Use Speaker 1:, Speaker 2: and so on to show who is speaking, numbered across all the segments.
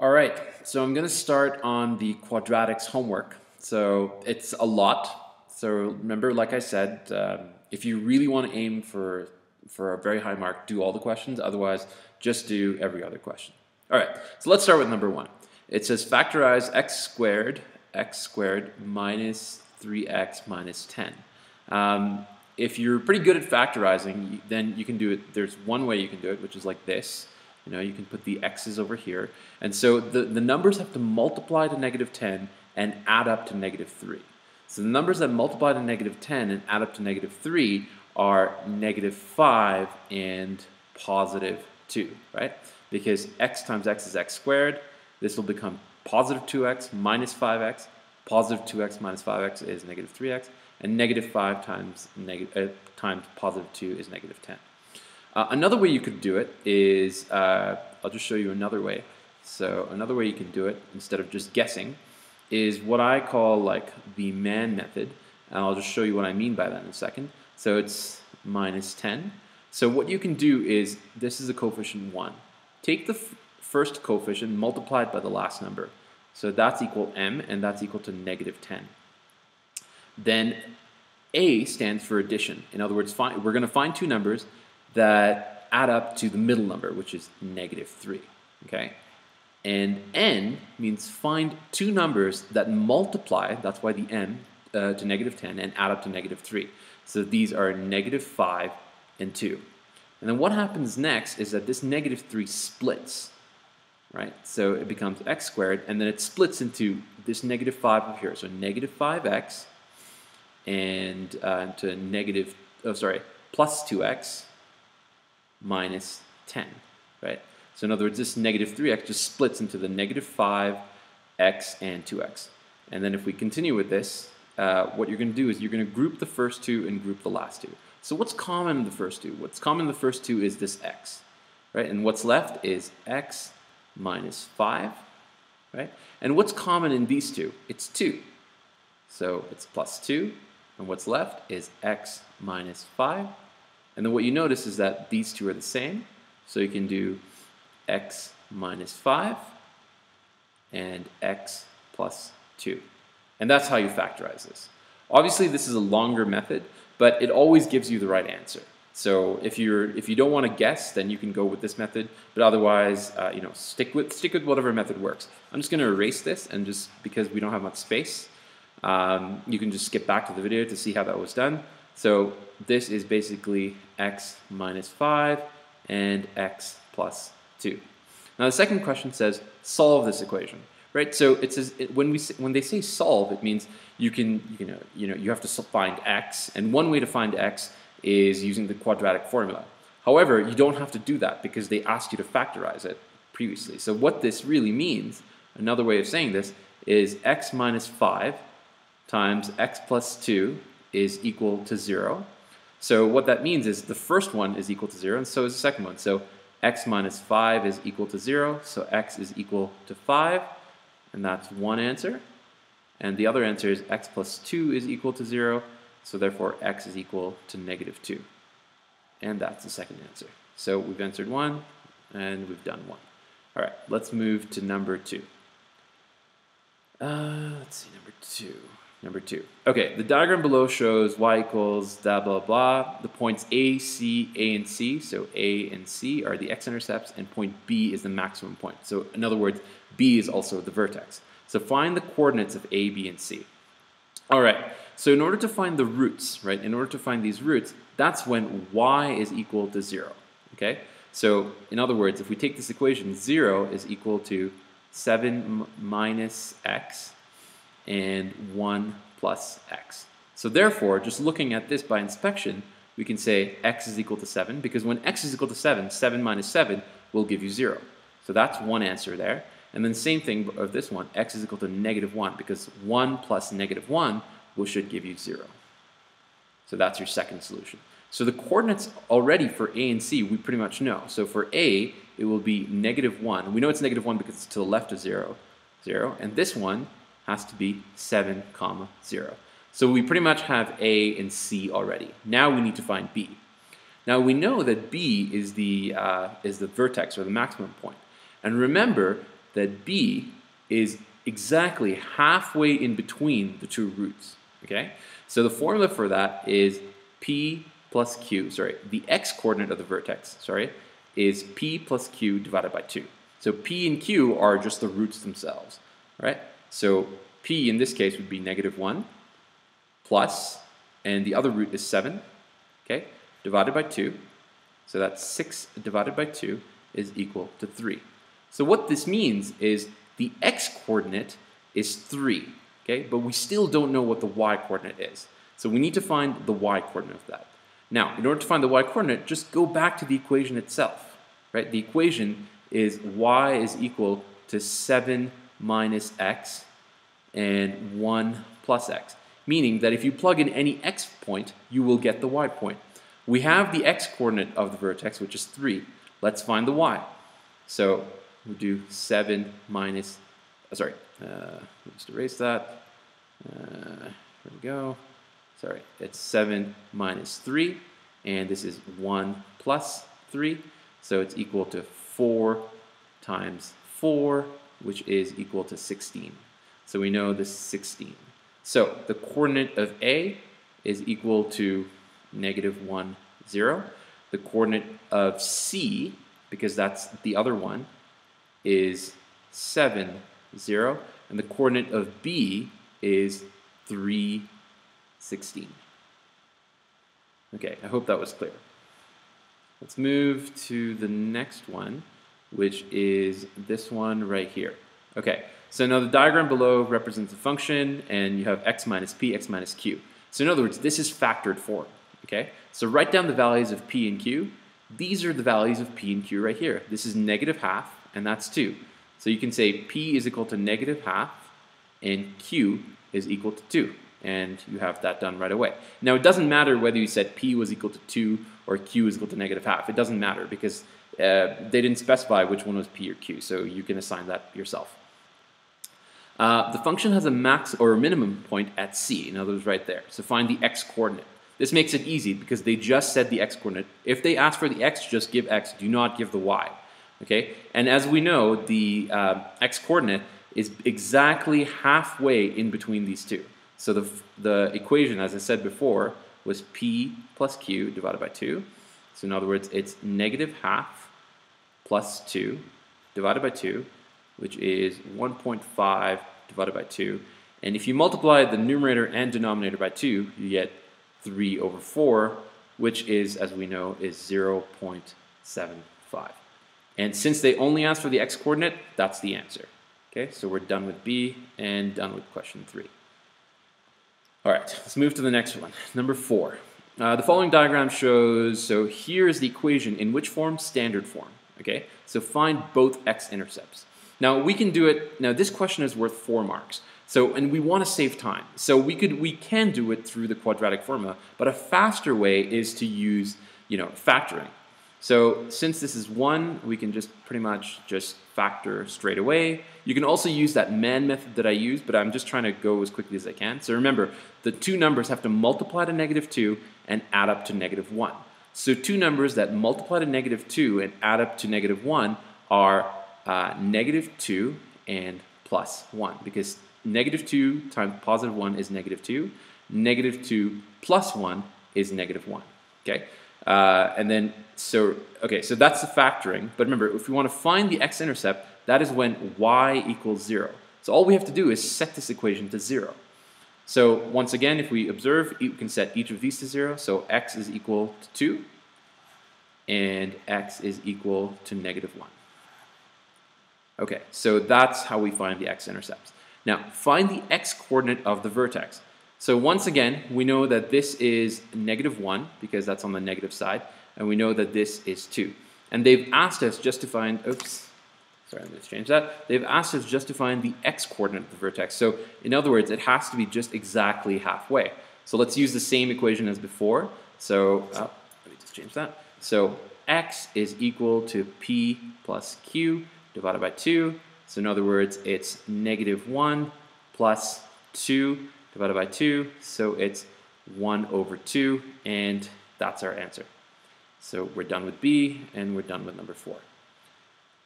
Speaker 1: All right, so I'm going to start on the quadratics homework. So it's a lot. So remember, like I said, if you really want to aim for a very high mark, do all the questions. Otherwise, just do every other question. All right, so let's start with number one. It says factorize x squared minus 3x minus 10. If you're pretty good at factorizing, then you can do it. There's one way you can do it, which is like this. You know, you can put the x's over here. And so the numbers have to multiply to negative 10 and add up to negative 3. So the numbers that multiply to negative 10 and add up to negative 3 are negative 5 and positive 2, right? Because x times x is x squared. This will become positive 2x minus 5x. Positive 2x minus 5x is negative 3x. And negative 5 times positive 2 is negative 10. Another way you could do it is, I'll just show you another way. So another way you can do it, instead of just guessing, is what I call like the man method. And I'll just show you what I mean by that in a second. So it's minus 10. So what you can do is, this is a coefficient 1. Take the first coefficient, multiply it by the last number. So that's equal m, and that's equal to negative 10. Then a stands for addition. In other words, we're going to find two numbers that add up to the middle number, which is negative 3. Okay? And n means find two numbers that multiply, that's why the m, to negative 10, and add up to negative 3. So these are negative 5 and 2. And then what happens next is that this negative 3 splits, right? So it becomes x squared, and then it splits into this negative 5 over here. So negative 5x and plus 2x minus 10, right? So in other words, this negative 3x just splits into the negative 5x and 2x. And then if we continue with this, what you're going to do is you're going to group the first two and group the last two. So what's common in the first two? What's common in the first two is this x, right? And what's left is x minus 5, right? And what's common in these two? It's 2. So it's plus 2. And what's left is x minus 5. And then what you notice is that these two are the same. So you can do x minus 5 and x plus 2. And that's how you factorize this. Obviously, this is a longer method, but it always gives you the right answer. So if you don't want to guess, then you can go with this method. But otherwise, stick with whatever method works. I'm just going to erase this, and just because we don't have much space, you can just skip back to the video to see how that was done. So this is basically x minus 5 and x plus 2. Now the second question says solve this equation, right? So it says when they say solve, it means you have to find x, and one way to find x is using the quadratic formula. However, you don't have to do that because they asked you to factorize it previously. So what this really means, another way of saying this, is x minus 5 times x plus 2 is equal to 0. So what that means is the first one is equal to 0, and so is the second one. So x minus 5 is equal to 0, so x is equal to 5, and that's one answer. And the other answer is x plus 2 is equal to 0, so therefore x is equal to negative 2. And that's the second answer. So we've answered one, and we've done one. All right, let's move to number 2. Let's see, Number two. Okay, the diagram below shows y equals blah, blah, blah. The points A, C, A, and C, so A and C are the x-intercepts, and point B is the maximum point. So in other words, B is also the vertex. So find the coordinates of A, B, and C. All right, so in order to find the roots, right, in order to find these roots, that's when y is equal to 0, okay? So in other words, if we take this equation, 0 is equal to 7 minus x, and 1 plus x. So therefore, just looking at this by inspection, we can say x is equal to 7, because when x is equal to 7, 7 minus 7 will give you 0. So that's one answer there. And then same thing of this one, x is equal to negative 1, because 1 plus negative 1 should give you 0. So that's your second solution. So the coordinates already for A and C, we pretty much know. So for A, it will be negative 1. We know it's negative 1 because it's to the left of 0, 0. And this one has to be 7, 0. So we pretty much have A and C already. Now we need to find B. Now we know that B is the vertex or the maximum point. And remember, that b is exactly halfway in between the two roots. Okay, so the formula for that is p plus q, the x-coordinate of the vertex, is p plus q divided by 2. So p and q are just the roots themselves, right? So p in this case would be -1 plus, and the other root is 7, okay, divided by 2. So that's 6 divided by 2 is equal to 3. So what this means is the x-coordinate is 3, okay, but we still don't know what the y-coordinate is. So we need to find the y-coordinate of that. Now, in order to find the y-coordinate, just go back to the equation itself, right? The equation is y is equal to 7 minus x and 1 plus x, meaning that if you plug in any x point, you will get the y point. We have the x-coordinate of the vertex, which is 3. Let's find the y. So we do 7 minus, let's just erase that. Here we go. Sorry, it's 7 minus 3, and this is 1 plus 3, so it's equal to 4 times 4, which is equal to 16. So we know this is 16. So the coordinate of A is equal to -1, 0. The coordinate of C, because that's the other one, is 7, 0. And the coordinate of B is 3, 16. Okay, I hope that was clear. Let's move to the next one, which is this one right here. Okay, so now the diagram below represents a function, and you have x minus p, x minus q. So in other words, this is factored form. Okay, so write down the values of p and q. These are the values of p and q right here. This is -1/2, and that's 2. So you can say p is equal to -1/2, and q is equal to 2. And you have that done right away. Now, it doesn't matter whether you said p was equal to 2 or q is equal to -1/2. It doesn't matter because they didn't specify which one was p or q, so you can assign that yourself. The function has a max or a minimum point at c, in other words, right there. So find the x-coordinate. This makes it easy because they just said the x-coordinate. If they ask for the x, just give x. Do not give the y. Okay? And as we know, the x-coordinate is exactly halfway in between these two. So the equation, as I said before, was p plus q divided by 2. So in other words, it's -1/2 plus 2 divided by 2, which is 1.5 divided by 2. And if you multiply the numerator and denominator by 2, you get 3/4, which is, as we know, is 0.75. And since they only asked for the x-coordinate, that's the answer. Okay, so we're done with B and done with question 3. All right, let's move to the next one, number 4. The following diagram shows, so here is the equation in which form? Standard form, okay? So find both x-intercepts. Now we can do it, now this question is worth 4 marks. So, and we want to save time. So we can do it through the quadratic formula, but a faster way is to use, factoring. So since this is 1, we can just pretty much just factor straight away. You can also use that man method that I use, but I'm just trying to go as quickly as I can. So remember, the two numbers have to multiply to -2 and add up to -1. So two numbers that multiply to -2 and add up to -1 are -2 and +1, because -2 times +1 is -2. -2 plus 1 is -1. Okay? And then, so that's the factoring. But remember, if we want to find the x-intercept, that is when y equals 0. So all we have to do is set this equation to 0. So once again, if we observe, we can set each of these to 0. So x is equal to 2, and x is equal to -1. Okay, so that's how we find the x-intercepts. Now, find the x-coordinate of the vertex. So once again, we know that this is -1 because that's on the negative side, and we know that this is 2. And they've asked us just to find, let's change that. They've asked us just to find the x-coordinate of the vertex. So in other words, it has to be just exactly halfway. So let's use the same equation as before. So let me just change that. So x is equal to p plus q divided by 2. So in other words, it's -1 plus 2 divided by 2, so it's 1/2, and that's our answer. So we're done with B, and we're done with number 4.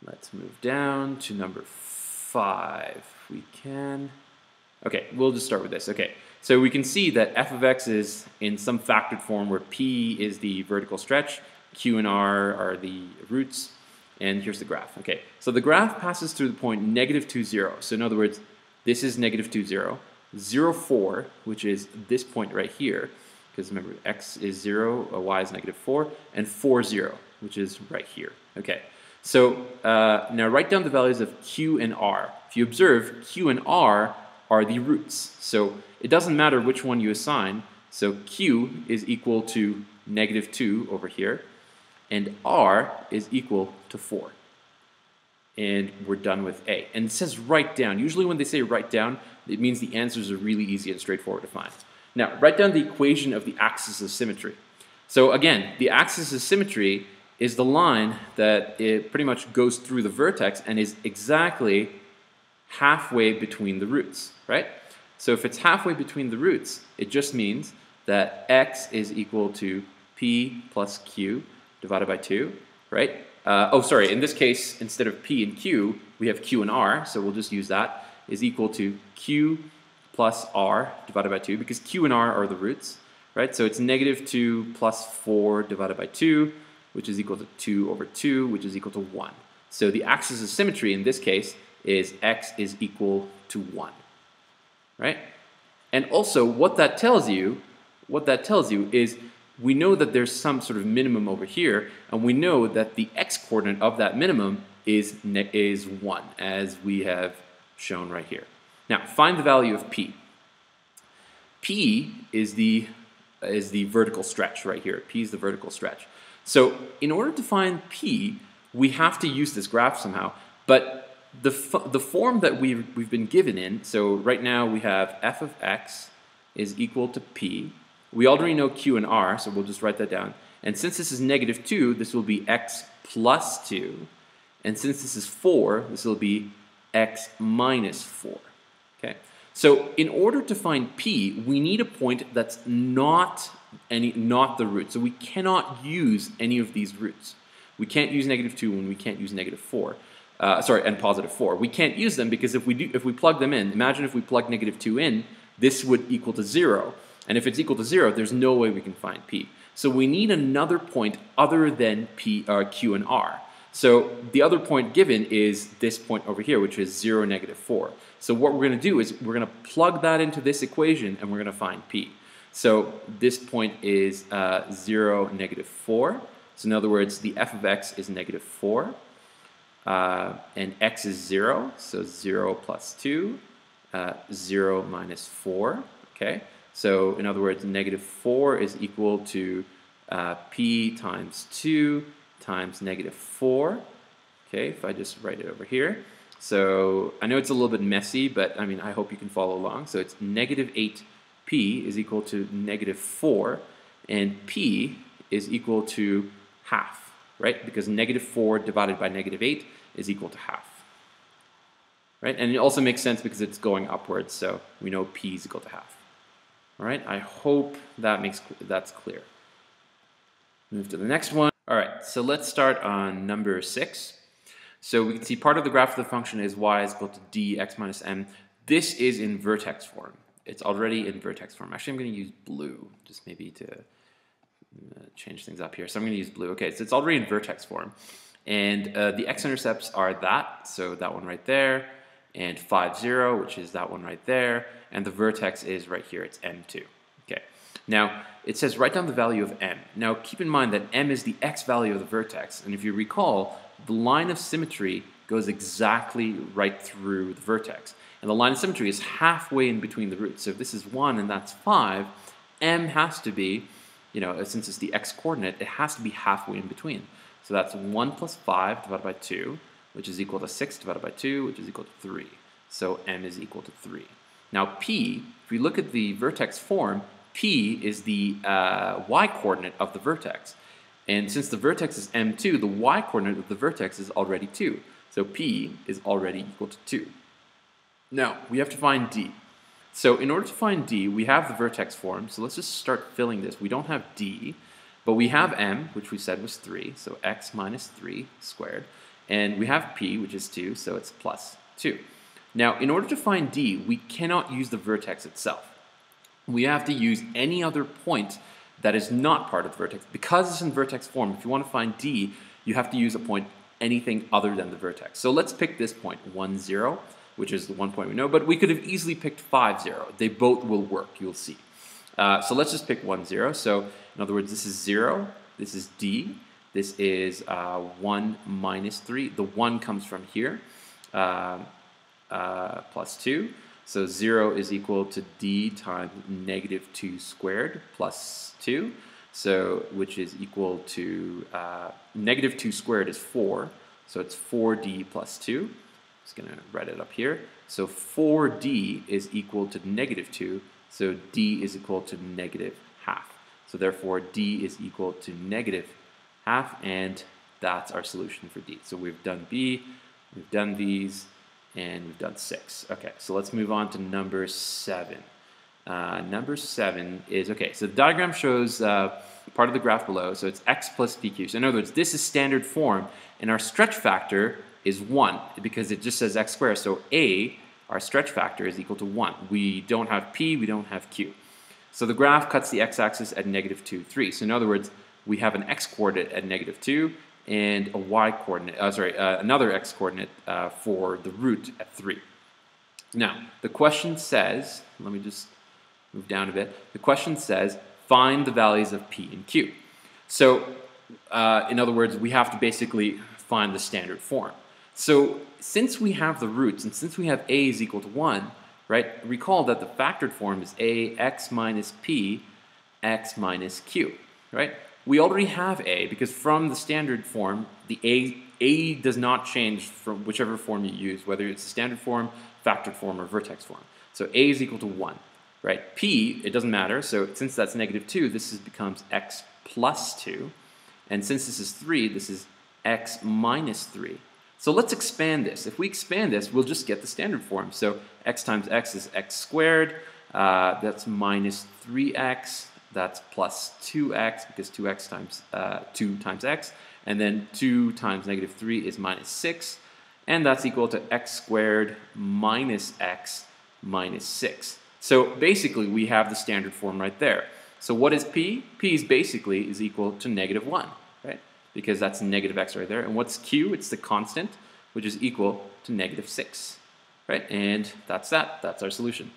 Speaker 1: Let's move down to number 5. We can. Okay, we'll just start with this. Okay, so we can see that f of x is in some factored form where p is the vertical stretch, q and r are the roots, and here's the graph. Okay, so the graph passes through the point -2, 0. So in other words, this is -2, 0, 0, 4, which is this point right here, because remember, x is 0, y is -4, and 4, 0, which is right here. Okay, so now write down the values of q and r. If you observe, q and r are the roots. So it doesn't matter which one you assign. So q is equal to -2 over here, and r is equal to 4. And we're done with A. And it says write down. Usually when they say write down, it means the answers are really easy and straightforward to find. Now, write down the equation of the axis of symmetry. So again, the axis of symmetry is the line that it pretty much goes through the vertex and is exactly halfway between the roots, right? So if it's halfway between the roots, it just means that x is equal to p plus q divided by 2, right? In this case, instead of p and q, we have q and r, so we'll just use that, is equal to q plus r divided by 2, because q and r are the roots, right? So it's -2 plus 4 divided by 2, which is equal to 2 over 2, which is equal to 1. So the axis of symmetry in this case is x is equal to 1, right? And also what that tells you is we know that there's some sort of minimum over here, and we know that the x-coordinate of that minimum is 1, as we have shown right here. Now, find the value of p. P is the vertical stretch right here. P is the vertical stretch. So in order to find p, we have to use this graph somehow, but the form that we've been given in, so right now we have f of x is equal to p. We already know q and r, so we'll just write that down. And since this is -2, this will be x plus 2. And since this is 4, this will be x minus 4. Okay? So in order to find p, we need a point that's not the root. So we cannot use any of these roots. We can't use -2 when we can't use -4. And +4. We can't use them because if we plug them in, imagine if we plug -2 in, this would equal to 0. And if it's equal to 0, there's no way we can find p. So we need another point other than q and r. So the other point given is this point over here, which is 0, -4. So what we're going to do is we're going to plug that into this equation, and we're going to find p. So this point is 0, -4. So in other words, the f of x is -4. And x is 0, so 0 plus 2, 0 minus 4, okay? So in other words, -4 is equal to p times 2 times -4, okay, if I just write it over here. So I know it's a little bit messy, but I mean, I hope you can follow along. So it's -8p is equal to -4, and p is equal to half, right? Because -4 divided by -8 is equal to half, right? And it also makes sense because it's going upwards, so we know p is equal to half. All right, I hope that's clear. Move to the next one. All right, so let's start on number 6. So we can see part of the graph of the function is y is equal to dx minus m. This is in vertex form. It's already in vertex form. Actually, I'm going to use blue, just maybe to change things up here. So I'm going to use blue. Okay, so it's already in vertex form. And the x-intercepts are that, so that one right there, and 5, 0, which is that one right there, and the vertex is right here, it's m2. Okay. Now, it says write down the value of m. Now, keep in mind that m is the x value of the vertex, and if you recall, the line of symmetry goes exactly right through the vertex. And the line of symmetry is halfway in between the roots. So if this is 1 and that's 5, m has to be, since it's the x-coordinate, it has to be halfway in between. So that's 1 plus 5 divided by 2, which is equal to 6 divided by 2, which is equal to 3. So m is equal to 3. Now p, if we look at the vertex form, p is the y-coordinate of the vertex. And since the vertex is m2, the y-coordinate of the vertex is already 2. So p is already equal to 2. Now, we have to find d. So in order to find d, we have the vertex form. So let's just start filling this. We don't have d, but we have m, which we said was 3. So x minus 3 squared. And we have p, which is 2, so it's plus 2. Now, in order to find d, we cannot use the vertex itself. We have to use any other point that is not part of the vertex. Because it's in vertex form, if you want to find d, you have to use a point anything other than the vertex. So let's pick this point, 1, 0, which is the one point we know, but we could have easily picked 5, 0. They both will work, you'll see. So let's just pick 1, 0. So in other words, this is 0, this is d, this is 1 minus 3. The 1 comes from here, plus 2. So 0 is equal to d times negative 2 squared plus 2, so which is equal to negative 2 squared is 4, so it's 4d plus 2. Just going to write it up here. So 4d is equal to negative 2, so d is equal to negative half. So therefore d is equal to negative half, and that's our solution for d. So we've done b, we've done these, and we've done 6. Okay, so let's move on to number 7. Number 7 is, okay, so the diagram shows part of the graph below, so it's x plus pq. So in other words, this is standard form, and our stretch factor is 1, because it just says x squared. So a, our stretch factor, is equal to 1. We don't have p, we don't have q. So the graph cuts the x-axis at negative 2, 3. So in other words, we have an x-coordinate at negative 2, and a y-coordinate, another x-coordinate for the root at 3. Now, the question says, let me just move down a bit. The question says, find the values of p and q. So, in other words, we have to basically find the standard form. So, since we have the roots, and since we have a is equal to 1, right, recall that the factored form is a x minus p x minus q, right? We already have a, because from the standard form, the a does not change from whichever form you use, whether it's standard form, factored form, or vertex form. So a is equal to 1, right? P, it doesn't matter, so since that's negative 2, this becomes x plus 2. And since this is 3, this is x minus 3. So let's expand this. If we expand this, we'll just get the standard form. So x times x is x squared, that's minus 3x. That's plus 2x, because 2x times 2 times x, and then 2 times negative 3 is minus 6, and that's equal to x squared minus x minus 6. So basically, we have the standard form right there. So what is p? P is basically equal to negative 1, right? Because that's negative x right there. And what's q? It's the constant, which is equal to negative 6, right? And that's that. That's our solution.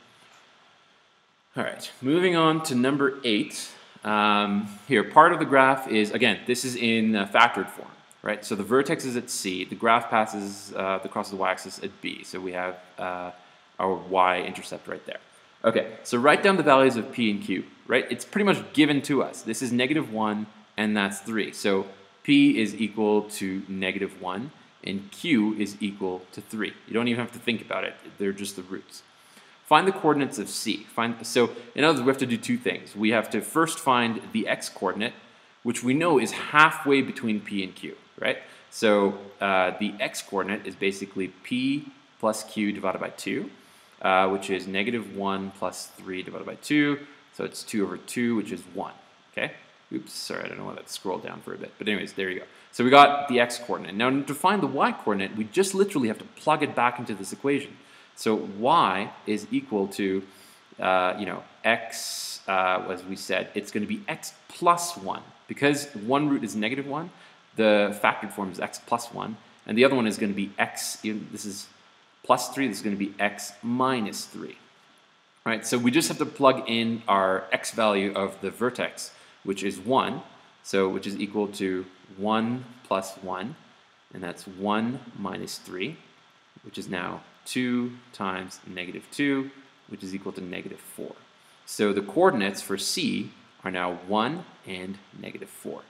Speaker 1: All right, moving on to number 8. Here, part of the graph is, again, this is in factored form, right? So the vertex is at C, the graph passes across the y-axis at B. So we have our y-intercept right there. Okay, so write down the values of P and Q, right? It's pretty much given to us. This is negative 1, and that's 3. So P is equal to negative 1, and Q is equal to 3. You don't even have to think about it. They're just the roots. Find the coordinates of C. So in other words, we have to do two things. We have to first find the x-coordinate, which we know is halfway between P and Q, right? So the x-coordinate is basically P plus Q divided by 2, which is negative 1 plus 3 divided by 2. So it's 2 over 2, which is 1, okay? Oops, sorry, I don't know why that scrolled down for a bit. But anyways, there you go. So we got the x-coordinate. Now to find the y-coordinate, we just literally have to plug it back into this equation. So y is equal to, x, as we said, it's going to be x plus 1. Because one root is negative 1, the factored form is x plus 1. And the other one is going to be x, this is plus 3, this is going to be x minus 3. All right, so we just have to plug in our x value of the vertex, which is 1, so which is equal to 1 plus 1, and that's 1 minus 3, which is now 2 times negative 2, which is equal to negative 4. So the coordinates for C are now 1 and negative 4.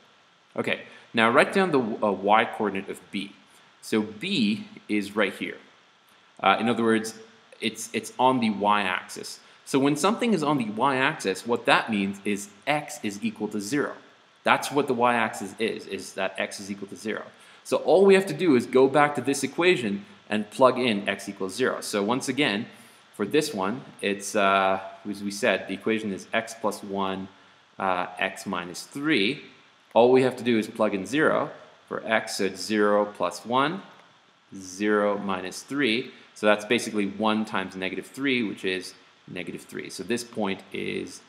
Speaker 1: Okay, now write down the y-coordinate of B. So B is right here. In other words, it's on the y-axis. So when something is on the y-axis, what that means is x is equal to 0. That's what the y-axis is that x is equal to 0. So all we have to do is go back to this equation and plug in x equals 0. So once again, for this one, it's, as we said, the equation is x plus 1, x minus 3. All we have to do is plug in 0 for x, so it's 0 plus 1, 0 minus 3. So that's basically 1 times negative 3, which is negative 3. So this point is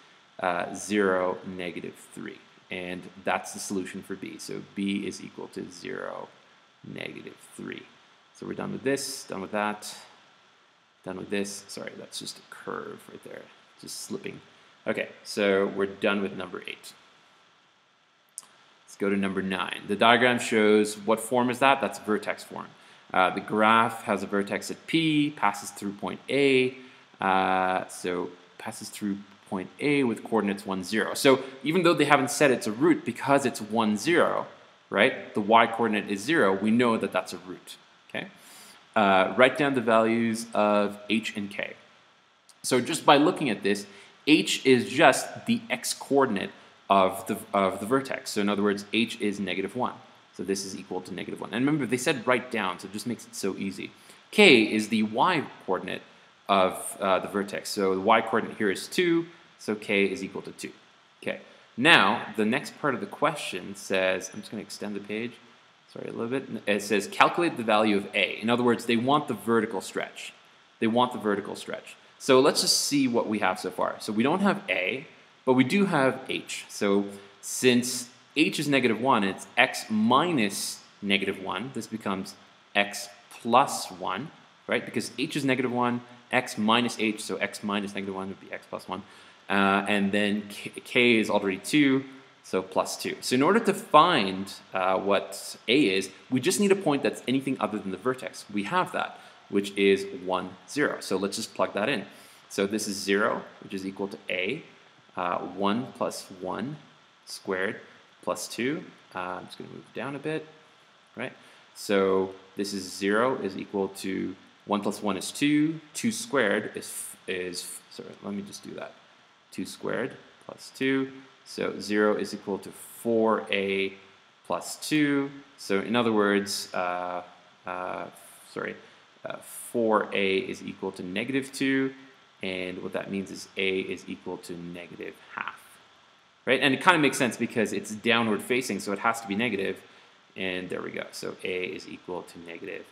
Speaker 1: 0, negative 3. And that's the solution for B. So B is equal to 0, negative 3. So we're done with this, done with that, done with this. Sorry, that's just a curve right there, just slipping. Okay, so we're done with number 8. Let's go to number 9. The diagram shows what form is that? That's vertex form. The graph has a vertex at P, passes through point A, so passes through point A with coordinates 1, 0. So even though they haven't said it's a root, because it's 1, 0, right, the y coordinate is 0, we know that that's a root. Okay? Write down the values of h and k. So just by looking at this, h is just the x coordinate of the vertex. So in other words, h is negative 1. So this is equal to negative 1. And remember, they said write down, so it just makes it so easy. K is the y coordinate of the vertex. So the y coordinate here is 2, so k is equal to 2. Okay. Now, the next part of the question says, I'm just going to extend the page, sorry, a little bit. It says calculate the value of a. In other words, they want the vertical stretch. They want the vertical stretch. So let's just see what we have so far. So we don't have a, but we do have h. So since h is negative 1, and it's x minus negative 1. This becomes x plus 1, right? Because h is negative 1, x minus h, so x minus negative 1 would be x plus 1. And then k is already 2, so plus 2. So in order to find what a is, we just need a point that's anything other than the vertex. We have that, which is 1, 0. So let's just plug that in. So this is 0, which is equal to a. 1 plus 1 squared plus 2. I'm just going to move down a bit, right? So this is 0 is equal to 1 plus 1 is 2. 2 squared is sorry, let me just do that. 2 squared plus 2. So 0 is equal to 4a plus 2. So in other words, 4a is equal to negative 2. And what that means is a is equal to negative half. Right? And it kind of makes sense because it's downward facing, so it has to be negative. And there we go. So a is equal to negative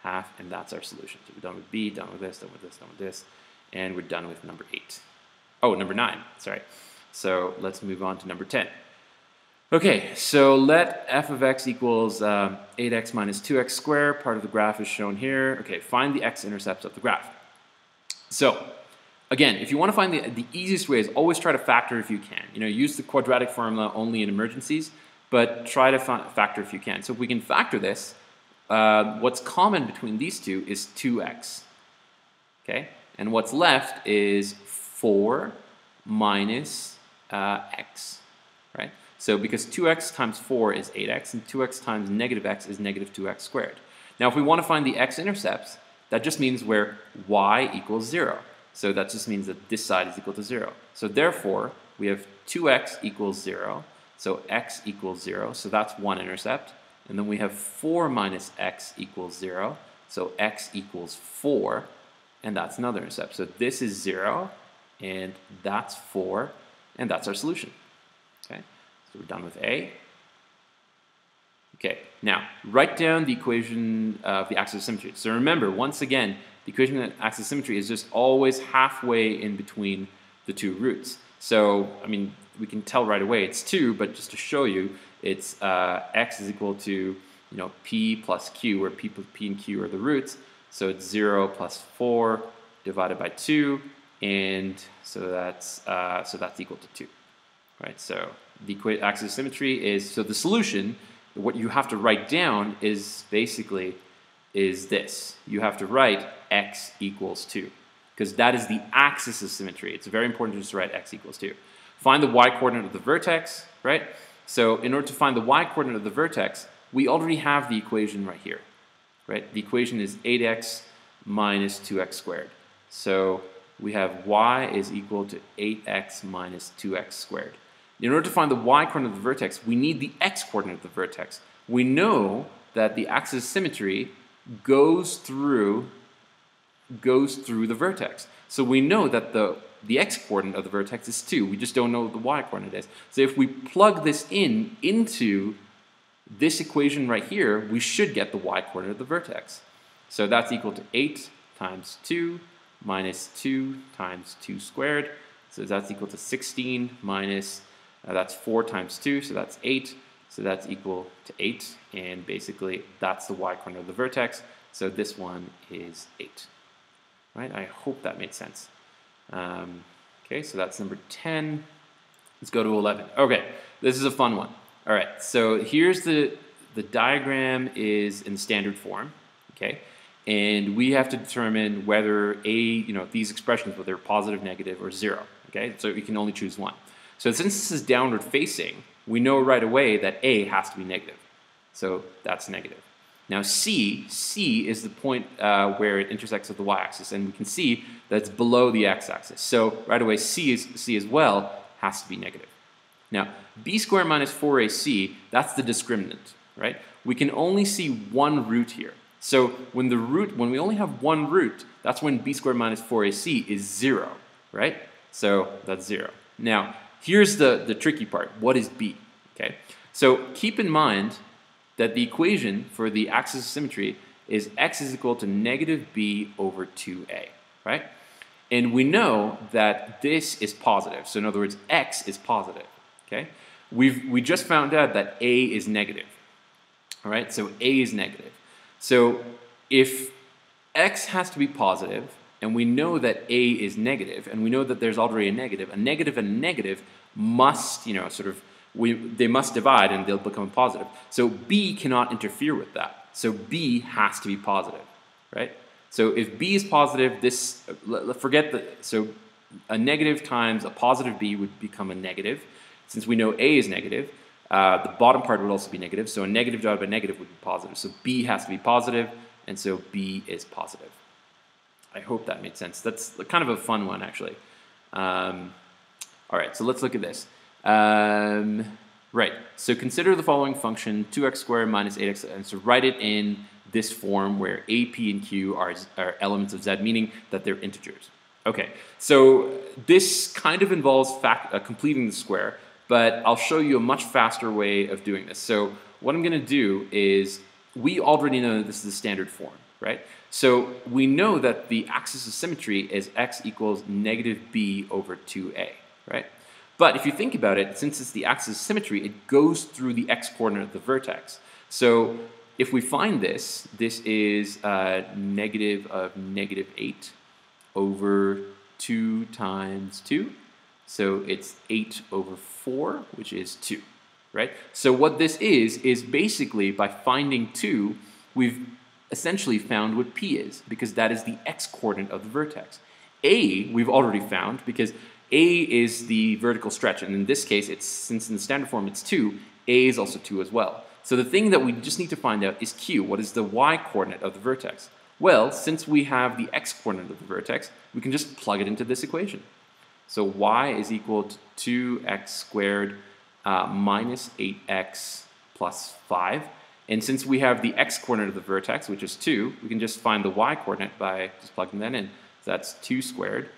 Speaker 1: half, and that's our solution. So we're done with B, done with this, done with this, done with this, and we're done with number 8. Oh, number 9, sorry. So let's move on to number 10. Okay, so let f of x equals 8x minus 2x squared. Part of the graph is shown here. Okay, find the x-intercepts of the graph. So again, if you want to find the easiest way is always try to factor if you can. You know, use the quadratic formula only in emergencies, but try to factor if you can. So if we can factor this, what's common between these two is 2x. Okay, and what's left is 4 minus x, right? So because 2x times 4 is 8x, and 2x times negative x is negative 2x squared. Now if we want to find the x-intercepts, that just means where y equals 0. So that just means that this side is equal to 0. So therefore, we have 2x equals 0, so x equals 0, so that's one intercept. And then we have 4 minus x equals 0, so x equals 4, and that's another intercept. So this is 0, and that's 4, and that's our solution. Okay, so we're done with A. Okay, now write down the equation of the axis of symmetry. So remember, once again, the equation of the axis of symmetry is just always halfway in between the two roots. So, I mean, we can tell right away it's 2, but just to show you, it's x is equal to, you know, p plus q, where p and q are the roots. So it's 0 plus 4 divided by 2, and so that's equal to 2. Right? So the axis of symmetry is, so the solution, what you have to write down is basically this. You have to write x equals 2, because that is the axis of symmetry. It's very important to just write x equals 2. Find the y-coordinate of the vertex, right? So in order to find the y-coordinate of the vertex, we already have the equation right here, right? The equation is 8x minus 2x squared. So we have y is equal to 8x minus 2x squared. In order to find the y-coordinate of the vertex, we need the x-coordinate of the vertex. We know that the axis of symmetry goes through the vertex. So we know that the x-coordinate of the vertex is 2. We just don't know what the y-coordinate is. So if we plug this into this equation right here, we should get the y-coordinate of the vertex. So that's equal to 8 times 2 minus 2 times 2 squared. So that's equal to 16 minus, that's 4 times 2, so that's 8. So that's equal to 8. And basically, that's the y-coordinate of the vertex. So this one is 8. Right? I hope that made sense. Okay, so that's number 10. Let's go to 11. Okay, this is a fun one. All right, so here's the diagram is in standard form, okay? And we have to determine whether these expressions, whether they're positive, negative, or 0, okay? So we can only choose one. So since this is downward facing, we know right away that A has to be negative. So that's negative. Now C is the point where it intersects with the y-axis, and we can see that it's below the x-axis. So right away C as well has to be negative. Now b squared minus 4ac, that's the discriminant, right? We can only see one root here. So when we only have one root, that's when b squared minus 4ac is 0, right? So that's 0. Now here's the tricky part. What is b? Okay, so keep in mind that the equation for the axis of symmetry is x is equal to negative b over 2a, right? And we know that this is positive. So in other words, x is positive, okay? We just found out that a is negative, all right? So a is negative. So if x has to be positive, and we know that a is negative, and we know that there's already a negative and a negative must, they must divide and they'll become positive. So b cannot interfere with that. So b has to be positive, right? So if b is positive, so a negative times a positive b would become a negative. Since we know a is negative, the bottom part would also be negative. So a negative divided by negative would be positive. So b has to be positive, and so b is positive. I hope that made sense. That's kind of a fun one, actually. All right, so let's look at this. Right, so consider the following function, 2x squared minus 8x, and so write it in this form where a, p, and q are elements of z, meaning that they're integers. Okay, so this kind of involves completing the square, but I'll show you a much faster way of doing this. So what I'm going to do is, we already know that this is the standard form, right? So we know that the axis of symmetry is x equals negative b over 2a, right? But if you think about it, since it's the axis of symmetry, it goes through the x-coordinate of the vertex. So if we find this is negative of negative 8 over 2 times 2. So it's 8 over 4, which is 2, right? So what this is basically by finding 2, we've essentially found what p is, because that is the x-coordinate of the vertex. A, we've already found, because a is the vertical stretch, and in this case, since in the standard form it's 2, a is also 2 as well. So the thing that we just need to find out is q. What is the y-coordinate of the vertex? Well, since we have the x-coordinate of the vertex, we can just plug it into this equation. So y is equal to 2x squared minus 8x plus 5. And since we have the x-coordinate of the vertex, which is 2, we can just find the y-coordinate by just plugging that in. So that's 2 squared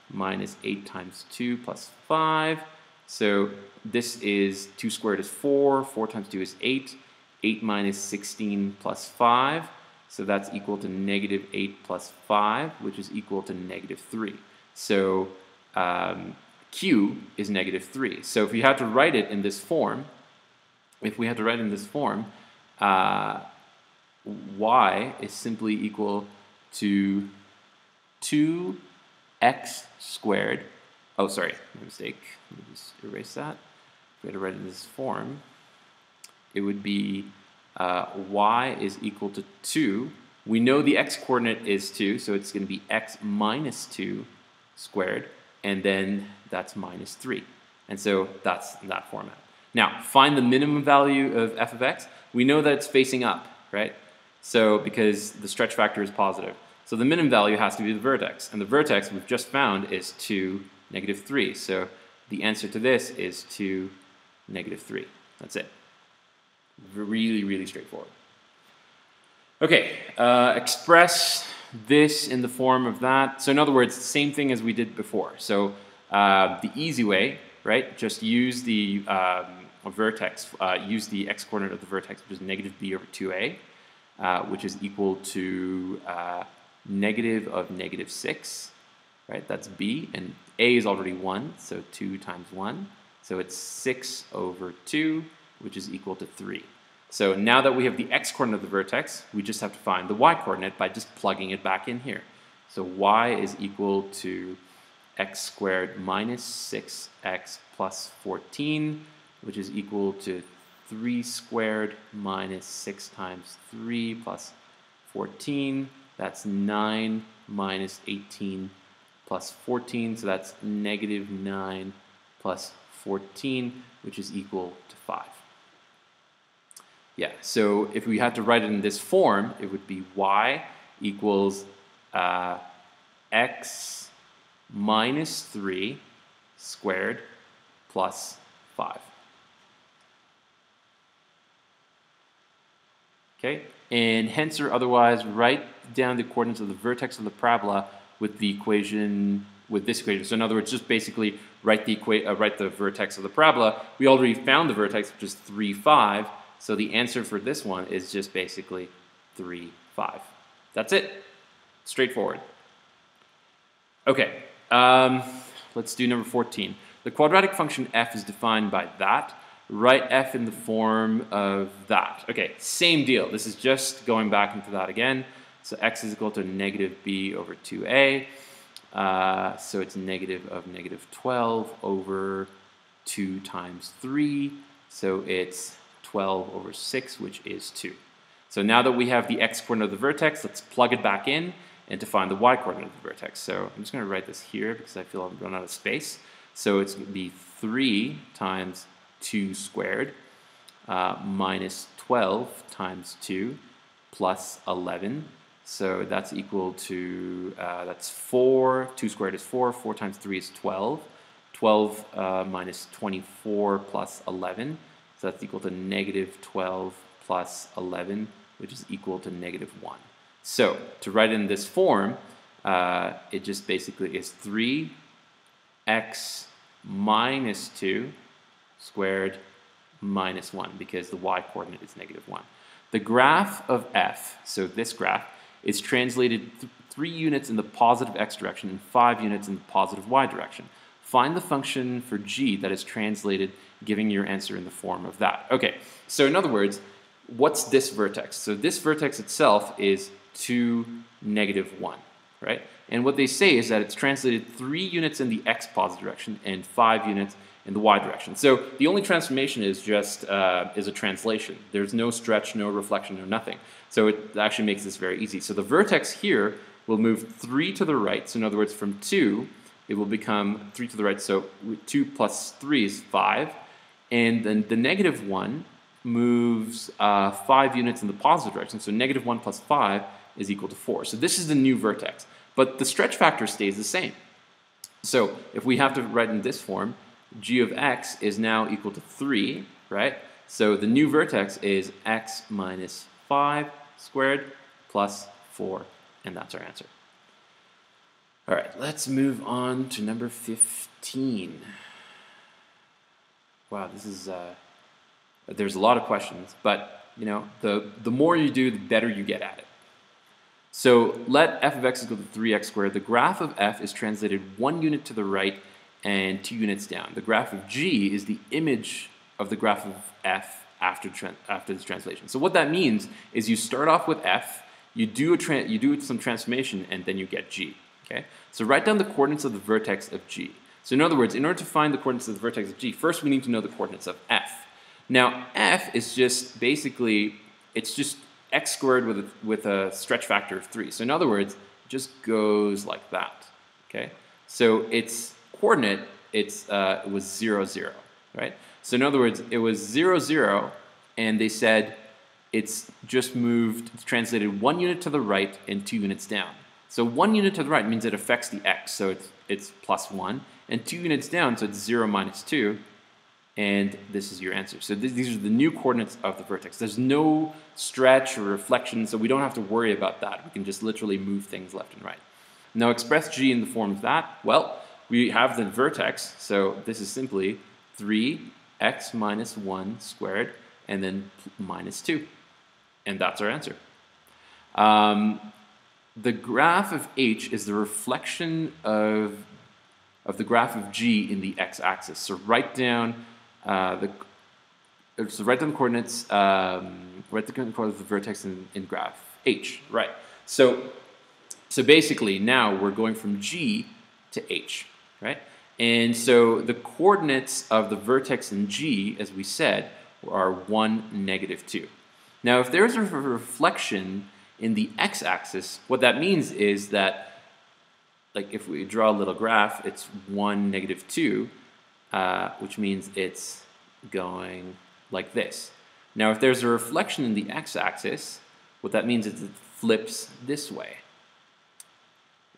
Speaker 1: minus 8 times 2 plus 5. So this is 2 squared is 4, 4 times 2 is 8, 8 minus 16 plus 5. So that's equal to negative 8 plus 5, which is equal to negative 3. So q is negative 3. So if you had to write it in this form, y is simply equal to 2x squared. Oh, sorry, my mistake. Let me just erase that. If we had to write it in this form, it would be y is equal to 2. We know the x-coordinate is 2, so it's going to be x minus 2 squared, and then that's minus 3. And so that's that format. Now, find the minimum value of f of x. We know that it's facing up, right? So because the stretch factor is positive. So the minimum value has to be the vertex. And the vertex we've just found is 2, negative 3. So the answer to this is 2, negative 3. That's it. Really, really straightforward. Okay, express this in the form of that. So in other words, same thing as we did before. So the easy way, right, just use the vertex, use the x-coordinate of the vertex, which is negative b over 2a, which is equal to negative of negative 6, right? That's b, and a is already 1, so 2 times 1. So it's 6 over 2, which is equal to 3. So now that we have the x-coordinate of the vertex, we just have to find the y-coordinate by just plugging it back in here. So y is equal to x squared minus 6x plus 14, which is equal to 3 squared minus 6 times 3 plus 14. That's 9 minus 18 plus 14, so that's negative 9 plus 14, which is equal to 5. Yeah, so if we had to write it in this form, it would be y equals x minus 3 squared plus 5. Okay, and hence or otherwise, write down the coordinates of the vertex of the parabola with the equation, with this equation. So in other words, just basically write the vertex of the parabola. We already found the vertex, which is 3, 5. So the answer for this one is just basically 3, 5. That's it. Straightforward. Okay, let's do number 14. The quadratic function f is defined by that. Write f in the form of that. Okay, same deal. This is just going back into that again. So x is equal to negative b over 2a. So it's negative of negative 12 over 2 times 3. So it's 12 over 6, which is 2. So now that we have the x-coordinate of the vertex, let's plug it back in and to find the y-coordinate of the vertex. So I'm just going to write this here because I feel I've run out of space. So it's going to be 3 times 2 squared minus 12 times 2 plus 11. So that's equal to, that's 4. 2 squared is 4. 4 times 3 is 12. 12 minus 24 plus 11. So that's equal to negative 12 plus 11, which is equal to negative 1. So to write in this form, it just basically is 3x minus 2 squared minus 1, because the y-coordinate is negative 1. The graph of f, so this graph, is translated 3 units in the positive x direction and 5 units in the positive y direction. Find the function for g that is translated, giving your answer in the form of that. Okay, so in other words, what's this vertex? So this vertex itself is 2, negative 1, right? And what they say is that it's translated 3 units in the x positive direction and 5 units in the y direction. So the only transformation is just is a translation. There's no stretch, no reflection, no nothing. So it actually makes this very easy. So the vertex here will move 3 to the right. So in other words, from 2, it will become 3 to the right. So 2 plus 3 is 5. And then the negative 1 moves 5 units in the positive direction. So negative 1 plus 5 is equal to 4. So this is the new vertex. But the stretch factor stays the same. So if we have to write in this form, g of x is now equal to 3, right? So the new vertex is x minus 5 squared plus 4, and that's our answer. All right, let's move on to number 15. Wow, this is, there's a lot of questions, but you know, the more you do, the better you get at it. So let f of x equal to 3x squared. The graph of f is translated 1 unit to the right and 2 units down. The graph of g is the image of the graph of f after this translation. So what that means is you start off with f, you do some transformation, and then you get g. Okay? So write down the coordinates of the vertex of g. So in other words, in order to find the coordinates of the vertex of g, first we need to know the coordinates of f. Now f is just basically, it's just x squared with a stretch factor of 3. So in other words, it just goes like that. Okay? So its coordinate, it was 0, 0, right? So in other words, it was 0, 0, and they said it's just moved, it's translated 1 unit to the right and 2 units down. So 1 unit to the right means it affects the x, so it's plus 1, and 2 units down, so it's 0 minus 2, and this is your answer. So these are the new coordinates of the vertex. There's no stretch or reflection, so we don't have to worry about that. We can just literally move things left and right. Now express g in the form of that. Well, we have the vertex, so this is simply 3x minus 1 squared, and then minus 2. And that's our answer. the graph of h is the reflection of the graph of g in the x-axis. So write down the coordinates. Write the coordinates of the vertex in graph h. Right. So basically now we're going from g to h. Right. And so the coordinates of the vertex in g, as we said, are 1, -2. Now, if there's a reflection in the x-axis, what that means is that, like, if we draw a little graph, it's 1, -2, which means it's going like this. Now, if there's a reflection in the x-axis, what that means is it flips this way.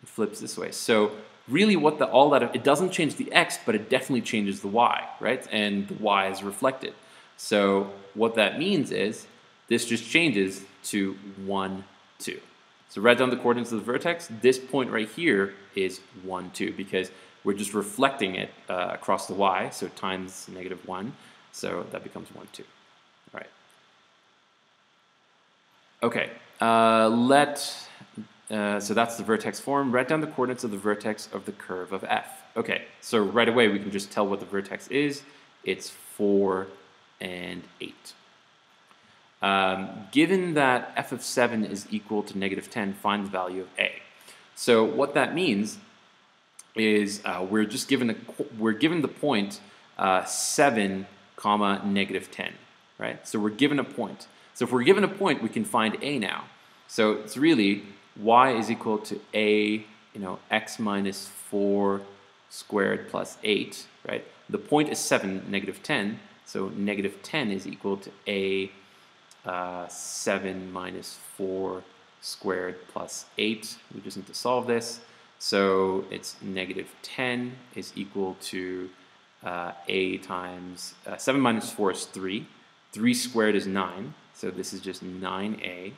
Speaker 1: It flips this way. So really it doesn't change the x, but it definitely changes the y, right? And the y is reflected. So what that means is this just changes to 1, 2. So write down the coordinates of the vertex. This point right here is 1, 2 because we're just reflecting it across the y, so times -1. So that becomes 1, 2. All right. Okay. So that's the vertex form. Write down the coordinates of the vertex of the curve of f. Okay. So right away we can just tell what the vertex is. It's 4 and 8. Given that f of 7 is equal to -10, find the value of a. So what that means is we're given the point 7, -10, right? So we're given a point. So if we're given a point, we can find a now. So it's really y is equal to a, x minus 4 squared plus 8, right? The point is 7, -10. So -10 is equal to a 7 minus 4 squared plus 8. We just need to solve this. So it's -10 is equal to a times 7 minus 4 is 3. 3 squared is 9. So this is just 9a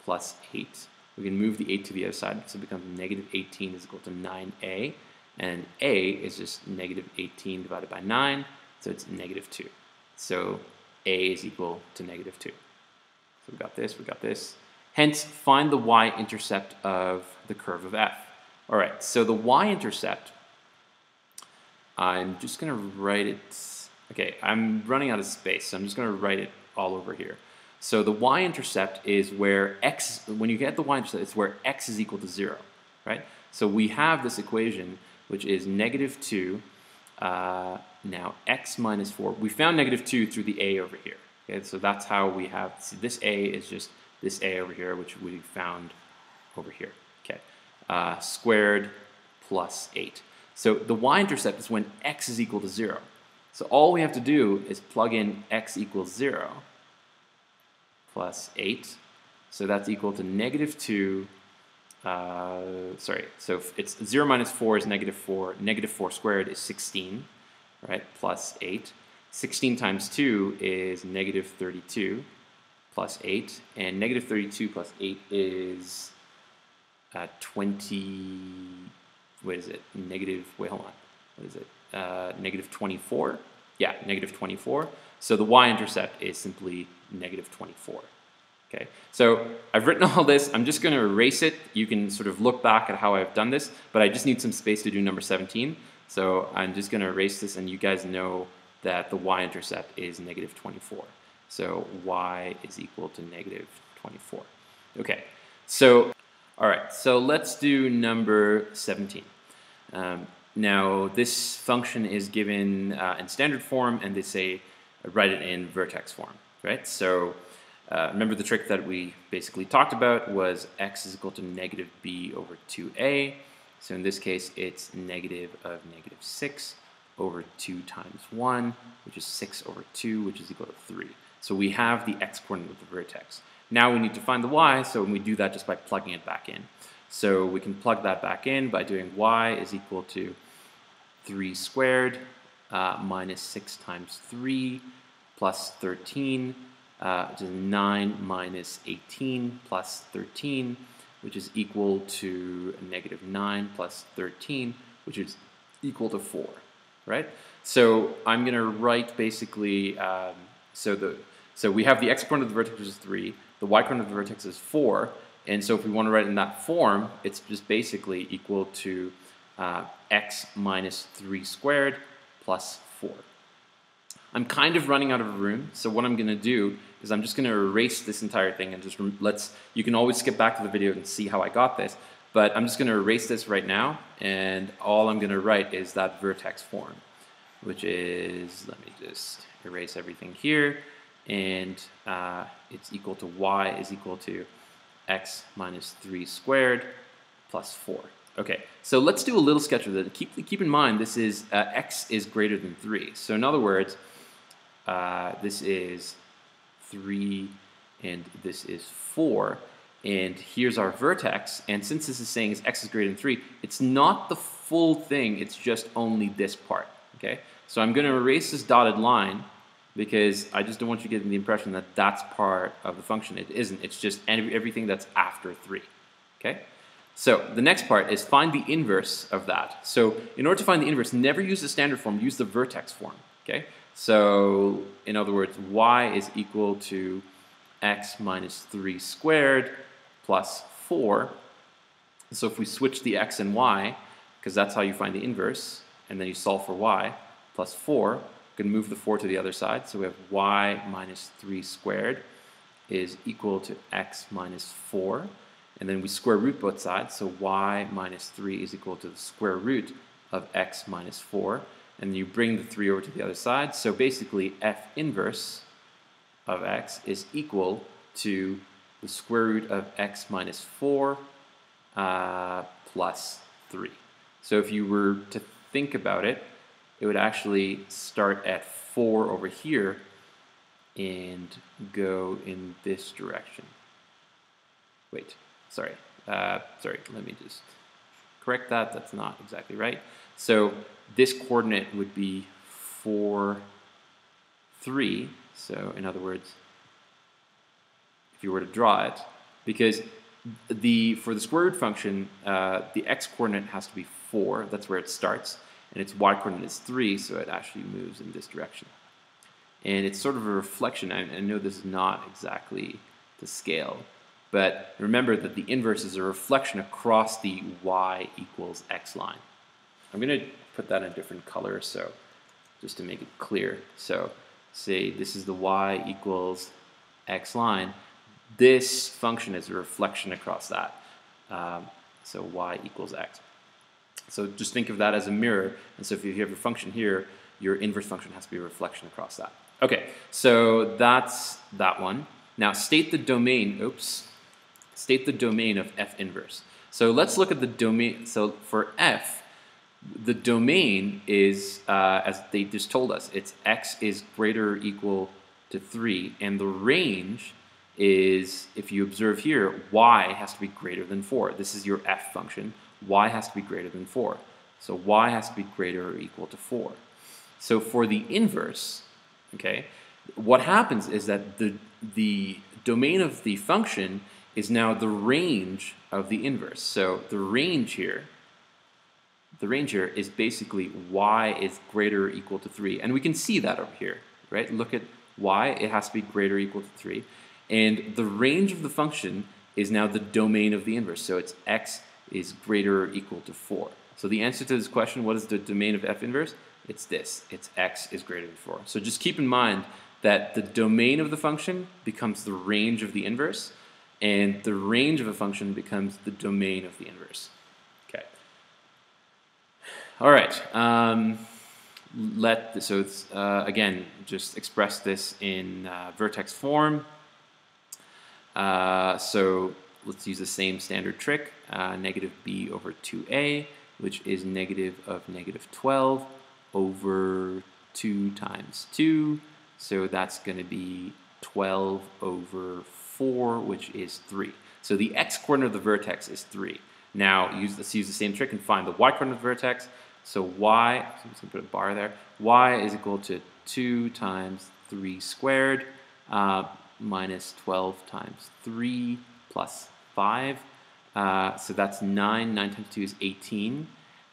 Speaker 1: plus 8. We can move the 8 to the other side, so it becomes -18 is equal to 9a. And a is just -18 divided by 9, so it's -2. So a is equal to -2. So we got this. Hence, find the y-intercept of the curve of f. All right, so the y-intercept, I'm just going to write it. Okay, I'm running out of space, so I'm just going to write it all over here. So the y-intercept is where x, when you get the y-intercept, it's where x is equal to 0, right? So we have this equation, which is -2, now x minus 4. We found -2 through the a over here. Okay, so that's how we have, see, this a is just this a over here, which we found over here. Okay, squared plus 8. So the y-intercept is when x is equal to 0. So all we have to do is plug in x equals 0 plus 8. So that's equal to -2. So it's 0 minus 4 is -4. -4 squared is 16, right? Plus 8. 16 times 2 is -32 plus 8. And -32 plus 8 is 20. What is it? Wait, hold on. What is it? -24. Yeah, -24. So the y-intercept is simply -24. Okay, so I've written all this. I'm just going to erase it. You can sort of look back at how I've done this, but I just need some space to do number 17. So I'm just going to erase this, and you guys know that the y-intercept is -24. So y is equal to -24. Okay, so all right, so let's do number 17. Now this function is given in standard form, and they say write it in vertex form, right? So remember the trick that we basically talked about was x is equal to -b over 2a. So in this case, it's negative of -6 over 2 times 1, which is 6 over 2, which is equal to 3. So we have the x coordinate of the vertex. Now we need to find the y, so we do that just by plugging it back in. So we can plug that back in by doing y is equal to 3 squared minus 6 times 3 plus 13, which is 9 minus 18 plus 13, which is equal to -9 plus 13, which is equal to 4, right? So I'm going to write basically, so we have the x coordinate of the vertex is 3, the y coordinate of the vertex is 4, And so if we want to write it in that form, it's just basically equal to x minus 3 squared plus 4. I'm kind of running out of room, so what I'm going to do is I'm just going to erase this entire thing and just you can always skip back to the video and see how I got this, but I'm just going to erase this right now, and all I'm going to write is that vertex form, which is, let me just erase everything here, and it's equal to y is equal to x minus 3 squared plus 4. Okay, so let's do a little sketch of it. Keep in mind this is x is greater than 3. So in other words, this is 3 and this is 4. And here's our vertex. And since this is saying is x is greater than 3, it's not the full thing, it's just only this part. Okay, so I'm going to erase this dotted line because I just don't want you getting the impression that that's part of the function. It isn't. It's just everything that's after 3. Okay? So the next part is find the inverse of that. So in order to find the inverse, never use the standard form, use the vertex form. Okay? So in other words, y is equal to x minus 3 squared plus 4. So if we switch the x and y, because that's how you find the inverse, and then you solve for y, plus 4, we can move the 4 to the other side. So we have y minus 3 squared is equal to x minus 4. And then we square root both sides, so y minus 3 is equal to the square root of x minus 4. And you bring the 3 over to the other side, so basically f inverse of x is equal to the square root of x minus 4 plus 3. So if you were to think about it, it would actually start at 4 over here and go in this direction. Wait. Sorry, let me just correct that. That's not exactly right. So this coordinate would be 4, 3. So in other words, if you were to draw it, because for the square root function, the x coordinate has to be 4. That's where it starts. And its y coordinate is 3, so it actually moves in this direction. And it's sort of a reflection. I know this is not exactly to scale, but remember that the inverse is a reflection across the y equals x line. I'm going to put that in a different color, so just to make it clear. So say this is the y equals x line. This function is a reflection across that. So y equals x. So just think of that as a mirror. And so if you have a function here, your inverse function has to be a reflection across that. Okay, so that's that one. Now state the domain, state the domain of f inverse. So let's look at the domain. So for f, the domain is, as they just told us, it's x is greater or equal to 3. And the range is, if you observe here, y has to be greater than 4. This is your f function. Y has to be greater than 4. So y has to be greater or equal to 4. So for the inverse, okay, what happens is that the domain of the function is now the range of the inverse. So the range here is basically y is greater or equal to 3. And we can see that over here, right? Look at y, it has to be greater or equal to 3. And the range of the function is now the domain of the inverse. So it's x is greater or equal to 4. So the answer to this question, what is the domain of f inverse? It's this. It's x is greater than 4. So just keep in mind that the domain of the function becomes the range of the inverse, and the range of a function becomes the domain of the inverse. Okay. All right. Again, just express this in vertex form. So let's use the same standard trick. Negative b over 2a, which is negative of negative 12 over 2 times 2. So that's going to be 12 over 4, which is 3. So the x-coordinate of the vertex is 3. Now, let's use the same trick and find the y-coordinate of the vertex. So y, I'm just going to put a bar there, y is equal to 2 times 3 squared minus 12 times 3 plus 5. So that's 9. 9 times 2 is 18.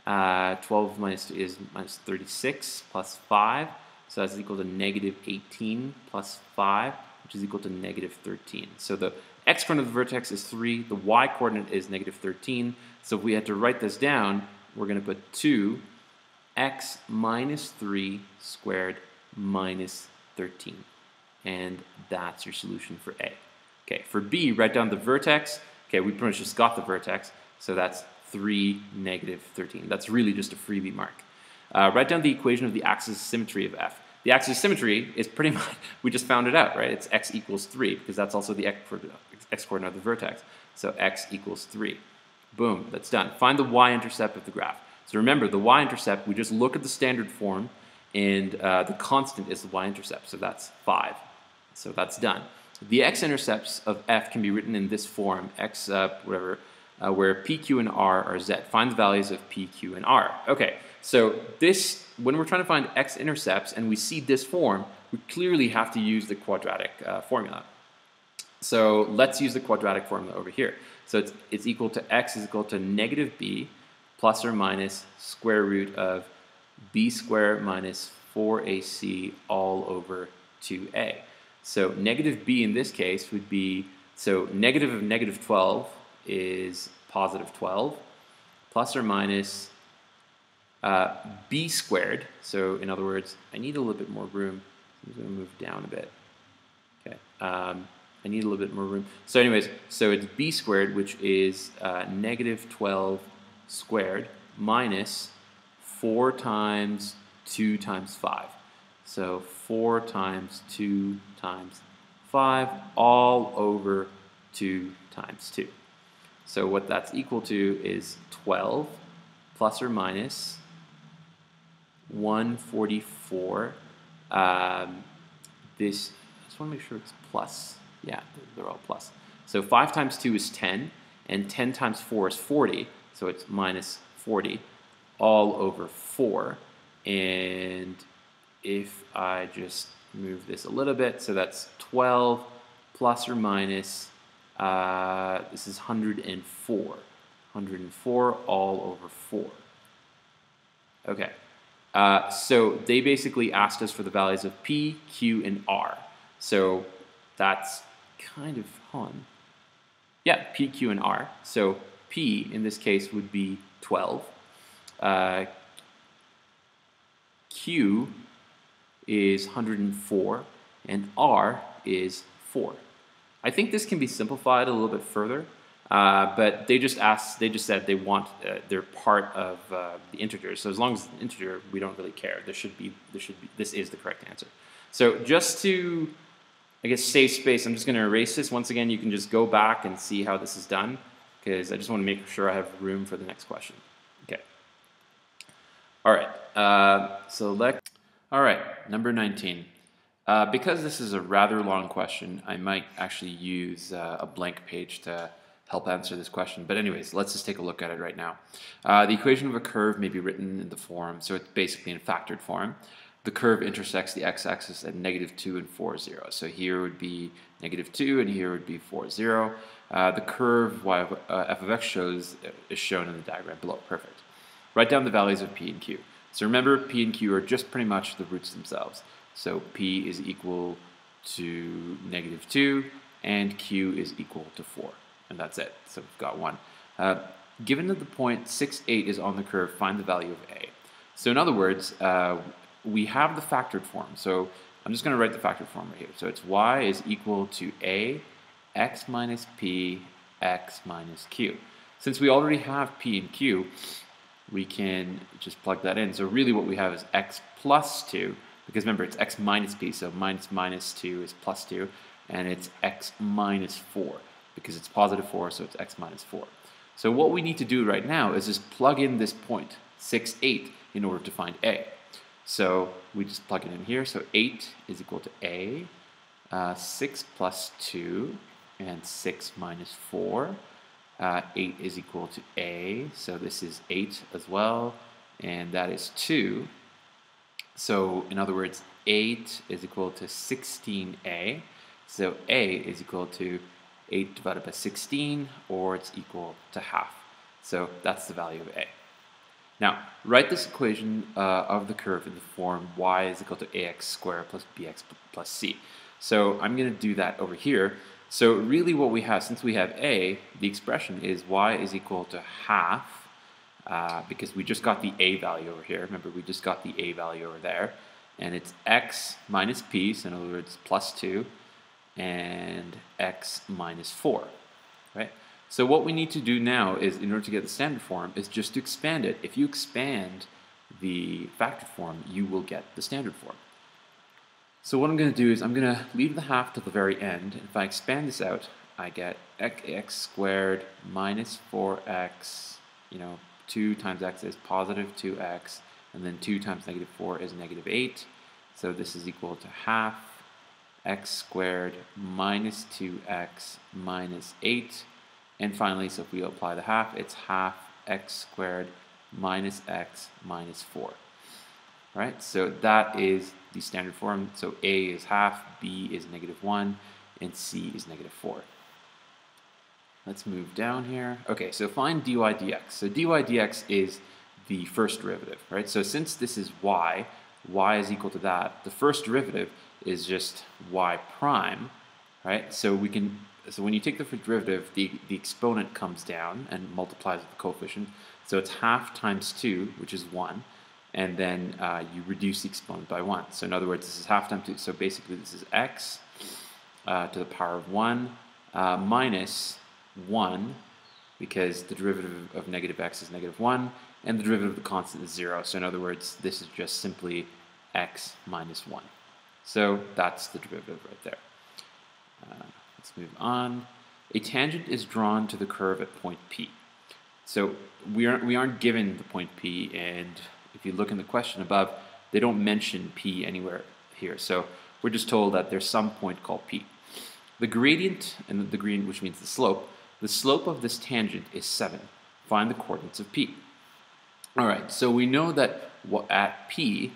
Speaker 1: 12 minus 2 is minus 36 plus 5. So that's equal to negative 18 plus 5, which is equal to negative 13. So the x-coordinate of the vertex is 3, the y-coordinate is negative 13. So if we had to write this down, we're going to put 2x minus 3 squared minus 13. And that's your solution for A. Okay, for B, write down the vertex. Okay, we pretty much just got the vertex, so that's 3, negative 13. That's really just a freebie mark. Write down the equation of the axis of symmetry of F. The axis of symmetry is pretty much, we just found it out, right? It's x equals 3, because that's also the x-coordinate of the vertex. So x equals 3. Boom, that's done. Find the y-intercept of the graph. So remember, the y-intercept, we just look at the standard form, and the constant is the y-intercept, so that's 5. So that's done. The x-intercepts of F can be written in this form, x, where P, Q, and R are Z. Find the values of P, Q, and R. Okay, so this, when we're trying to find x-intercepts and we see this form, we clearly have to use the quadratic formula. So let's use the quadratic formula over here. So it's equal to x is equal to negative b plus or minus square root of b squared minus 4ac all over 2a. So negative b in this case would be, so negative of negative 12 is positive 12, plus or minus b squared. So in other words, I need a little bit more room. I'm going to move down a bit. Okay, I need a little bit more room. So anyways, so it's b squared, which is negative 12 squared minus 4 times 2 times 5. So 4 times 2 times 5 all over 2 times 2. So what that's equal to is 12 plus or minus 144. This, I just want to make sure it's plus. Yeah, they're all plus. So 5 times 2 is 10, and 10 times 4 is 40, so it's minus 40 all over 4. And if I just move this a little bit, so that's 12 plus or minus, this is 104. 104 all over 4. Okay, so they basically asked us for the values of P, Q, and R. So that's kind of, hold on. Yeah, P, Q, and R. So P in this case would be 12. Q is 104, and R is 4. I think this can be simplified a little bit further, but they just said they want they're part of the integers. So as long as it's an integer, we don't really care. This is the correct answer. So just to, I guess, save space, I'm just going to erase this. Once again, you can just go back and see how this is done, because I just want to make sure I have room for the next question. Okay. All right. All right. Number 19. Because this is a rather long question, I might actually use a blank page to help answer this question. But anyways, let's just take a look at it right now. The equation of a curve may be written in the form, so it's basically in factored form. The curve intersects the x-axis at -2 and 4, 0. So here would be -2 and here would be 4, 0. The curve f of x is shown in the diagram below. Perfect. Write down the values of p and q. So remember, p and q are just pretty much the roots themselves. So p is equal to -2 and q is equal to 4. And that's it. So we've got one. Given that the point 6, 8 is on the curve, find the value of a. So in other words, we have the factored form. So I'm just going to write the factored form right here. So it's y is equal to a, x minus p, x minus q. Since we already have p and q, we can just plug that in. So really what we have is x plus 2, because remember it's x minus p, so minus 2 is plus 2, and it's x minus 4, because it's positive 4, so it's x minus 4. So what we need to do right now is just plug in this point, 6, 8, in order to find a. So we just plug it in here. So 8 is equal to a, 6 plus 2, and 6 minus 4. 8 is equal to a, so this is 8 as well, and that is 2. So in other words, 8 is equal to 16a. So a is equal to 8 divided by 16, or it's equal to half. So that's the value of a. Now, write this equation of the curve in the form y is equal to ax squared plus bx plus c. So I'm going to do that over here. So really what we have, since we have a, the expression is y is equal to half, because we just got the a value over here. Remember, we just got the a value over there. And it's x minus p, so in other words, plus 2, and x minus 4, right? So what we need to do now is, in order to get the standard form, is just to expand it. If you expand the factored form, you will get the standard form. So what I'm going to do is I'm going to leave the half to the very end. If I expand this out, I get x squared minus 4x, 2 times x is positive 2x, and then 2 times negative 4 is negative 8. So this is equal to half x squared minus 2x minus 8. And finally, so if we apply the half, it's half x squared minus x minus 4. Right? So that is the standard form. So a is half, b is negative 1, and c is negative 4. Let's move down here. Okay, so find dy dx. So dy dx is the first derivative, right? So since this is y is equal to that, the first derivative is just y prime, right? So when you take the first derivative, the exponent comes down and multiplies with the coefficient. So it's half times 2, which is 1. And then you reduce the exponent by 1. So in other words, this is half times 2. So basically this is x to the power of 1 minus 1, because the derivative of negative x is negative 1, and the derivative of the constant is 0. So in other words, this is just simply x minus 1. So that's the derivative right there. Let's move on. A tangent is drawn to the curve at point P. So we aren't given the point P, and if you look in the question above, they don't mention P anywhere here. So we're just told that there's some point called P. The gradient, and the gradient, which means the slope of this tangent is 7. Find the coordinates of P. All right, so we know that at P,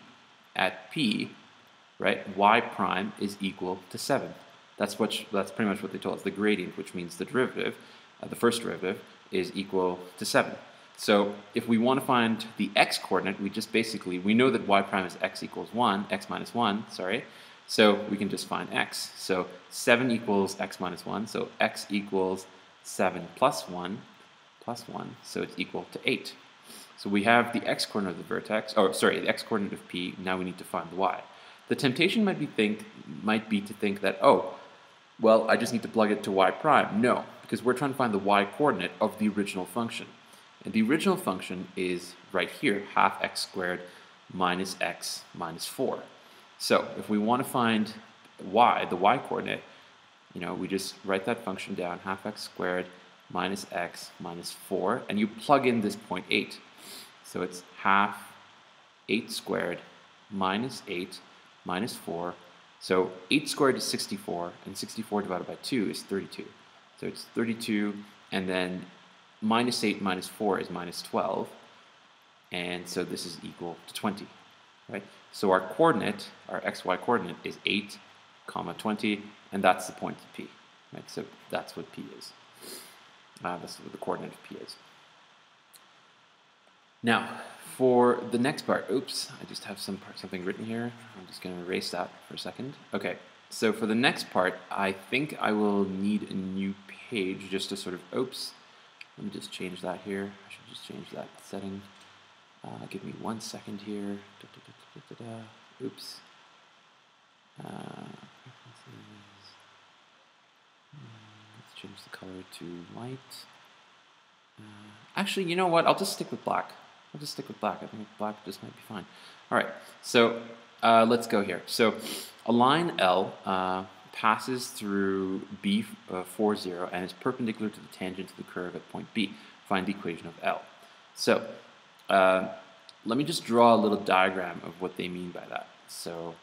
Speaker 1: right, y prime is equal to 7. That's pretty much what they told us. The gradient, which means the derivative, the first derivative, is equal to 7. So if we want to find the x coordinate, we know that y prime is x equals 1, x minus 1, sorry. So we can just find x. So 7 equals x minus 1, so x equals 7 plus 1, so it's equal to 8. So we have the x coordinate of the vertex, the x coordinate of P. Now we need to find the y. The temptation might be to think that, oh, well, I just need to plug it to y prime. No, because we're trying to find the y coordinate of the original function. And the original function is right here, half x squared minus x minus 4. So if we want to find y, the y coordinate, we just write that function down, half x squared minus x minus 4, and you plug in this point 8. So it's half 8 squared minus 8 minus 4. So 8 squared is 64, and 64 divided by 2 is 32. So it's 32, and then minus 8 minus 4 is minus 12, and so this is equal to 20, right? So our coordinate, our xy coordinate, is 8, 20, and that's the point of P, right? So that's what P is. That's what the coordinate of P is. Now, for the next part, oops, I just have something written here. I'm just going to erase that for a second. Okay, so for the next part, I think I will need a new page just to sort of, oops, let me just change that here. I should just change that setting. Give me 1 second here. Oops. Let's change the color to white. Actually, you know what? I'll just stick with black. I think black just might be fine. All right, so let's go here. So a line L passes through B 4, 0, and is perpendicular to the tangent to the curve at point B. Find the equation of L. So let me just draw a little diagram of what they mean by that. So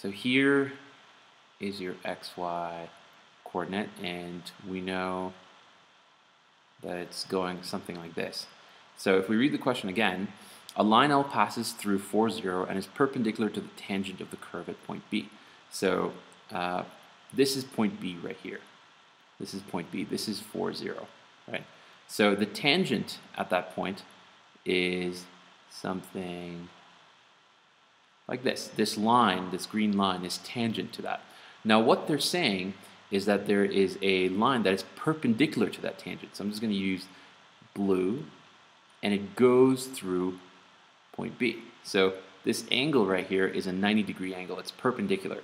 Speaker 1: here is your xy coordinate, and we know that it's going something like this. So if we read the question again, a line L passes through 4, 0 and is perpendicular to the tangent of the curve at point B. So this is point B right here. This is point B. This is 4, 0, right? So the tangent at that point is something like this. This line, this green line, is tangent to that. Now what they're saying is that there is a line that is perpendicular to that tangent. So I'm just going to use blue, and it goes through point B. So this angle right here is a 90-degree angle. It's perpendicular,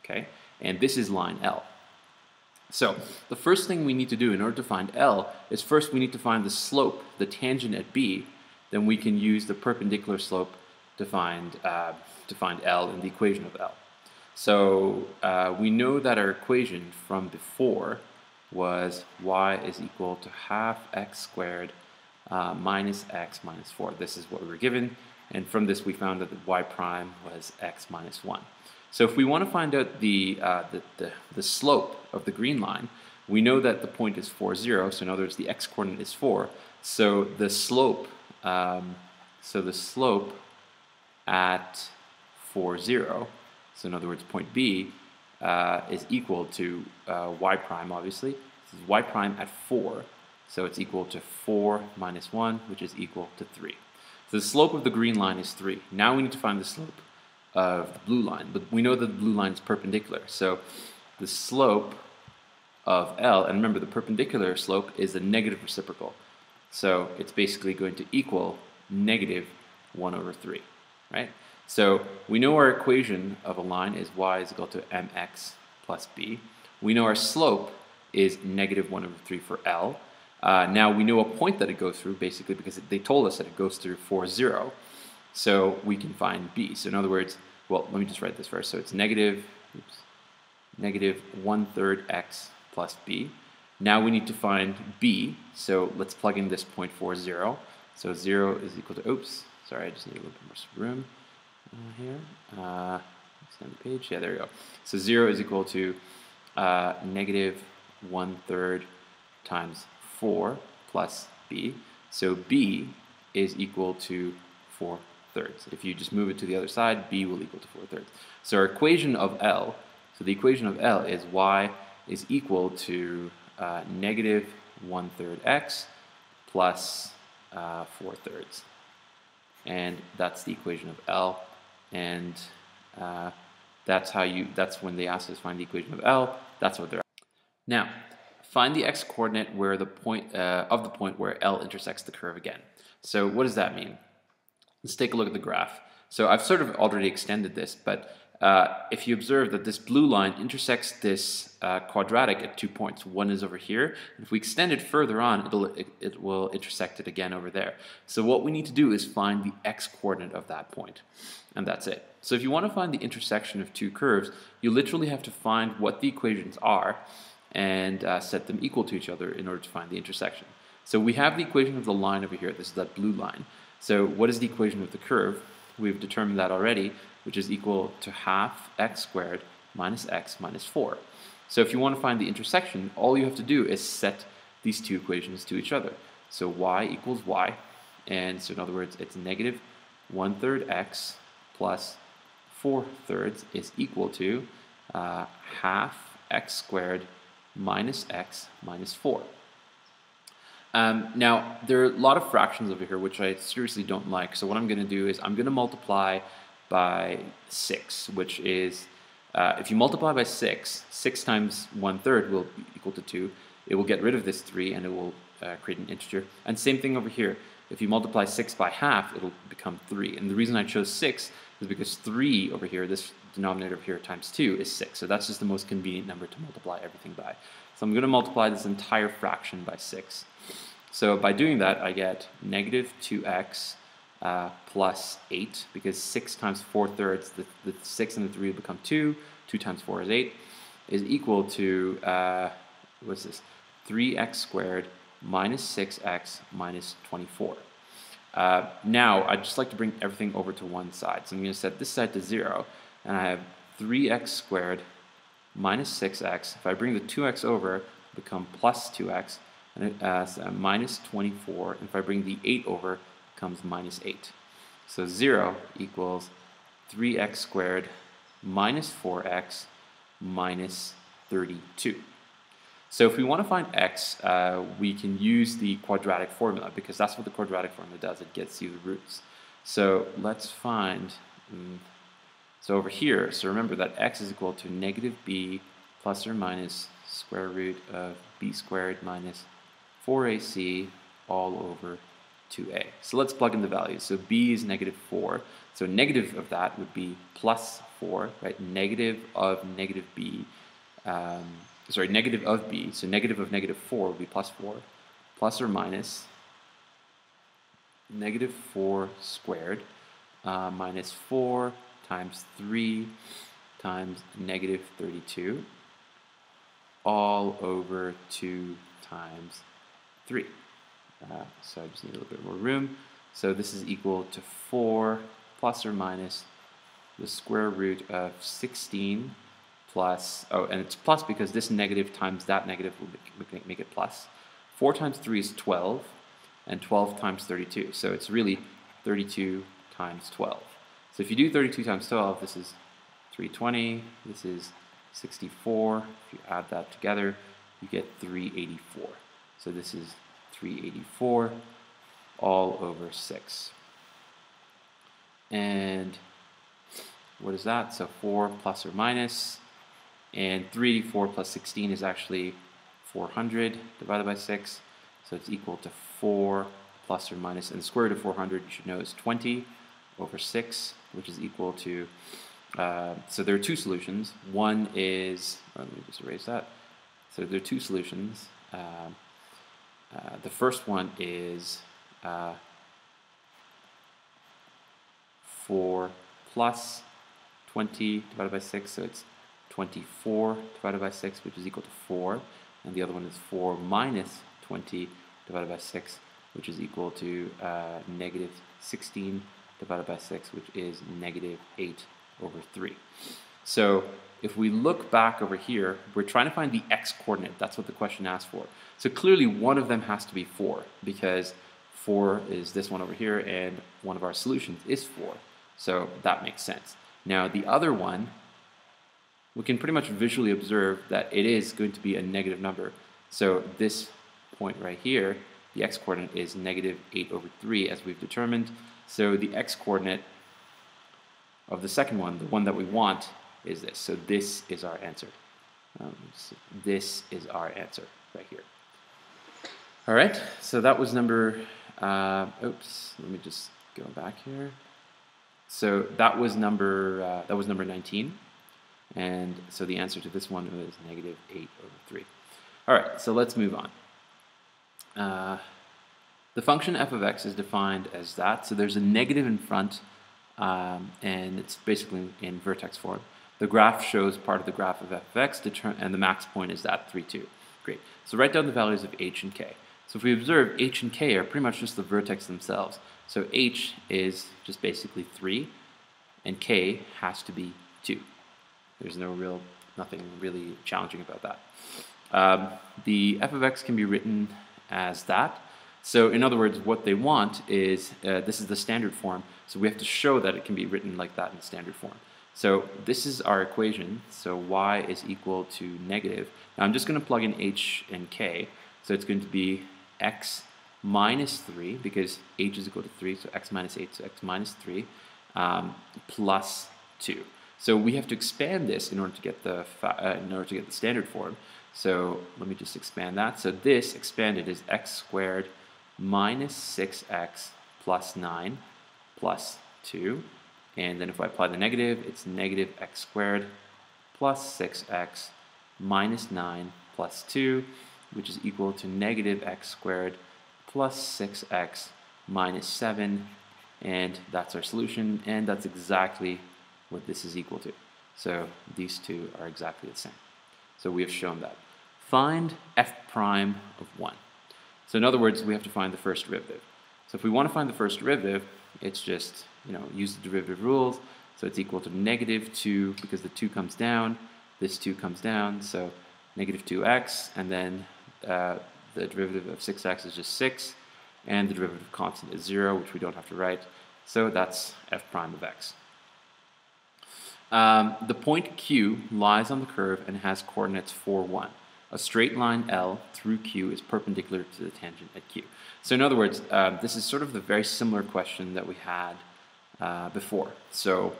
Speaker 1: okay? And this is line L. So the first thing we need to do in order to find L is first we need to find the slope, the tangent at B. Then we can use the perpendicular slope to find L in the equation of L. So we know that our equation from before was y is equal to half x squared minus x minus 4. This is what we were given, and from this we found that the y prime was x minus 1. So if we want to find out the slope of the green line, we know that the point is 4, 0, so in other words the x coordinate is 4. So the slope at 4, 0, so in other words point B, is equal to y prime, obviously. This is y prime at 4, so it's equal to 4 minus 1, which is equal to 3. So the slope of the green line is 3. Now we need to find the slope of the blue line, but we know that the blue line is perpendicular. So the slope of L, and remember the perpendicular slope is the negative reciprocal. So it's basically going to equal negative 1 over 3, right? So we know our equation of a line is y is equal to mx plus b. We know our slope is negative 1 over 3 for L. Now we know a point that it goes through, basically because they told us that it goes through 4, 0. So we can find b. So in other words, well, let me just write this first. So it's negative 1/3 x plus b. Now we need to find b. So let's plug in this point 4, 0. So 0 is equal to, oops, sorry, I just need a little bit more room here. Let's end the page. Yeah, there we go. So 0 is equal to negative 1/3 times 4 plus b. So b is equal to 4/3. If you just move it to the other side, b will equal to 4/3. So our equation of L, so the equation of L is y is equal to negative 1/3 x plus 4/3. And that's the equation of L. And that's when they ask us to find the equation of L, that's what they're asking. Now, find the x coordinate where the point of the point where L intersects the curve again. So what does that mean? Let's take a look at the graph. So I've sort of already extended this, but if you observe that this blue line intersects this quadratic at 2 points. One is over here. If we extend it further on, it will intersect it again over there. So what we need to do is find the x coordinate of that point, and that's it. So if you want to find the intersection of two curves, you literally have to find what the equations are and set them equal to each other in order to find the intersection. So we have the equation of the line over here. This is that blue line. So what is the equation of the curve? We've determined that already, which is equal to half x squared minus x minus 4. So if you want to find the intersection, all you have to do is set these two equations to each other. So y equals y, and so in other words, it's negative 1/3 x plus 4/3 is equal to half x squared minus x minus 4. Now, there are a lot of fractions over here which I seriously don't like. So what I'm going to do is I'm going to multiply by 6, which is, if you multiply by 6, 6 times 1/3 will be equal to 2. It will get rid of this 3 and it will create an integer. And same thing over here. If you multiply 6 by half, it'll become 3. And the reason I chose 6 is because 3 over here, this denominator over here, times 2 is 6. So that's just the most convenient number to multiply everything by. So I'm going to multiply this entire fraction by 6. So by doing that, I get negative 2x plus 8, because 6 times 4/3, the 6 and the 3 will become 2. 2 times 4 is 8, is equal to, what's this, 3x squared minus 6x minus 24. Now, I'd just like to bring everything over to one side. So I'm going to set this side to 0, and I have 3x squared minus 6x. If I bring the 2x over, it become plus 2x, and it minus 24. And if I bring the 8 over, it becomes minus 8. So 0 equals 3x squared minus 4x minus 32. So if we want to find x, we can use the quadratic formula, because that's what the quadratic formula does. It gets you the roots. So let's find, so over here, so remember that x is equal to negative b plus or minus square root of b squared minus 4ac all over 2a. So let's plug in the values. So b is negative 4. So negative of that would be plus 4, right? Negative of negative b. Negative of b. So negative of negative 4 would be plus 4. Plus or minus negative 4 squared minus 4 times 3 times negative 32 all over 2 times 3. So I just need a little bit more room. So this is equal to 4 plus or minus the square root of 16 plus, and it's plus because this negative times that negative will make it plus. 4 times 3 is 12, and 12 times 32. So it's really 32 times 12. So if you do 32 times 12, this is 320, this is 64. If you add that together, you get 384. So this is 384 all over 6. And what is that? So 4 plus or minus, and 384 plus 16 is actually 400 divided by 6. So it's equal to 4 plus or minus, and the square root of 400 you should know is 20 over 6, which is equal to, so there are two solutions. One is, let me just erase that. So there are two solutions. The first one is 4 plus 20 divided by 6, so it's 24 divided by 6, which is equal to 4. And the other one is 4 minus 20 divided by 6, which is equal to negative 16 divided by 6, which is negative 8 over 3. So if we look back over here, we're trying to find the x-coordinate. That's what the question asked for. So clearly one of them has to be 4, because 4 is this one over here, and one of our solutions is 4. So that makes sense. Now the other one, we can pretty much visually observe that it is going to be a negative number. So this point right here, the x-coordinate is negative 8 over 3, as we've determined. So the x-coordinate of the second one, the one that we want, is this. So this is our answer. This is our answer right here. All right, so that was number, oops, let me just go back here. So that was number 19. And so the answer to this one was negative 8 over 3. All right, so let's move on. The function f of x is defined as that. So there's a negative in front, and it's basically in vertex form. The graph shows part of the graph of f of x, and the max point is that 3, 2. Great. So write down the values of h and k. So if we observe, h and k are pretty much just the vertex themselves. So h is just basically 3, and k has to be 2. There's nothing really challenging about that. The f of x can be written as that. So in other words, what they want is, this is the standard form, so we have to show that it can be written like that in standard form. So this is our equation, so y is equal to negative. Now I'm just going to plug in h and k, so it's going to be x minus 3, because h is equal to 3, so x minus 8, so x minus 3, plus 2. So we have to expand this in order to get the standard form. So let me just expand that. So this expanded is x squared minus 6x plus 9 plus 2. And then if I apply the negative, it's negative x squared plus 6x minus 9 plus 2, which is equal to negative x squared plus 6x minus 7. And that's our solution, and that's exactly what this is equal to. So these two are exactly the same. So we have shown that. Find f prime of 1. So in other words, we have to find the first derivative. So if we want to find the first derivative, it's just, use the derivative rules. So it's equal to negative 2, because the 2 comes down, this 2 comes down, so negative 2x, and then the derivative of 6x is just 6, and the derivative constant is 0, which we don't have to write. So that's f prime of x. The point Q lies on the curve and has coordinates 4, 1. A straight line L through Q is perpendicular to the tangent at Q. So in other words, this is sort of the very similar question that we had before. So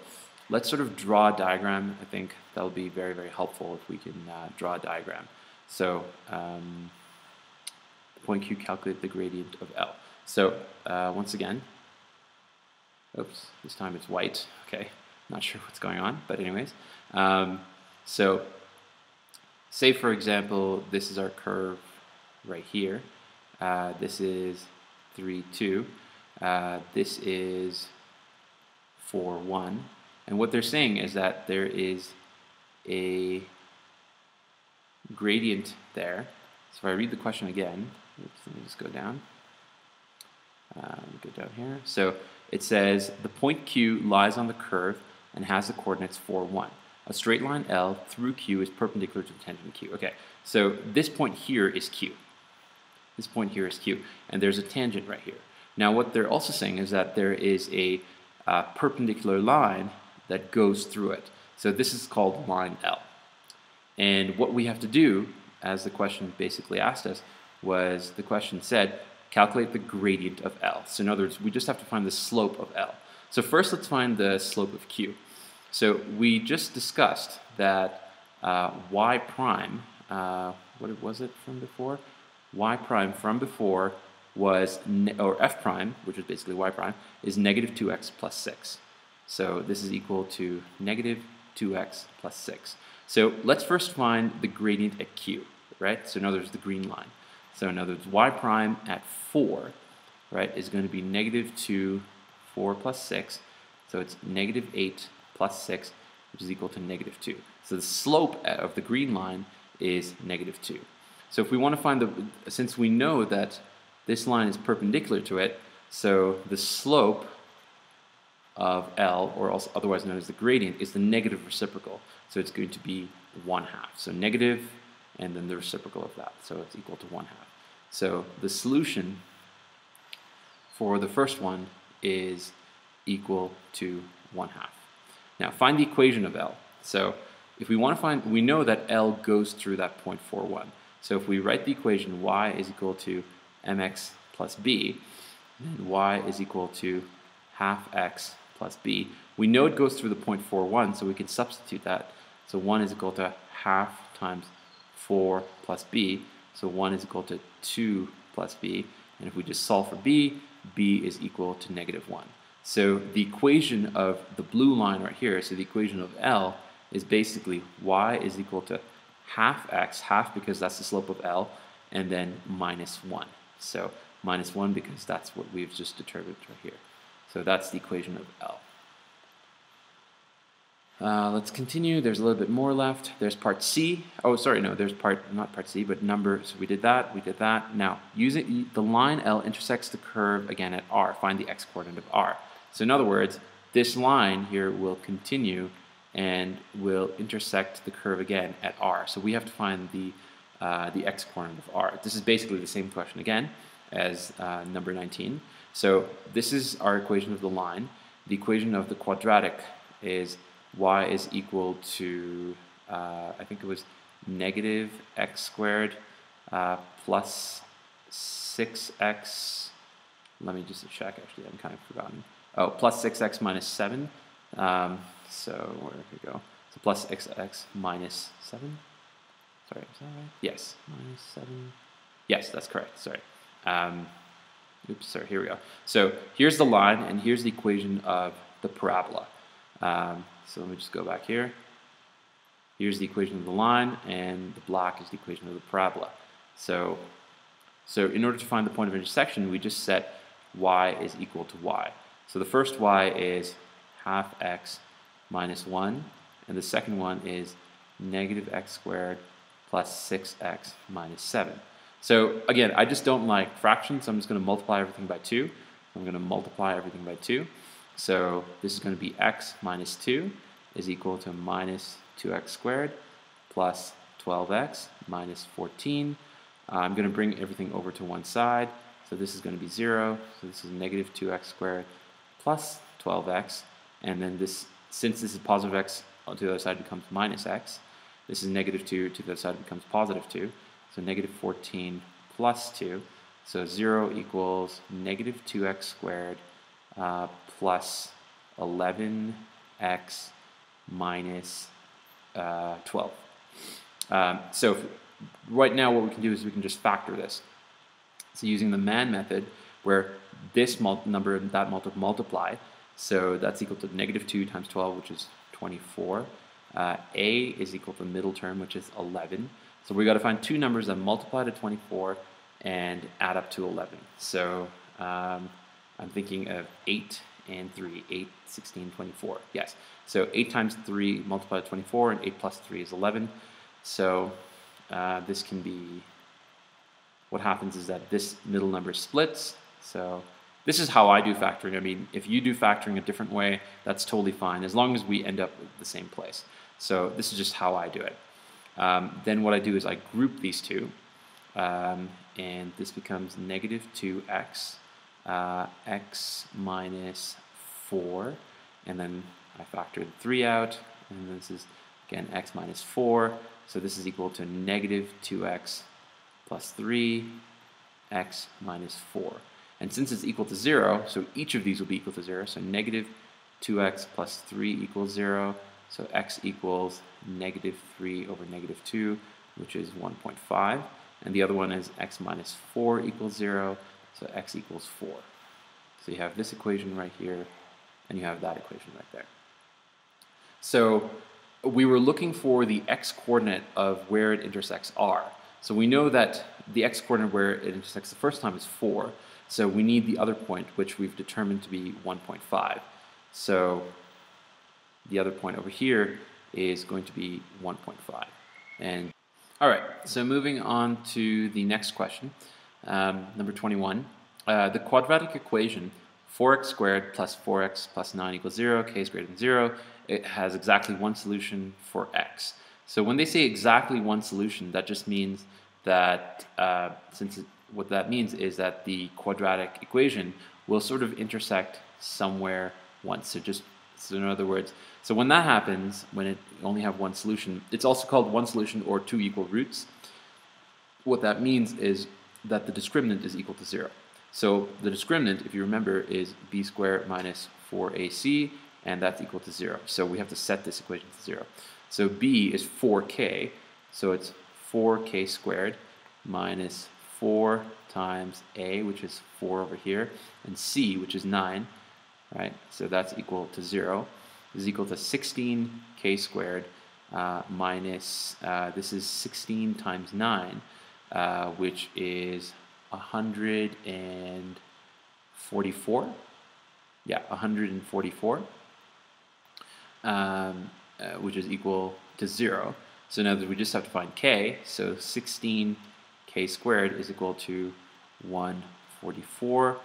Speaker 1: let's sort of draw a diagram. I think that'll be very, very helpful if we can draw a diagram. So point Q, calculate the gradient of L. So once again, oops, this time it's white. Okay, not sure what's going on, but anyways. So say, for example, this is our curve right here. This is 3, 2. This is 4, 1. And what they're saying is that there is a gradient there. So if I read the question again, oops, let me just go down. Go down here. So it says the point Q lies on the curve and has the coordinates 4, 1. A straight line L through Q is perpendicular to the tangent Q. Okay, so this point here is Q. This point here is Q, and there's a tangent right here. Now what they're also saying is that there is a perpendicular line that goes through it. So this is called line L. And what we have to do, as the question basically asked us, was the question said, calculate the gradient of L. So in other words, we just have to find the slope of L. So first let's find the slope of Q. So we just discussed that y prime, what was it from before? Y prime from before was, or f prime, which is basically y prime, is negative 2x plus 6. So this is equal to negative 2x plus 6. So let's first find the gradient at Q, right? So in other words, the green line. So in other words, y prime at 4, right, is going to be negative 2, 4 plus 6. So it's negative 8 plus 6, which is equal to negative 2. So the slope of the green line is negative 2. So if we want to find since we know that this line is perpendicular to it, so the slope of L, or also otherwise known as the gradient, is the negative reciprocal. So it's going to be 1/2. So negative, and then the reciprocal of that. So it's equal to 1/2. So the solution for the first one is equal to 1/2. Now find the equation of L. So if we want to find, we know that L goes through that point 4, 1. So if we write the equation y is equal to mx plus b, then y is equal to half x plus b. We know it goes through the point 4, 1, so we can substitute that. So 1 is equal to half times 4 plus b. So 1 is equal to 2 plus b. And if we just solve for b, b is equal to negative 1. So the equation of the blue line right here, so the equation of L, is basically y is equal to half x, half because that's the slope of L, and then minus 1. So minus 1 because that's what we've just determined right here. So that's the equation of L. Let's continue. There's a little bit more left. There's part C. Oh, sorry, no, there's not part C, but number. So we did that, we did that. Now, using the line L intersects the curve again at R. Find the x coordinate of R. So in other words, this line here will continue and will intersect the curve again at R. So we have to find the x coordinate of R. This is basically the same question again as number 19. So this is our equation of the line. The equation of the quadratic is y is equal to, I think it was negative x squared plus 6x. Let me just check, actually, I'm kind of forgotten. Oh, plus 6x minus 7. So where did we go? So plus xx minus 7. Sorry, is that right? Yes, minus 7. Yes, that's correct. Sorry. Oops, sorry, here we go. So here's the line, and here's the equation of the parabola. So let me just go back here. Here's the equation of the line, and the black is the equation of the parabola. So in order to find the point of intersection, we just set y is equal to y. So the first y is half x minus 1, and the second one is negative x squared plus 6x minus 7. So again, I just don't like fractions, so I'm just going to multiply everything by 2. I'm going to multiply everything by 2. So this is going to be x minus 2 is equal to minus 2x squared plus 12x minus 14. I'm going to bring everything over to one side. So this is going to be 0. So this is negative 2x squared plus 12x. And then this, since this is positive x, to the other side becomes minus x. This is negative 2 to the other side becomes positive 2. So negative 14 plus 2. So 0 equals negative 2x squared plus 11x minus 12. So right now what we can do is we can just factor this. So using the man method, where this number and that multiply, so that's equal to negative 2 times 12, which is 24. A is equal to the middle term, which is 11. So we got to find two numbers that multiply to 24 and add up to 11. So I'm thinking of 8 and 3, 8, 16, 24. Yes. So 8 times 3 multiplied to 24, and 8 plus 3 is 11. So this can be, what happens is that this middle number splits. So this is how I do factoring. I mean, if you do factoring a different way, that's totally fine, as long as we end up at the same place. So this is just how I do it. Then what I do is I group these two, and this becomes negative 2x, x minus 4, and then I factor the 3 out, and this is, again, x minus 4, so this is equal to negative 2x plus 3, x minus 4. And since it's equal to 0, so each of these will be equal to 0, so negative 2x plus 3 equals 0, so x equals negative 3 over negative 2, which is 1.5. And the other one is x minus 4 equals 0, so x equals 4. So you have this equation right here, and you have that equation right there. So we were looking for the x-coordinate of where it intersects r. So we know that the x-coordinate where it intersects the first time is 4, so we need the other point, which we've determined to be 1.5. So the other point over here is going to be 1.5. And all right, so moving on to the next question, number 21. The quadratic equation 4x squared plus 4x plus 9 equals 0, k is greater than 0, it has exactly one solution for x. So when they say exactly one solution, that just means that, what that means is that the quadratic equation will sort of intersect somewhere once. So in other words, so when that happens, when it only have one solution, it's also called one solution or two equal roots. What that means is that the discriminant is equal to 0. So the discriminant, if you remember, is b squared minus 4ac, and that's equal to 0. So we have to set this equation to 0. So b is 4k, so it's 4k squared minus 4 times a, which is 4 over here, and c, which is 9, right? So that's equal to 0. This is equal to 16k squared minus, this is 16 times 9, which is 144. Yeah, 144, which is equal to 0. So now that we just have to find k, so 16k squared is equal to 144.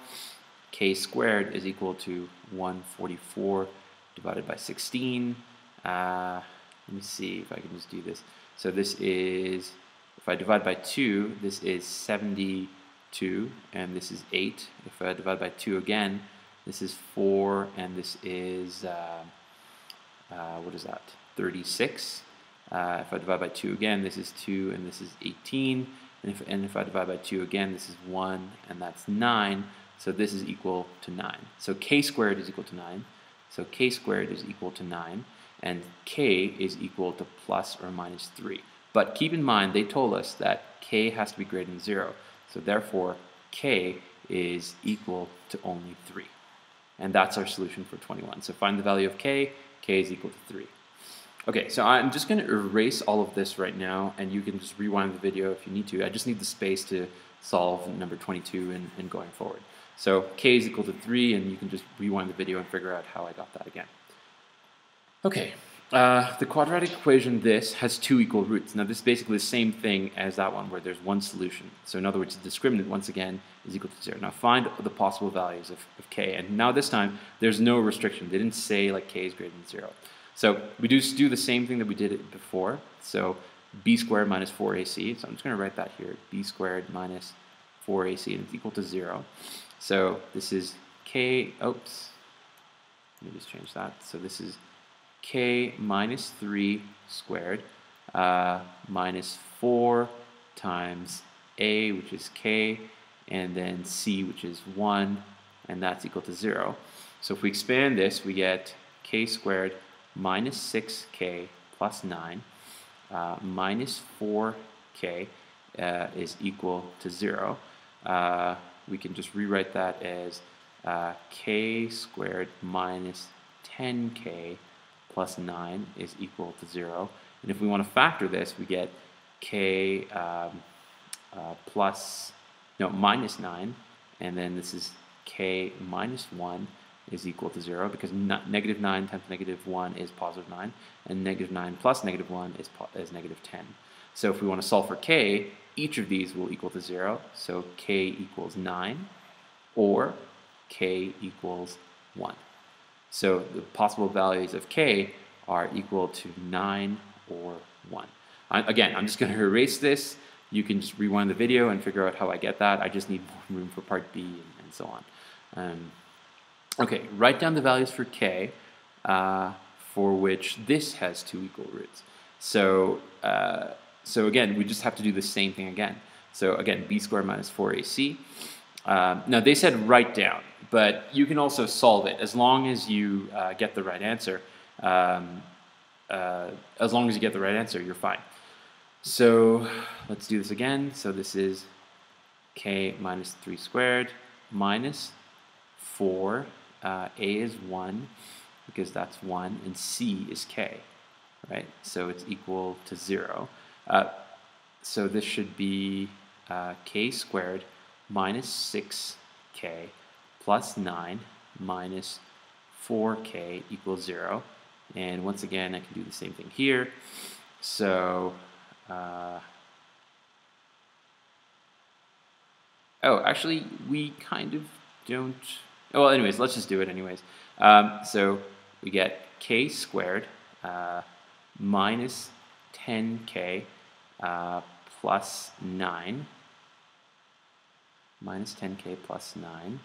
Speaker 1: K squared is equal to 144 divided by 16. Let me see if I can just do this. So this is, if I divide by 2, this is 72, and this is 8. If I divide by 2 again, this is 4, and this is, what is that, 36. If I divide by 2 again, this is 2, and this is 18. And if I divide by 2 again, this is 1, and that's 9. So this is equal to 9. So k squared is equal to 9. So k squared is equal to 9. And k is equal to plus or minus 3. But keep in mind, they told us that k has to be greater than 0. So therefore, k is equal to only 3. And that's our solution for 21. So find the value of k. K is equal to 3. Okay, so I'm just going to erase all of this right now, and you can just rewind the video if you need to. I just need the space to solve number 22 and going forward. So k is equal to 3, and you can just rewind the video and figure out how I got that again. Okay, the quadratic equation, this, has two equal roots. Now this is basically the same thing as that one where there's one solution. So in other words, the discriminant, once again, is equal to 0. Now find the possible values of k. And now this time, there's no restriction. They didn't say like k is greater than 0. So we just do the same thing that we did before. So b squared minus 4ac. So I'm just going to write that here. B squared minus 4ac, and it's equal to 0. So this is k, oops, let me just change that. So this is k minus 3 squared minus 4 times a, which is k, and then c, which is 1, and that's equal to 0. So if we expand this, we get k squared minus 6k plus 9 minus 4k is equal to 0. We can just rewrite that as k squared minus 10k plus 9 is equal to 0. And if we want to factor this, we get k minus 9, and then this is k minus 1 is equal to 0, because negative 9 times negative 1 is positive 9, and negative 9 plus negative 1 is negative 10. So if we want to solve for k, each of these will equal to 0, so k equals 9, or k equals 1. So the possible values of k are equal to 9 or 1. Again, I'm just going to erase this. You can just rewind the video and figure out how I get that. I just need more room for part B and so on. Okay, write down the values for k for which this has 2 equal roots. So again, we just have to do the same thing again. So again, b squared minus 4ac. Now they said write down, but you can also solve it as long as you get the right answer. As long as you get the right answer, you're fine. So let's do this again. So this is k minus 3 squared minus 4. A is 1 because that's 1, and c is k, right? So it's equal to 0. So this should be k squared minus 6k plus 9 minus 4k equals 0. And once again, I can do the same thing here. So, oh, actually, we kind of don't. Oh, well, anyways, let's just do it anyways. So we get k squared minus 10k plus 9. Minus 10k plus 9.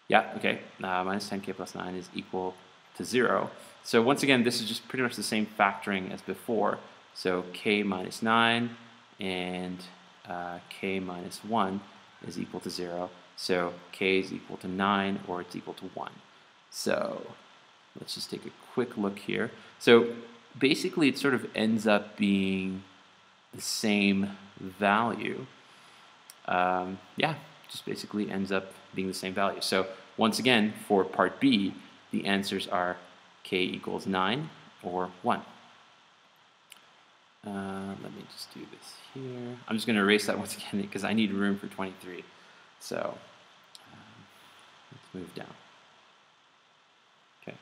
Speaker 1: Yeah, okay. Minus 10k plus 9 is equal to 0. So once again, this is just pretty much the same factoring as before. So k minus 9 and k minus 1 is equal to 0. So k is equal to 9, or it's equal to 1. So let's just take a quick look here. So basically it sort of ends up being the same value. Yeah, just basically ends up being the same value. So once again, for part B, the answers are k equals 9 or 1. Let me just do this here. I'm just going to erase that once again because I need room for 23. So let's move down. Okay,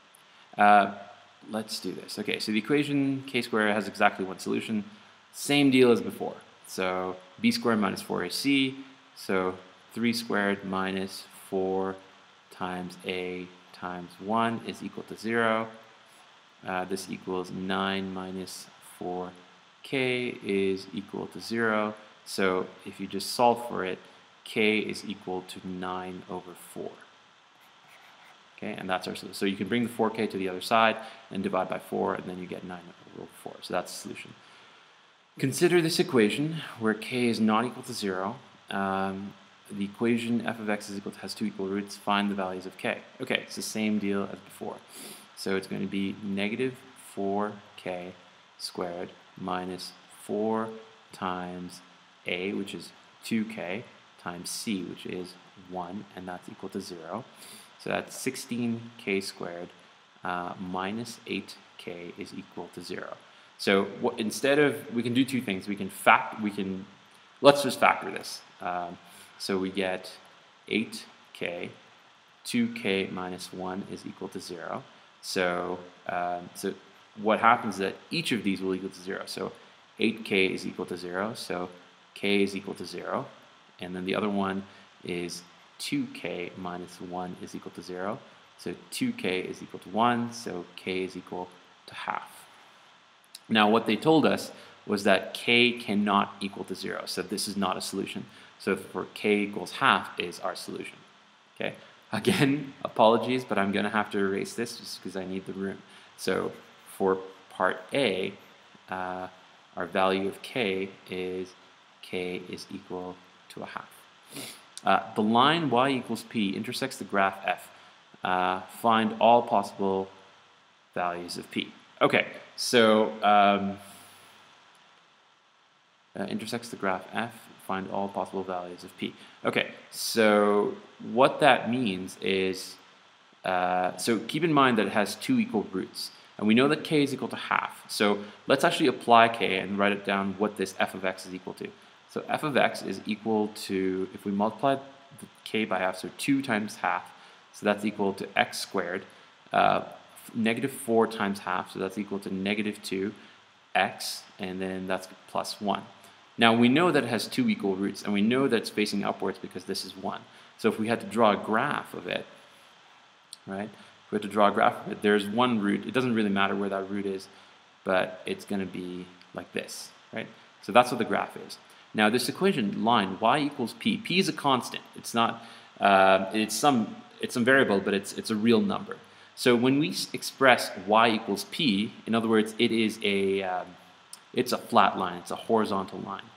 Speaker 1: let's do this. Okay, so the equation k squared has exactly one solution. Same deal as before. So b squared minus 4ac. So 3 squared minus 4 times a times 1 is equal to 0. This equals 9 minus 4k is equal to 0. So if you just solve for it, k is equal to 9 over 4. Okay, and that's our solution. So you can bring the 4k to the other side and divide by 4, and then you get 9 over 4. So that's the solution. Consider this equation where k is not equal to 0. The equation f of x is equal to, has 2 equal roots. Find the values of k. Okay, it's the same deal as before. So it's going to be negative 4k squared minus 4 times a, which is 2k, times c, which is 1, and that's equal to 0. So that's 16k squared minus 8k is equal to 0. So instead of, we can do two things. Let's just factor this. So we get 8k, 2k minus 1 is equal to 0. So, so what happens is that each of these will equal to 0. So 8k is equal to 0, so k is equal to 0. And then the other one is 2k minus 1 is equal to 0. So 2k is equal to 1, so k is equal to half. Now what they told us was that k cannot equal to 0, so this is not a solution. So for k equals half is our solution. Okay. Again, apologies, but I'm going to have to erase this just because I need the room. So for part A, our value of k is equal to a half. The line y equals p intersects the graph f. Find all possible values of p. Okay, so intersects the graph f, find all possible values of p. Okay, so what that means is, so keep in mind that it has two equal roots. And we know that k is equal to half. So let's actually apply k and write it down what this f of x is equal to. So f of x is equal to, if we multiply the k by half, so 2 times half, so that's equal to x squared. Negative 4 times half, so that's equal to negative 2x, and then that's plus 1. Now we know that it has two equal roots, and we know that it's facing upwards because this is 1. So if we had to draw a graph of it, right? If we had to draw a graph of it, there's one root. It doesn't really matter where that root is, but it's going to be like this, right? So that's what the graph is. Now this equation line y equals p. P is a constant. It's not. It's some variable, but it's a real number. So when we express y equals p, in other words, it is it's a flat line. It's a horizontal line,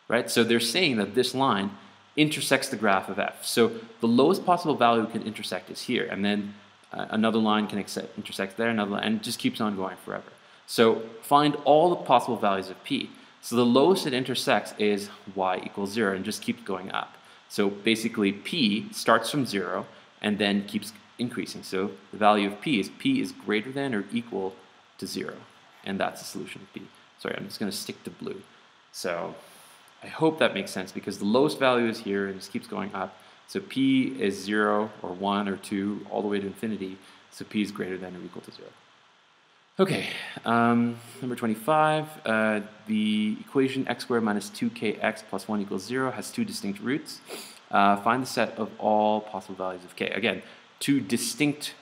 Speaker 1: right? So they're saying that this line intersects the graph of f. So the lowest possible value it can intersect is here, and then another line can intersect there, another line, and it just keeps on going forever. So find all the possible values of p. So the lowest it intersects is y equals 0 and just keeps going up. So basically p starts from 0 and then keeps increasing. So the value of p is greater than or equal to 0. And that's the solution of p. Sorry, I'm just going to stick to blue. So I hope that makes sense because the lowest value is here and it just keeps going up. So p is 0 or 1 or 2 all the way to infinity. So p is greater than or equal to 0. Okay, number 25, the equation x squared minus 2kx plus 1 equals 0 has two distinct roots. Find the set of all possible values of k. Again, two distinct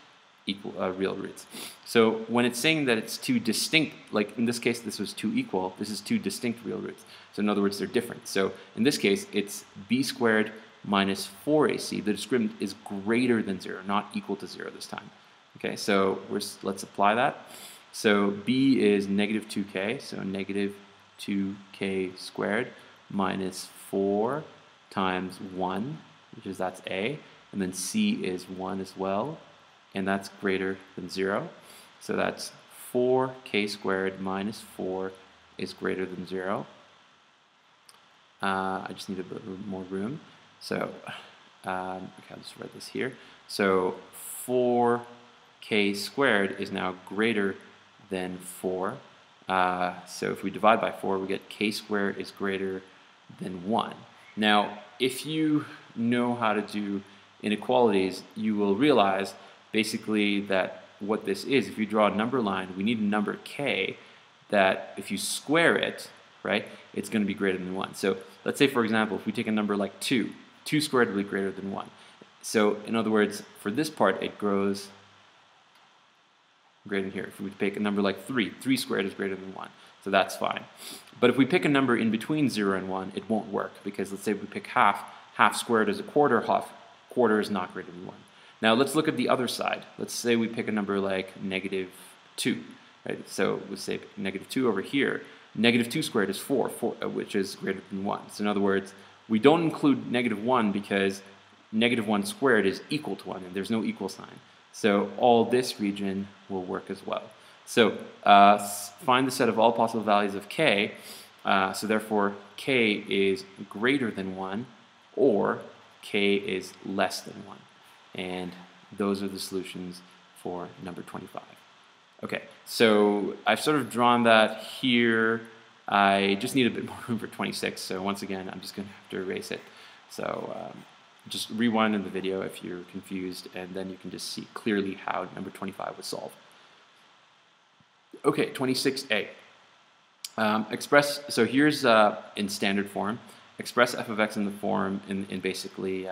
Speaker 1: real roots. So when it's saying that it's two distinct, like in this case this was two equal, this is two distinct real roots. So in other words, they're different. So in this case, it's b squared minus 4ac. The discriminant is greater than 0, not equal to 0 this time. Okay, so let's apply that. So b is negative 2k, so negative 2k squared minus 4 times 1, that's a, and then c is 1 as well, and that's greater than 0. So that's 4k squared minus 4 is greater than 0. I just need a bit more room. So, okay, I'll just write this here. So 4k squared is now greater than 4. So if we divide by 4, we get k squared is greater than 1. Now, if you know how to do inequalities, you will realize basically that what this is, if you draw a number line, we need a number k that if you square it, right, it's going to be greater than 1. So let's say, for example, if we take a number like 2, 2 squared will be greater than 1. So in other words, for this part, it grows greater than here. If we pick a number like 3, 3 squared is greater than 1. So that's fine. But if we pick a number in between 0 and 1, it won't work because let's say we pick half, half squared is a quarter, quarter is not greater than 1. Now let's look at the other side. Let's say we pick a number like negative 2. Right? So let's say negative 2 over here. Negative 2 squared is 4, which is greater than 1. So in other words, we don't include negative 1 because negative 1 squared is equal to 1, and there's no equal sign. So all this region will work as well. So find the set of all possible values of k. So therefore, k is greater than 1, or k is less than 1. And those are the solutions for number 25. Okay, so I've sort of drawn that here. I just need a bit more room for 26, so once again, I'm just going to have to erase it. So just rewind in the video if you're confused, and then you can just see clearly how number 25 was solved. Okay, 26a. So here's in standard form. Express f of x in the form, in basically,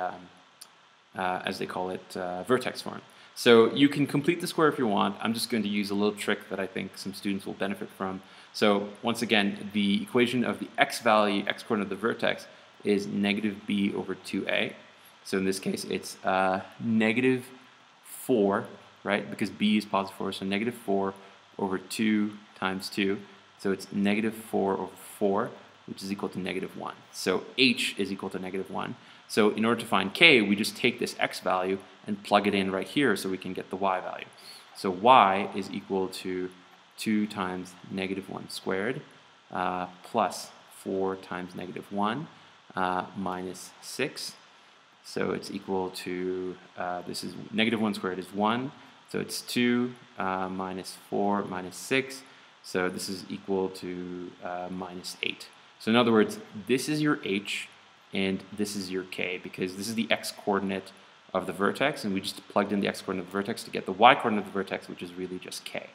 Speaker 1: as they call it, vertex form. So you can complete the square if you want. I'm just going to use a little trick that I think some students will benefit from. So once again, the equation of the x value, x coordinate of the vertex, is negative b over 2a. So in this case, it's negative 4, right? Because b is positive 4, so negative 4 over 2 times 2. So it's negative 4 over 4, which is equal to negative 1. So h is equal to negative 1. So in order to find k, we just take this x value and plug it in right here so we can get the y value. So y is equal to 2 times negative 1 squared plus 4 times negative 1 minus 6. So it's equal to, this is negative 1 squared is 1, so it's 2 minus 4 minus 6, so this is equal to minus 8. So in other words, this is your h and this is your k, because this is the x-coordinate of the vertex, and we just plugged in the x-coordinate of the vertex to get the y-coordinate of the vertex, which is really just k.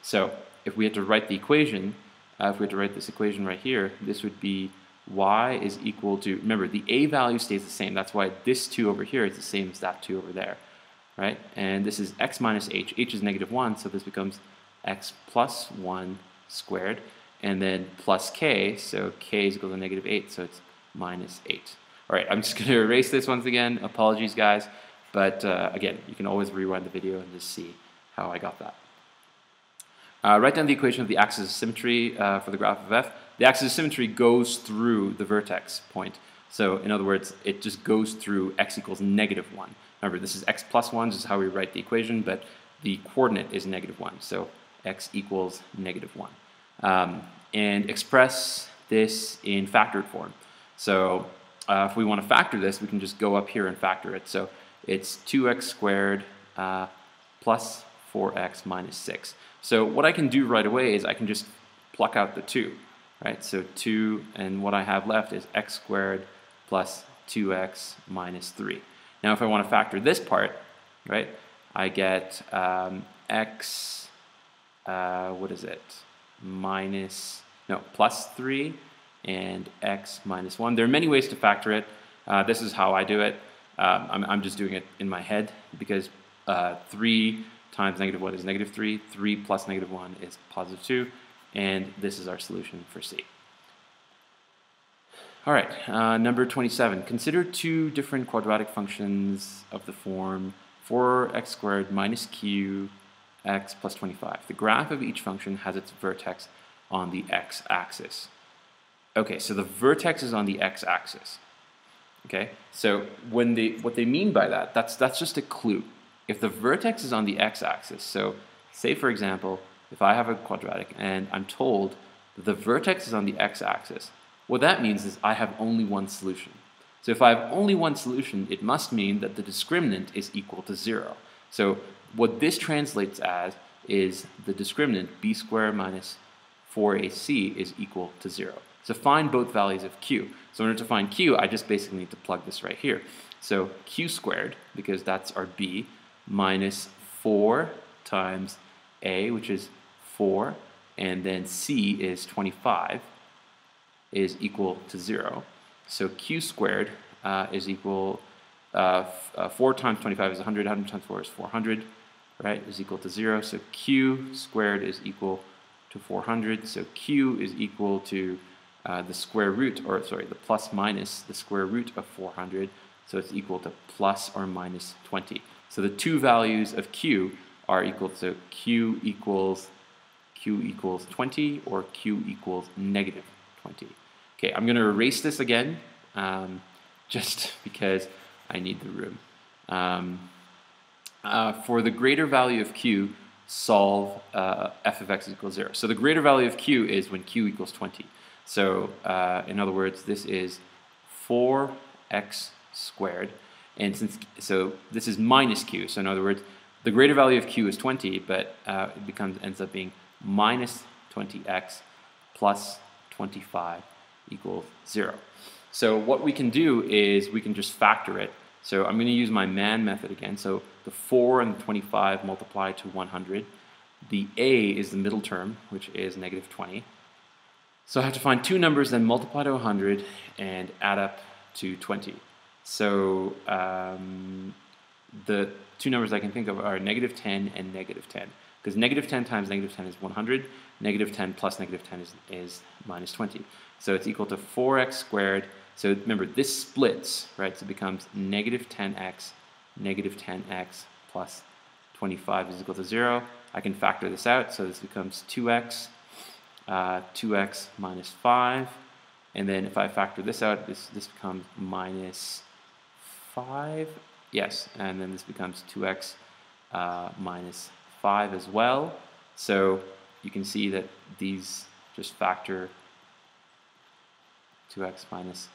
Speaker 1: So if we had to write the equation, if we had to write this equation right here, this would be y is equal to, remember, the a value stays the same. That's why this 2 over here is the same as that 2 over there, right? And this is x minus h. H is negative 1, so this becomes x plus 1 squared, and then plus k, so k is equal to negative 8, so it's minus 8. All right, I'm just going to erase this once again. Apologies, guys. But again, you can always rewind the video and just see how I got that. Write down the equation of the axis of symmetry for the graph of f. The axis of symmetry goes through the vertex point. So in other words, it just goes through x equals negative 1. Remember, this is x plus 1. This is how we write the equation, but the coordinate is negative 1. So x equals negative 1. And express this in factored form. So if we want to factor this, we can just go up here and factor it. So it's 2x squared plus 4x minus 6. So what I can do right away is I can just pluck out the 2. Right, so 2, and what I have left is x squared plus 2x minus 3. Now if I want to factor this part, right, I get x, what is it, plus 3 and x minus 1. There are many ways to factor it. This is how I do it. I'm just doing it in my head because 3 times negative 1 is negative 3, 3 plus negative 1 is positive 2, and this is our solution for C. All right, number 27. Consider two different quadratic functions of the form 4x squared minus q x plus 25. The graph of each function has its vertex on the x-axis. Okay, so the vertex is on the x-axis. Okay, so what they mean by that, that's just a clue. If the vertex is on the x-axis, so say for example, if I have a quadratic and I'm told that the vertex is on the x-axis, what that means is I have only one solution. So if I have only one solution, it must mean that the discriminant is equal to 0. So what this translates as is the discriminant b squared minus 4ac is equal to 0. So find both values of q. So in order to find q, I just basically need to plug this right here. So q squared, because that's our b, minus 4 times a, which is 4, and then c is 25, is equal to 0. So q squared is equal, 4 times 25 is 100, 100 times 4 is 400, right, is equal to 0. So q squared is equal to 400. So q is equal to the square root, or sorry, the plus minus the square root of 400. So it's equal to plus or minus 20. So the two values of q are equal to q equals 20 or q equals negative 20. Okay, I'm going to erase this again just because I need the room. For the greater value of q, solve f of x equals 0. So the greater value of q is when q equals 20. So in other words, this is 4x squared. And so this is minus q. So in other words, the greater value of q is 20, but it ends up being minus 20x plus 25 equals 0. So what we can do is we can just factor it. So I'm going to use my man method again. So the 4 and the 25 multiply to 100. The a is the middle term, which is negative 20. So I have to find two numbers, then multiply to 100 and add up to 20. So the two numbers I can think of are negative 10 and negative 10. Because negative 10 times negative 10 is 100. Negative 10 plus negative 10 is minus 20. So it's equal to 4x squared. So remember, this splits, right? So it becomes negative 10x plus 25 is equal to 0. I can factor this out. So this becomes 2x, 2x minus 5. And then if I factor this out, this becomes minus 5. Yes, and then this becomes 2x minus 5 as well. So you can see that these just factor 2x minus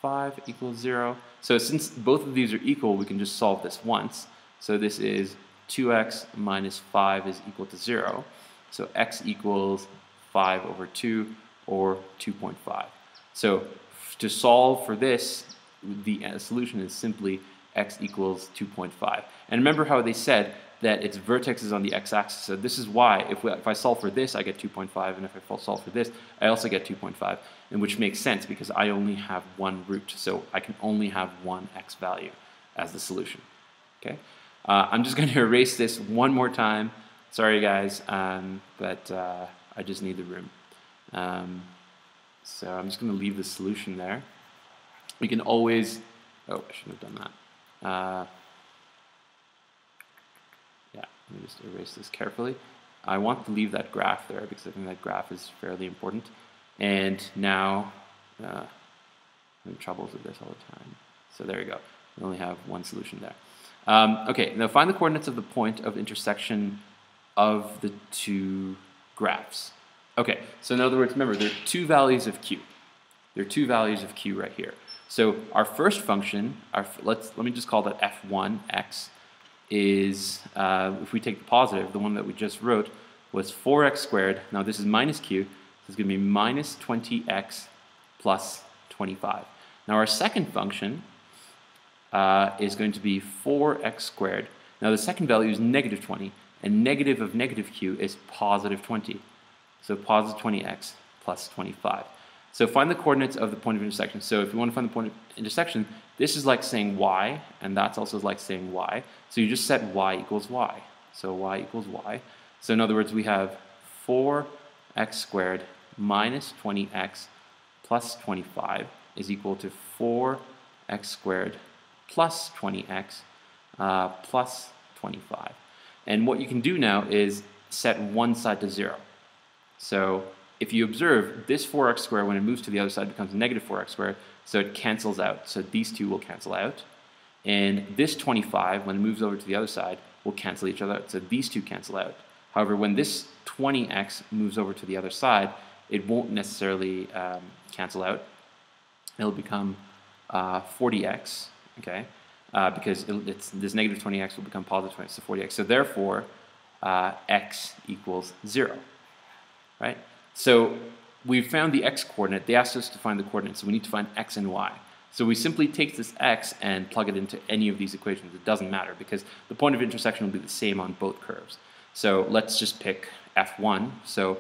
Speaker 1: 5 equals 0. So since both of these are equal, we can just solve this once. So this is 2x minus 5 is equal to 0. So x equals 5 over 2, or 2.5. So to solve for this, the solution is simply x equals 2.5. And remember how they said that its vertex is on the x-axis. So this is why if I solve for this, I get 2.5, and if I solve for this, I also get 2.5, and which makes sense because I only have one root, so I can only have one x value as the solution. Okay, I'm just going to erase this one more time. Sorry, guys, but I just need the room. So I'm just going to leave the solution there. We can always. Oh, I shouldn't have done that. Yeah, let me just erase this carefully. I want to leave that graph there because I think that graph is fairly important. And now, I'm having troubles with this all the time. So there you go. We only have one solution there. Okay, now find the coordinates of the point of intersection of the two graphs. Okay, so in other words, remember, there are two values of q. There are two values of q right here. So our first function, let me just call that f1x, is, if we take the positive, the one that we just wrote, was 4x squared. Now this is minus q, so it's going to be minus 20x plus 25. Now our second function is going to be 4x squared. Now the second value is negative 20, and negative of negative q is positive 20. So positive 20x plus 25. So find the coordinates of the point of intersection. So if you want to find the point of intersection, this is like saying y, and that's also like saying y. So you just set y equals y. So y equals y. So in other words, we have 4x squared minus 20x plus 25 is equal to 4x squared plus 20x plus 25. And what you can do now is set one side to 0. So if you observe, this 4x squared, when it moves to the other side, becomes negative 4x squared, so it cancels out. So these two will cancel out. And this 25, when it moves over to the other side, will cancel each other out. So these two cancel out. However, when this 20x moves over to the other side, it won't necessarily cancel out. It'll become 40x, okay? Because this negative 20x will become positive 20, so 40x. So therefore, x equals 0, right? So we've found the x coordinate. They asked us to find the coordinates, so we need to find x and y. So we simply take this x and plug it into any of these equations. It doesn't matter because the point of intersection will be the same on both curves. So let's just pick f1. So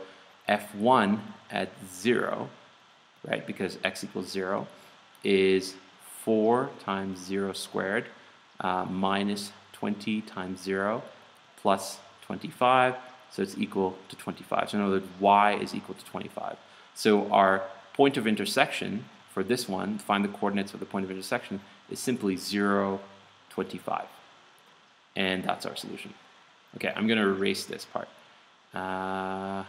Speaker 1: f1 at 0, right, because x equals 0, is 4 times 0 squared minus 20 times 0 plus 25. So it's equal to 25. So in other words, y is equal to 25. So our point of intersection for this one, to find the coordinates of the point of intersection, is simply 0, 25. And that's our solution. Okay, I'm going to erase this part. All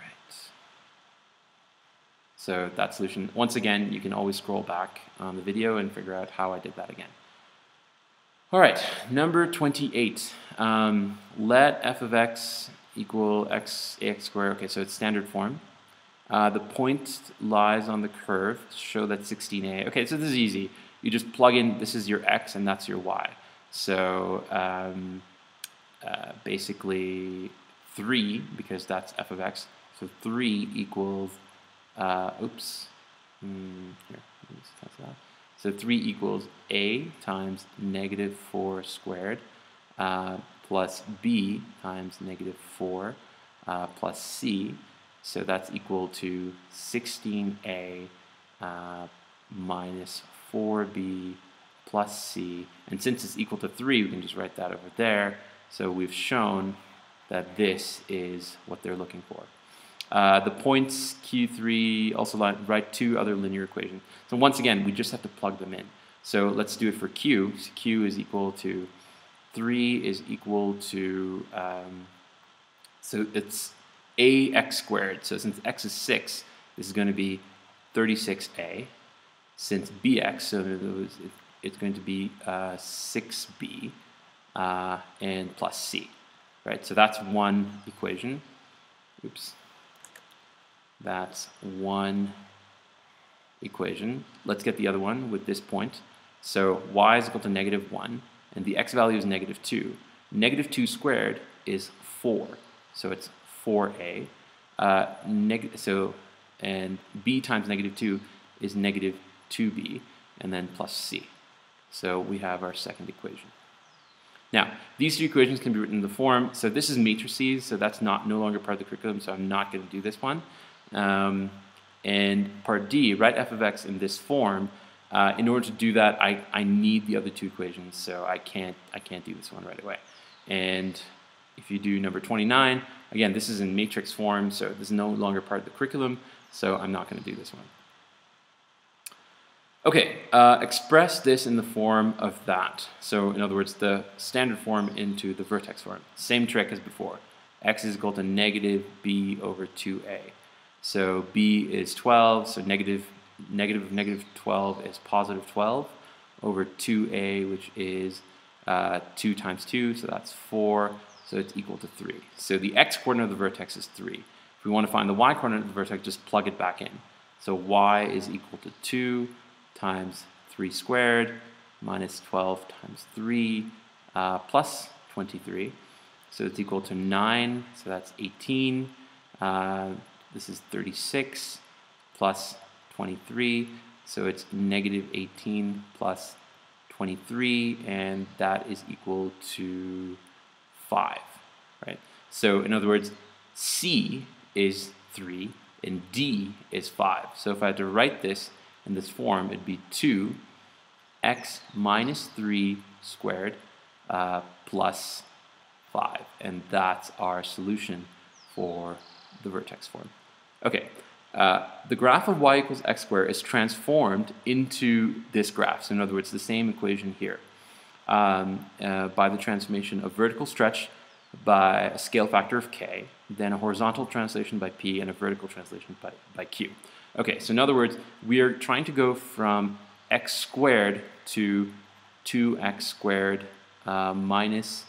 Speaker 1: right. So that solution, once again, you can always scroll back on the video and figure out how I did that again. All right, number 28. Let f of x equal ax squared. Okay, so it's standard form. The point lies on the curve. Show that 16a. Okay, so this is easy. You just plug in, this is your x and that's your y. So basically 3, because that's f of x. So 3 equals, here, let me just cancel that. So 3 equals a times negative 4 squared plus b times negative 4 plus c. So that's equal to 16a minus 4b plus c. And since it's equal to 3, we can just write that over there. So we've shown that this is what they're looking for. The points Q3 also write two other linear equations. So once again, we just have to plug them in. So let's do it for Q. So Q is equal to 3 is equal to, so it's ax squared. So since x is 6, this is going to be 36a. Since bx, so it's going to be 6b and plus c. right? So that's one equation. Oops. That's one equation. Let's get the other one with this point. So y is equal to -1, and the x value is -2. -2 squared is 4, so it's 4a. And b times -2 is -2b, and then plus c. So we have our second equation. Now, these two equations can be written in the form, so this is matrices, so that's no longer part of the curriculum, so I'm not going to do this one. And part D, write f of x in this form. In order to do that, I need the other two equations, so I can't do this one right away. And if you do number 29, again, this is in matrix form, so this is no longer part of the curriculum, so I'm not going to do this one. Okay, express this in the form of that. So in other words, the standard form into the vertex form. Same trick as before. X is equal to -b over 2a. So b is 12, so negative of -12 is positive 12 over 2a, which is 2 times 2, so that's 4, so it's equal to 3. So the x-coordinate of the vertex is 3. If we want to find the y-coordinate of the vertex, just plug it back in. So y is equal to 2 times 3 squared minus 12 times 3 plus 23. So it's equal to 9, so that's 18. This is 36 plus 23, so it's -18 plus 23, and that is equal to 5, right? So in other words, C is 3 and D is 5. So if I had to write this in this form, it'd be 2x minus 3 squared plus 5, and that's our solution for the vertex form. Okay, the graph of y equals x squared is transformed into this graph. So in other words, the same equation here by the transformation of vertical stretch by a scale factor of k, then a horizontal translation by p, and a vertical translation by q. Okay, so in other words, we are trying to go from x squared to 2x squared minus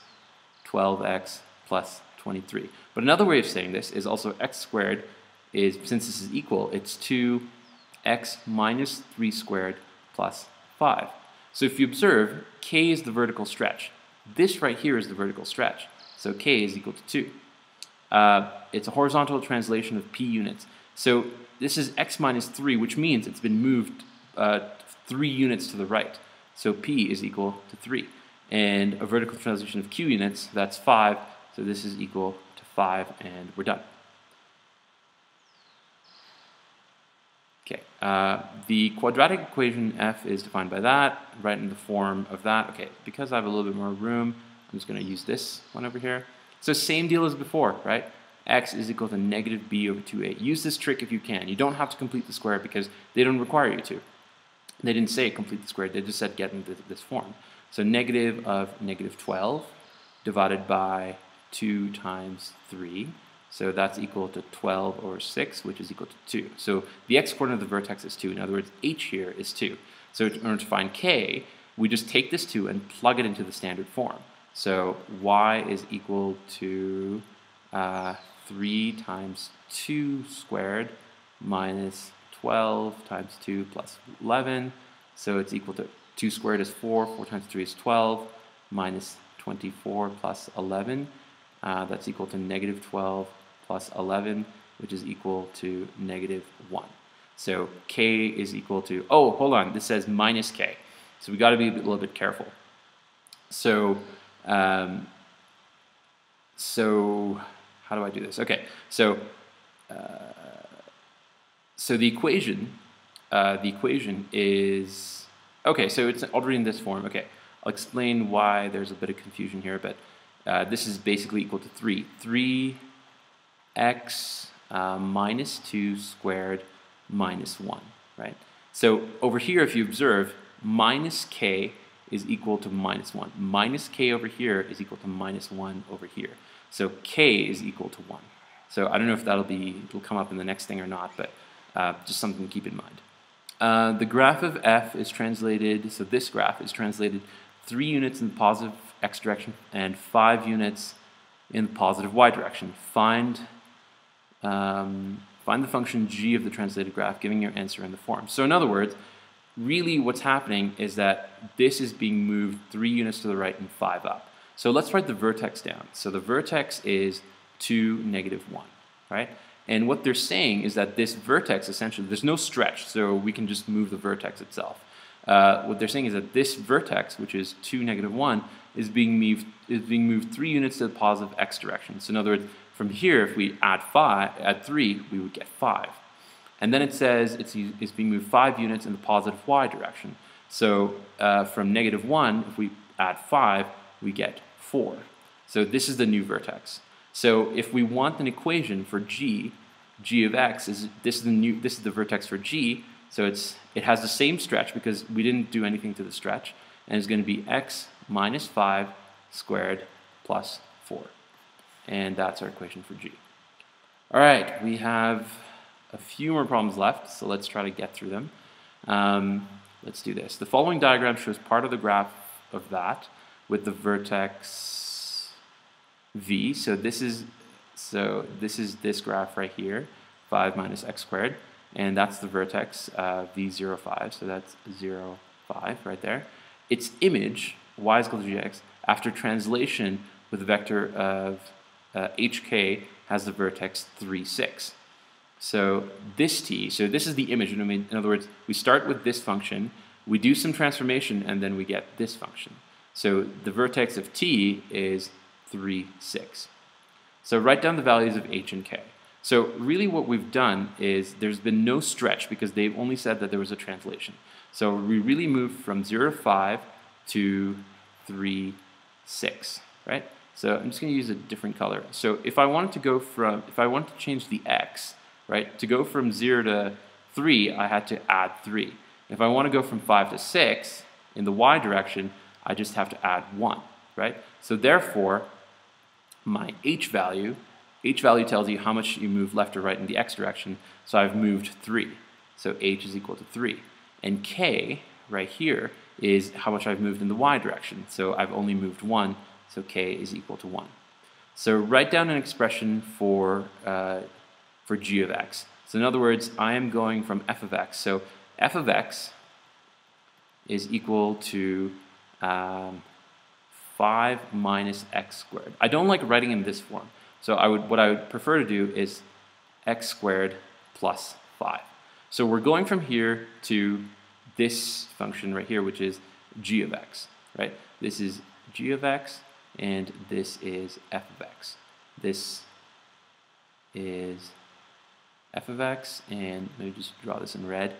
Speaker 1: 12x plus 23. But another way of saying this is also x squared is, since this is equal, it's 2x minus 3 squared plus 5. So if you observe, k is the vertical stretch. This right here is the vertical stretch. So k is equal to 2. It's a horizontal translation of p units. So this is x minus 3, which means it's been moved 3 units to the right. So p is equal to 3. And a vertical translation of q units, that's 5. So this is equal to 5, and we're done. Okay, the quadratic equation f is defined by that, right in the form of that. Okay, because I have a little bit more room, I'm just going to use this one over here. So same deal as before, right? X is equal to -b over 2a. Use this trick if you can. You don't have to complete the square because they don't require you to. They didn't say complete the square, they just said get into this form. So negative of -12 divided by 2 times 3. So that's equal to 12 over 6, which is equal to 2. So the x-coordinate of the vertex is 2. In other words, h here is 2. So in order to find k, we just take this 2 and plug it into the standard form. So y is equal to 3 times 2 squared minus 12 times 2 plus 11. So it's equal to 2 squared is 4, 4 times 3 is 12, minus 24 plus 11. That's equal to -12 plus 11, which is equal to -1. So k is equal to, oh, hold on, this says minus k. So we got to be a little bit careful. So, how do I do this? Okay, so the equation is, okay, so it's already in this form. Okay, I'll explain why there's a bit of confusion here, but this is basically equal to 3. 3x minus 2 squared minus 1, right? So over here, if you observe, minus k is equal to minus 1. Minus k over here is equal to minus 1 over here. So k is equal to 1. So I don't know if it'll come up in the next thing or not, but just something to keep in mind. The graph of f is translated, so this graph is translated 3 units in the positive x direction and 5 units in the positive y direction. Find the function g of the translated graph, giving your answer in the form. So in other words, really what's happening is that this is being moved 3 units to the right and 5 up. So let's write the vertex down. So the vertex is 2, -1, right? And what they're saying is that this vertex, essentially, there's no stretch, so we can just move the vertex itself. What they're saying is that this vertex, which is 2, -1, is being moved 3 units to the positive x direction. So in other words, from here, if we add 3, we would get 5. And then it says it's being moved 5 units in the positive y direction. So from -1, if we add 5, we get 4. So this is the new vertex. So if we want an equation for g of x this is the vertex for g. So it has the same stretch because we didn't do anything to the stretch, and it's going to be x minus 5 squared plus 4. And that's our equation for g. All right, we have a few more problems left, so let's try to get through them. Let's do this. The following diagram shows part of the graph of that with the vertex v. So this is this graph right here, 5 minus x squared, and that's the vertex v 0, 5. So that's 0, 5 right there. Its image y is equal to gx after translation with the vector of hk has the vertex 3, 6. So this is the image. In other words, we start with this function, we do some transformation, and then we get this function. So the vertex of t is 3, 6. So write down the values of h and k. So really what we've done is there's been no stretch because they've only said that there was a translation. So we really moved from 0, 5 to 3, 6, right? So I'm just going to use a different color. So if I wanted to change the x, right, to go from 0 to 3, I had to add 3. If I want to go from 5 to 6 in the y direction, I just have to add 1, right? So therefore, my h value tells you how much you move left or right in the x direction, so I've moved 3. So h is equal to 3. And k, right here, is how much I've moved in the y direction. So I've only moved 1, so k is equal to 1. So write down an expression for g of x. So in other words, I am going from f of x. So f of x is equal to 5 minus x squared. I don't like writing in this form. So what I would prefer to do is x squared plus 5. So we're going from here to this function right here, which is g of x, right? This is g of x, and this is f of x. This is f of x, and let me just draw this in red.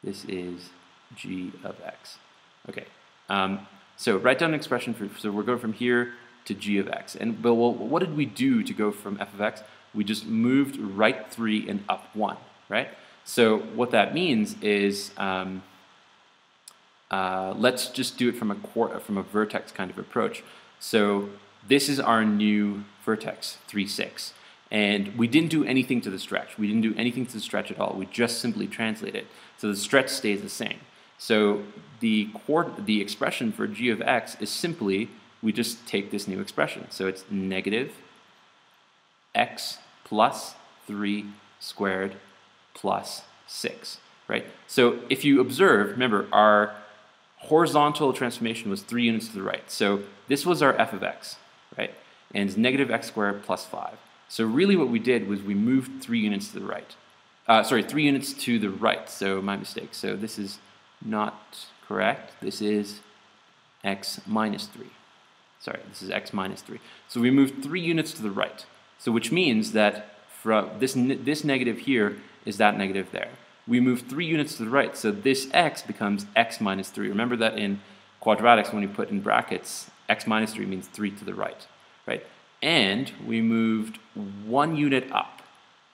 Speaker 1: This is g of x. Okay, so write down an expression so we're going from here to g of x. And but what did we do to go from f of x? We just moved right 3 and up 1, right? So what that means is let's just do it from a vertex kind of approach. So this is our new vertex, 3, 6. And we didn't do anything to the stretch. We didn't do anything to the stretch at all. We just simply translate it. So the stretch stays the same. So the expression for g of x is simply, we just take this new expression. So it's negative x plus 3 squared plus 6, right? So if you observe, remember, our horizontal transformation was 3 units to the right. So this was our f of x, right? And it's negative x squared plus 5. So really what we did was we moved 3 units to the right. 3 units to the right, so my mistake. So this is not correct. This is x minus 3. Sorry, this is x minus 3. So we moved 3 units to the right. So which means that from this negative here is that negative there. We moved 3 units to the right, so this x becomes x minus 3. Remember that in quadratics, when you put in brackets, x minus 3 means 3 to the right, right? And we moved 1 unit up.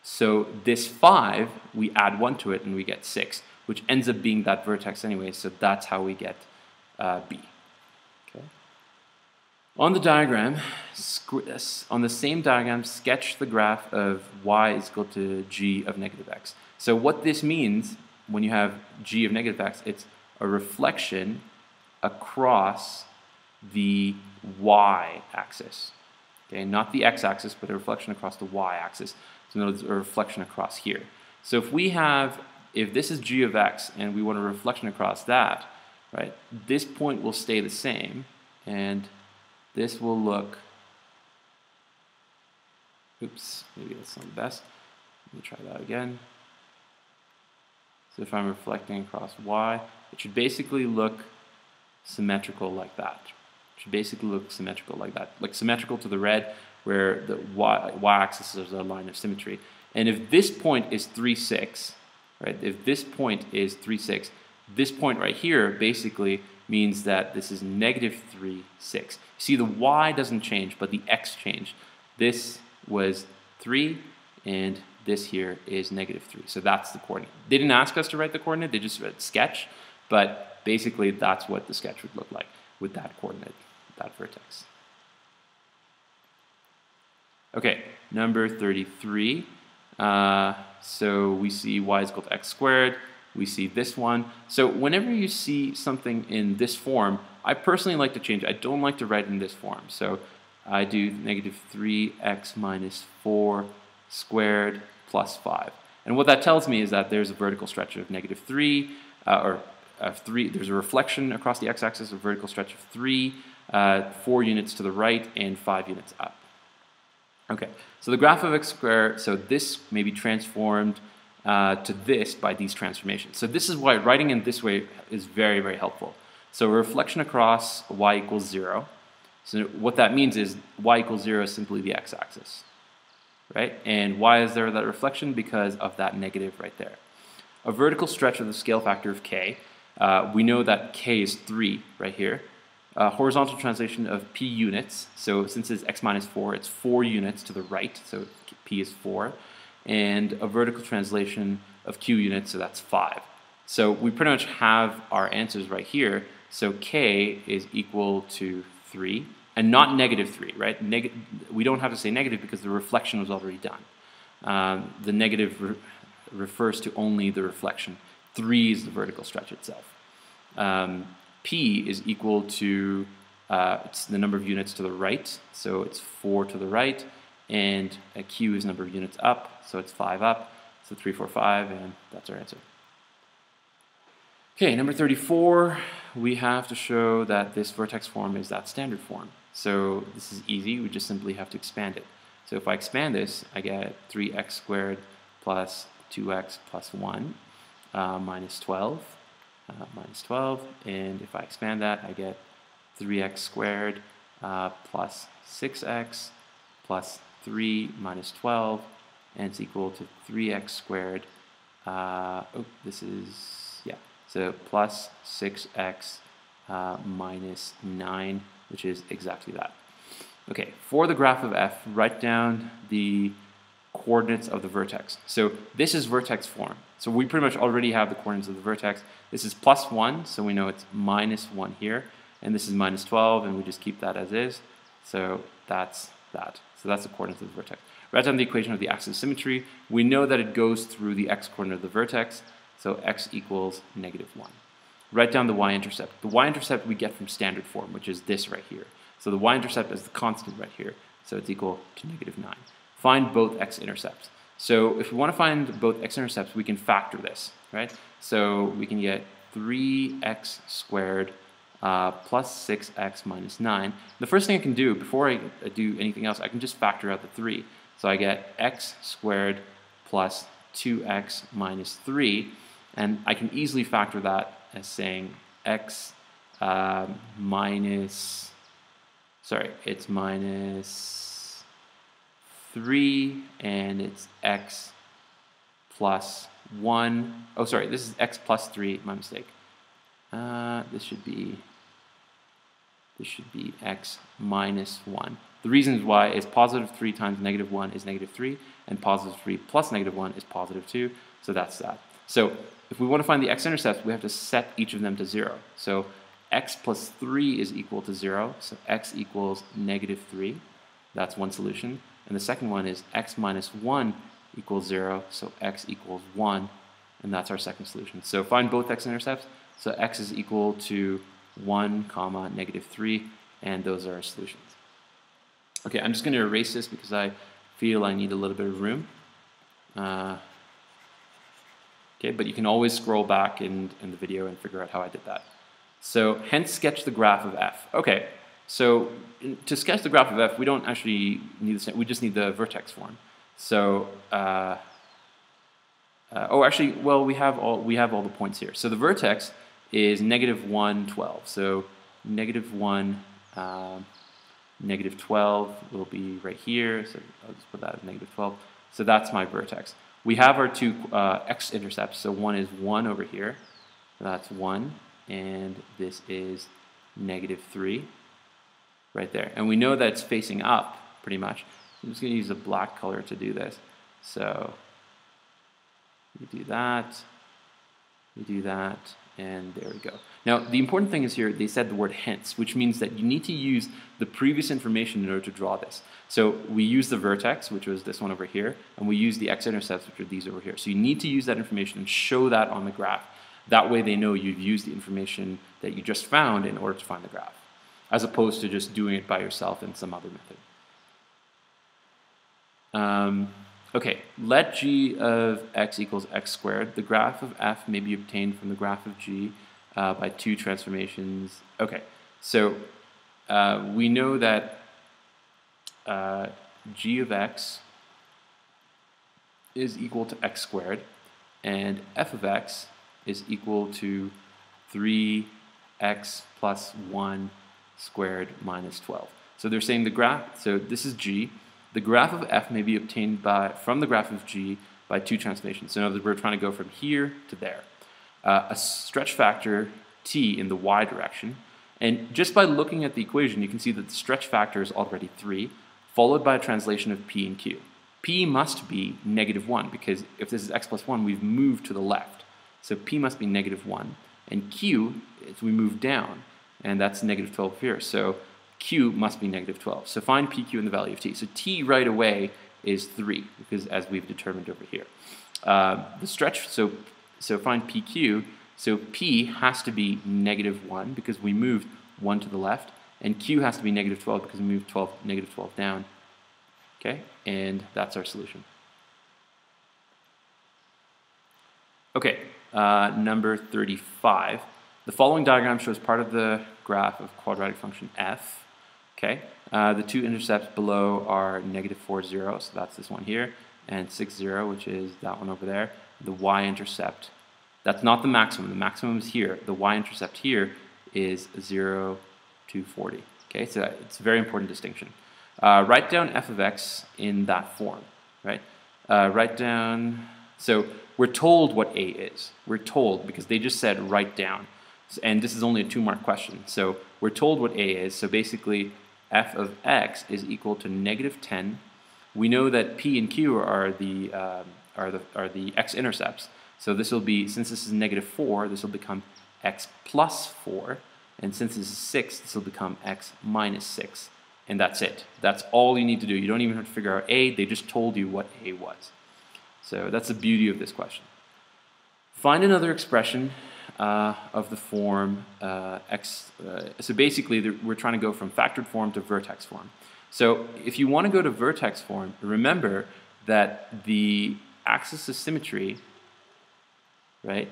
Speaker 1: So this 5, we add 1 to it and we get 6, which ends up being that vertex anyway, so that's how we get b. Okay. On the diagram, on the same diagram, sketch the graph of y is equal to g of negative x. So what this means, when you have g of negative x, it's a reflection across the y-axis. Okay, not the x-axis, but a reflection across the y-axis. So in other words, a reflection across here. So if this is g of x and we want a reflection across that, right, this point will stay the same, and this will look, oops, maybe that's not the best. Let me try that again. So if I'm reflecting across y, it should basically look symmetrical like that. It should basically look symmetrical like that, like symmetrical to the red, where the y-axis is a line of symmetry. And if this point is 3, 6, right? If this point is 3, 6, this point right here basically means that this is negative 3, 6. See, the y doesn't change, but the x changed. This was 3, and this here is negative 3. So that's the coordinate. They didn't ask us to write the coordinate, they just wrote sketch, but basically that's what the sketch would look like with that coordinate, that vertex. Okay, number 33. So we see y is equal to x squared. We see this one. So whenever you see something in this form, I personally like to change it. I don't like to write in this form. So I do negative 3x minus 4 squared plus 5. And what that tells me is that there's a vertical stretch of negative 3, there's a reflection across the x-axis, a vertical stretch of 3, 4 units to the right, and 5 units up. Okay, so the graph of x squared, so this may be transformed to this by these transformations. So this is why writing in this way is very, very helpful. So a reflection across y equals 0. So what that means is y equals 0 is simply the x-axis, right? And why is there that reflection? Because of that negative right there. A vertical stretch of the scale factor of k. We know that k is 3 right here. Horizontal translation of p units. So since it's x minus 4, it's 4 units to the right. So p is 4. And a vertical translation of q units, so that's 5. So we pretty much have our answers right here. So k is equal to 3, and not negative 3, right? We don't have to say negative because the reflection was already done. The negative refers to only the reflection. 3 is the vertical stretch itself. P is equal to it's the number of units to the right, so it's 4 to the right, and Q is number of units up, so it's 5 up, so 3, 4, 5, and that's our answer. Okay, number 34, we have to show that this vertex form is that standard form. So this is easy, we just simply have to expand it. So if I expand this, I get 3x squared plus 2x plus 1 minus 12. And if I expand that, I get 3x squared plus 6x plus 3 minus 12, and it's equal to 3x squared, so plus 6x minus 9, which is exactly that. Okay, for the graph of f, write down the coordinates of the vertex. So this is vertex form. So we pretty much already have the coordinates of the vertex. This is plus 1, so we know it's minus 1 here. And this is minus 12, and we just keep that as is. So that's that. So that's the coordinates of the vertex. Write down the equation of the axis of symmetry. We know that it goes through the x-coordinate of the vertex, so x equals negative 1. Write down the y-intercept. The y-intercept we get from standard form, which is this right here. So the y-intercept is the constant right here, so it's equal to negative 9. Find both x-intercepts. So if we want to find both x-intercepts, we can factor this, right? So we can get 3x squared plus 6x minus 9. The first thing I can do, before I do anything else, I can just factor out the 3. So I get x squared plus 2x minus 3, and I can easily factor that as saying x minus 3, and it's x plus 1. Oh, sorry, this is x plus 3, my mistake. This should be x minus 1. The reasons why is positive 3 times negative 1 is negative 3, and positive 3 plus negative 1 is positive 2, so that's that. So if we want to find the x-intercepts, we have to set each of them to 0. So x plus 3 is equal to 0, so x equals negative 3. That's one solution. And the second one is x minus 1 equals 0, so x equals 1, and that's our second solution. So find both x-intercepts. So x is equal to 1 comma negative 3, and those are our solutions. Okay, I'm just going to erase this because I feel I need a little bit of room. Okay, but you can always scroll back in the video and figure out how I did that. So hence sketch the graph of f. Okay, so to sketch the graph of f, we don't actually need the, we just need the vertex form. So oh, actually, well, we have all the points here. So the vertex is -1, 12. So -1, -12 will be right here. So I'll just put that as -12. So that's my vertex. We have our two x-intercepts. So one is 1 over here. So that's 1. And this is -3 right there. And we know that it's facing up pretty much. I'm just going to use a black color to do this. So we do that, and there we go. Now, the important thing is here, they said the word hence, which means that you need to use the previous information in order to draw this. So we use the vertex, which was this one over here, and we use the x-intercepts, which are these over here. So you need to use that information and show that on the graph. That way they know you've used the information that you just found in order to find the graph, as opposed to just doing it by yourself in some other method. Okay, let g of x equals x squared. The graph of f may be obtained from the graph of g by two transformations. Okay, so we know that g of x is equal to x squared, and f of x is equal to 3x plus 1 squared minus 12. So they're saying the graph, so this is g. The graph of f may be obtained from the graph of g by two transformations. So in other words, we're trying to go from here to there. A stretch factor t in the y direction. And just by looking at the equation, you can see that the stretch factor is already 3, followed by a translation of p and q. P must be -1, because if this is x plus 1, we've moved to the left. So p must be -1. And q, is we move down, and that's -12 here. So q must be -12. So find pq in the value of t. So t right away is 3, because as we've determined over here. The stretch, so find pq. So p has to be -1 because we moved 1 to the left, and q has to be -12 because we moved -12 down. Okay, and that's our solution. Okay, number 35. The following diagram shows part of the graph of quadratic function f. Okay, the two intercepts below are -4, 0, so that's this one here, and 6, 0, which is that one over there. The y-intercept, that's not the maximum. The maximum is here. The y-intercept here is 0 to 40. Okay, so it's a very important distinction. Write down f of x in that form, right? Write down, so we're told what a is. We're told, because they just said write down. And this is only a 2-mark question. So we're told what a is. So basically, f of x is equal to -10. We know that p and q are the x-intercepts. So this will be, since this is -4, this will become x plus 4. And since this is 6, this will become x minus 6. And that's it. That's all you need to do. You don't even have to figure out a. They just told you what a was. So that's the beauty of this question. Find another expression of the form x. So basically, we're trying to go from factored form to vertex form. So if you want to go to vertex form, remember that the axis of symmetry, right,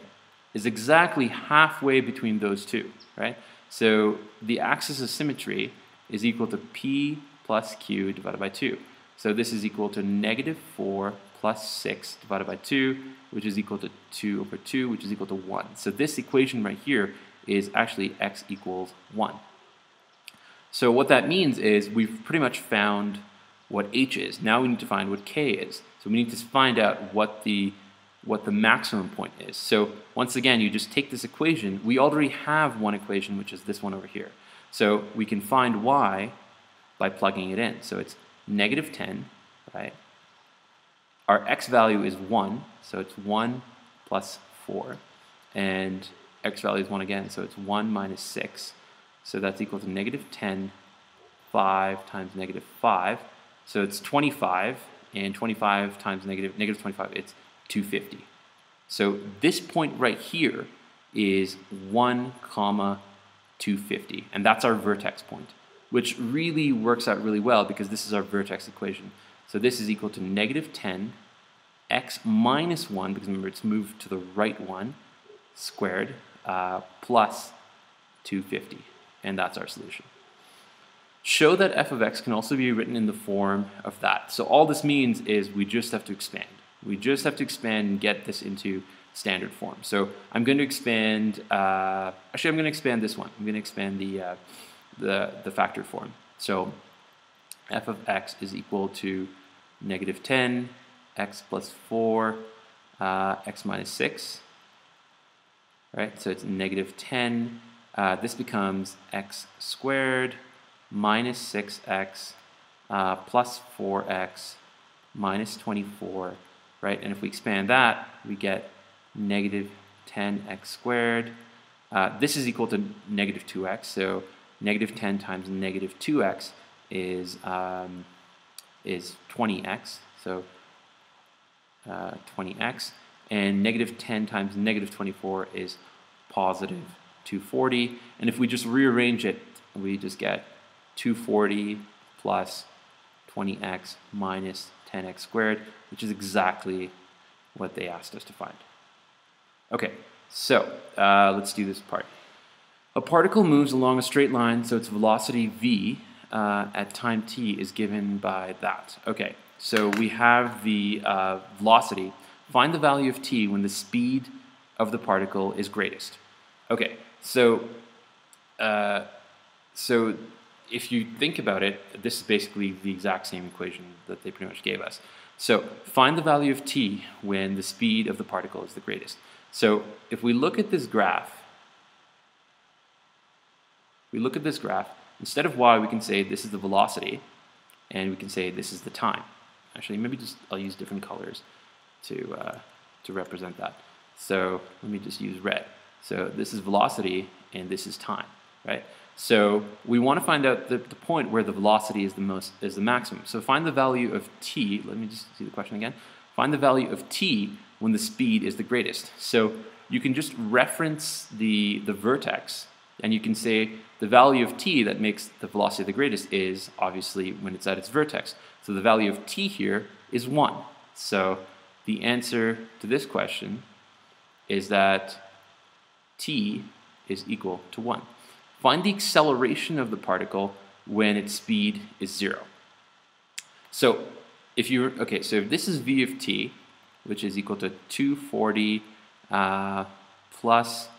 Speaker 1: is exactly halfway between those two, right? So the axis of symmetry is equal to p plus q divided by 2. So this is equal to -4 plus 6 divided by 2, which is equal to 2 over 2, which is equal to 1. So this equation right here is actually x equals 1. So what that means is we've pretty much found what h is. Now we need to find what k is. So we need to find out what the maximum point is. So once again, you just take this equation. We already have one equation, which is this one over here. So we can find y by plugging it in. So it's -10, right? Our x value is 1, so it's 1 plus 4. And x value is 1 again, so it's 1 minus 6. So that's equal to -10, 5 times -5. So it's 25, and 25 times -25, it's 250. So this point right here is 1, 250, and that's our vertex point. which really works out really well because this is our vertex equation. So this is equal to negative 10 x minus 1, because remember it's moved to the right one, squared, plus 250. And that's our solution. Show that f of x can also be written in the form of that. So all this means is we just have to expand. We just have to expand and get this into standard form. So I'm going to expand, actually I'm going to expand this one. I'm going to expand the factored form. So f of x is equal to negative 10, x plus 4, x minus 6, right? So it's negative 10. This becomes x squared minus 6x plus 4x minus 24, right? And if we expand that, we get negative 10x squared. This is equal to negative 2x, so negative 10 times negative 2x is 20x, so 20x, and negative 10 times negative 24 is positive 240, and if we just rearrange it, we just get 240 plus 20x minus 10x squared, which is exactly what they asked us to find. Okay, so let's do this part. A particle moves along a straight line, so its velocity v at time t is given by that. Okay, so we have the velocity. Find the value of t when the speed of the particle is greatest. Okay, so if you think about it, this is basically the exact same equation that they pretty much gave us. So find the value of t when the speed of the particle is the greatest. So if we look at this graph, instead of y, we can say this is the velocity, and we can say this is the time. Actually, maybe just I'll use different colors to represent that. So let me just use red. So this is velocity, and this is time, right? So we want to find out the point where the velocity is the maximum. So find the value of t. Let me just see the question again. Find the value of t when the speed is the greatest. So you can just reference the vertex, and you can say the value of t that makes the velocity the greatest is obviously when it's at its vertex. So the value of t here is 1. So the answer to this question is that t is equal to 1. Find the acceleration of the particle when its speed is 0. So if this is v of t, which is equal to 240 plus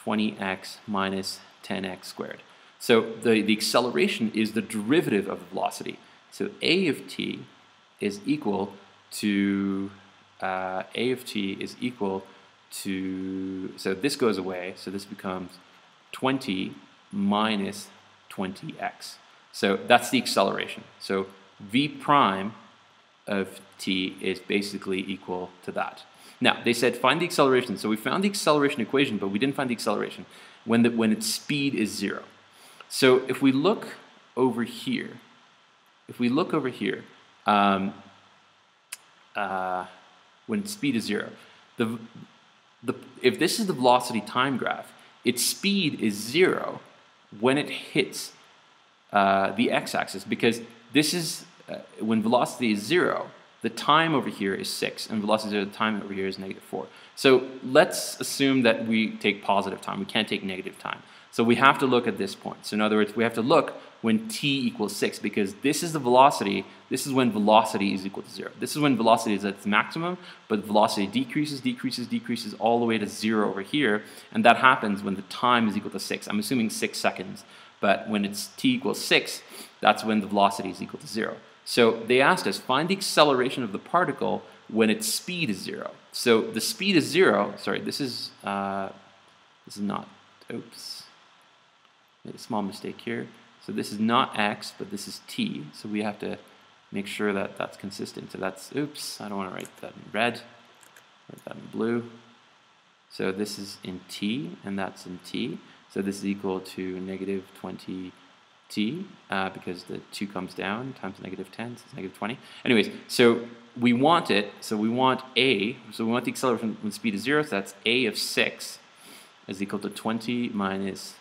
Speaker 1: 20x minus 10x squared. So the acceleration is the derivative of the velocity. So a of t is equal to so this goes away, so this becomes 20 minus 20x. So that's the acceleration. So v prime of t is basically equal to that. Now, they said find the acceleration. So we found the acceleration equation, but we didn't find the acceleration when its speed is 0. So if we look over here, when its speed is 0, if this is the velocity time graph, its speed is 0 when it hits the x-axis, because this is when velocity is 0, the time over here is 6, and velocity 0, the time over here is negative 4. So let's assume that we take positive time. We can't take negative time. So we have to look at this point. So in other words, we have to look when t equals 6, because this is the velocity. This is when velocity is equal to 0. This is when velocity is at its maximum, but velocity decreases all the way to 0 over here, and that happens when the time is equal to 6. I'm assuming 6 seconds, but when it's t equals 6, that's when the velocity is equal to 0. So they asked us, find the acceleration of the particle when its speed is 0. So the speed is 0, sorry, this is not, oops, made a small mistake here. So this is not x, but this is t, so we have to make sure that that's consistent. So that's, oops, I don't want to write that in red, write that in blue. So this is in t, and that's in t. So this is equal to negative 20t, because the 2 comes down, times negative 10, so it's negative 20. Anyways, so we want it, so we want a, so we want the acceleration when speed is 0, so that's a of 6 is equal to 20 minus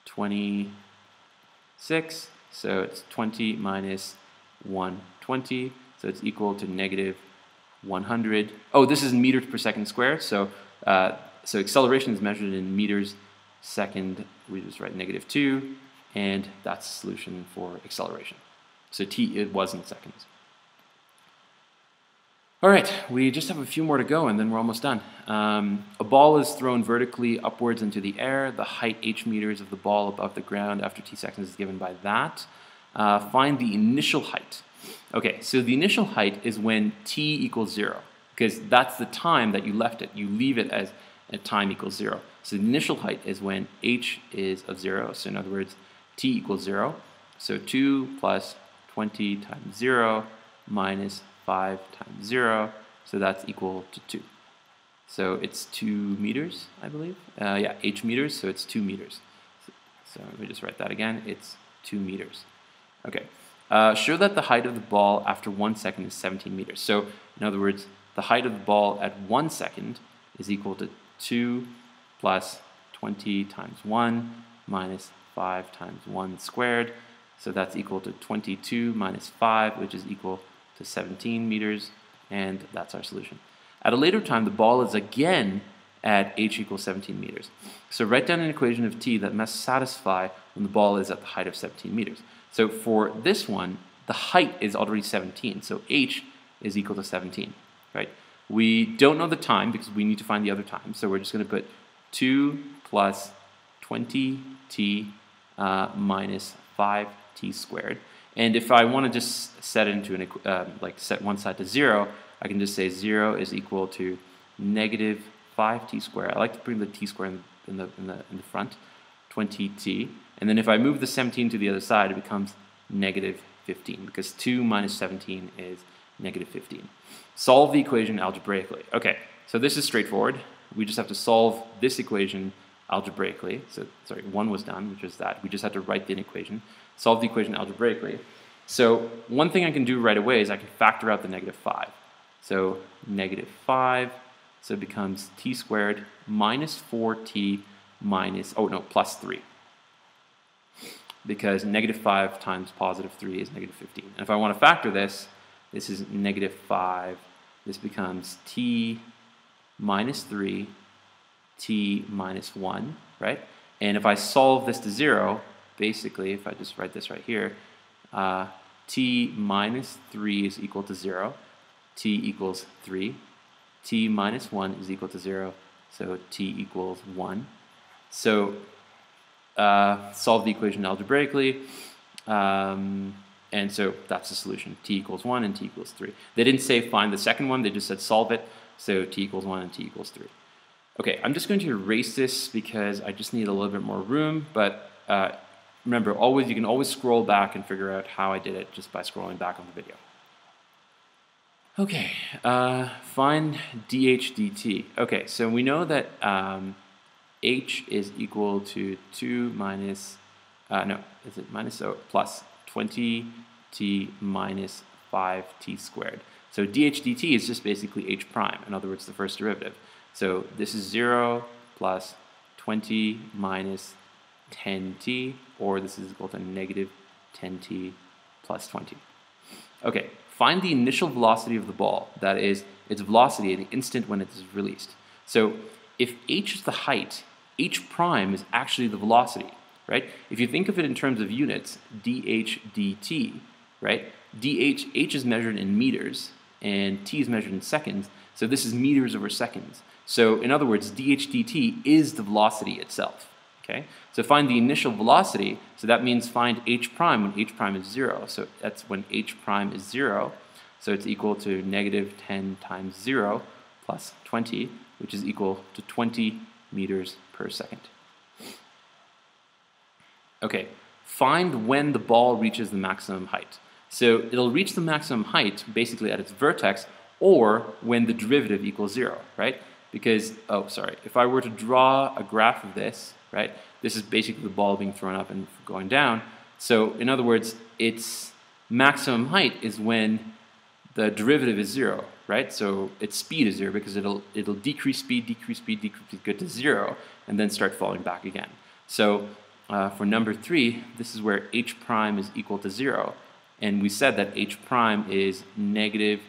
Speaker 1: 26, So it's 20 minus 120, so it's equal to negative 100. Oh, this is in meters per second squared, so so acceleration is measured in meters second. We just write -2, and that's the solution for acceleration. So t, it was in seconds. All right, we just have a few more to go, and then we're almost done. A ball is thrown vertically upwards into the air. The height h meters of the ball above the ground after t seconds is given by that. Find the initial height. Okay, so the initial height is when t equals 0, because that's the time that you left it. You leave it as at time equals 0. So the initial height is when h is of 0. So in other words, t equals 0. So 2 plus 20 times 0 minus 5 times 0, so that's equal to 2. So it's 2 meters, I believe. Yeah, h meters, so it's 2 meters. So let me just write that again. It's 2 meters. Okay. Show that the height of the ball after 1 second is 17 meters. So in other words, the height of the ball at 1 second is equal to 2 plus 20 times 1 minus 5 times 1 squared. So that's equal to 22 minus 5, which is equal to 17 meters, and that's our solution. At a later time, the ball is again at h equals 17 meters. So write down an equation of t that must satisfy when the ball is at the height of 17 meters. So for this one, the height is already 17, so h is equal to 17, right? We don't know the time because we need to find the other time, so we're just going to put 2 plus 20t minus 5t squared. And if I want to just set it into an like set one side to 0, I can just say 0 is equal to negative 5t squared. I like to bring the t squared in the front, 20t. And then if I move the 17 to the other side, it becomes negative 15, because 2 minus 17 is negative 15. Solve the equation algebraically. Okay, so this is straightforward. We just have to solve this equation algebraically. So, sorry, one was done, which is that. We just had to write the equation. Solve the equation algebraically. So one thing I can do right away is I can factor out the negative 5. So negative 5, so it becomes t squared minus 4t minus, oh no, plus 3. Because negative 5 times positive 3 is negative 15. And if I want to factor this, this is negative 5. This becomes t minus 3, t minus 1, right? And if I solve this to 0, basically, if I just write this right here, t minus 3 is equal to 0, t equals 3, t minus 1 is equal to 0, so t equals 1. So solve the equation algebraically, and so that's the solution. T equals 1 and t equals 3. They didn't say find the second one, they just said solve it, so t equals 1 and t equals 3. Okay, I'm just going to erase this because I just need a little bit more room, but remember, you can always scroll back and figure out how I did it just by scrolling back on the video. Okay, find dh dt. Okay, so we know that h is equal to 2 minus, plus 20t minus 5t squared. So dh dt is just basically h prime, in other words, the first derivative. So this is 0 plus 20 minus 10t, or this is equal to negative 10t plus 20. Okay, find the initial velocity of the ball, that is, its velocity at the instant when it is released. So if h is the height, h prime is actually the velocity, right? If you think of it in terms of units, dh dt, right? h is measured in meters, and t is measured in seconds, so this is meters over seconds. So in other words, dh dt is the velocity itself. Okay, so find the initial velocity, so that means find h prime when h prime is 0. So that's when h prime is 0, so it's equal to negative 10 times 0 plus 20, which is equal to 20 meters per second. Okay, find when the ball reaches the maximum height. So it'll reach the maximum height basically at its vertex, or when the derivative equals 0, right? Because, oh, sorry, if I were to draw a graph of this, right, this is basically the ball being thrown up and going down. So in other words, its maximum height is when the derivative is 0, right? So its speed is 0 because it'll decrease speed, get to 0, and then start falling back again. So for number 3, this is where h prime is equal to 0. And we said that h prime is negative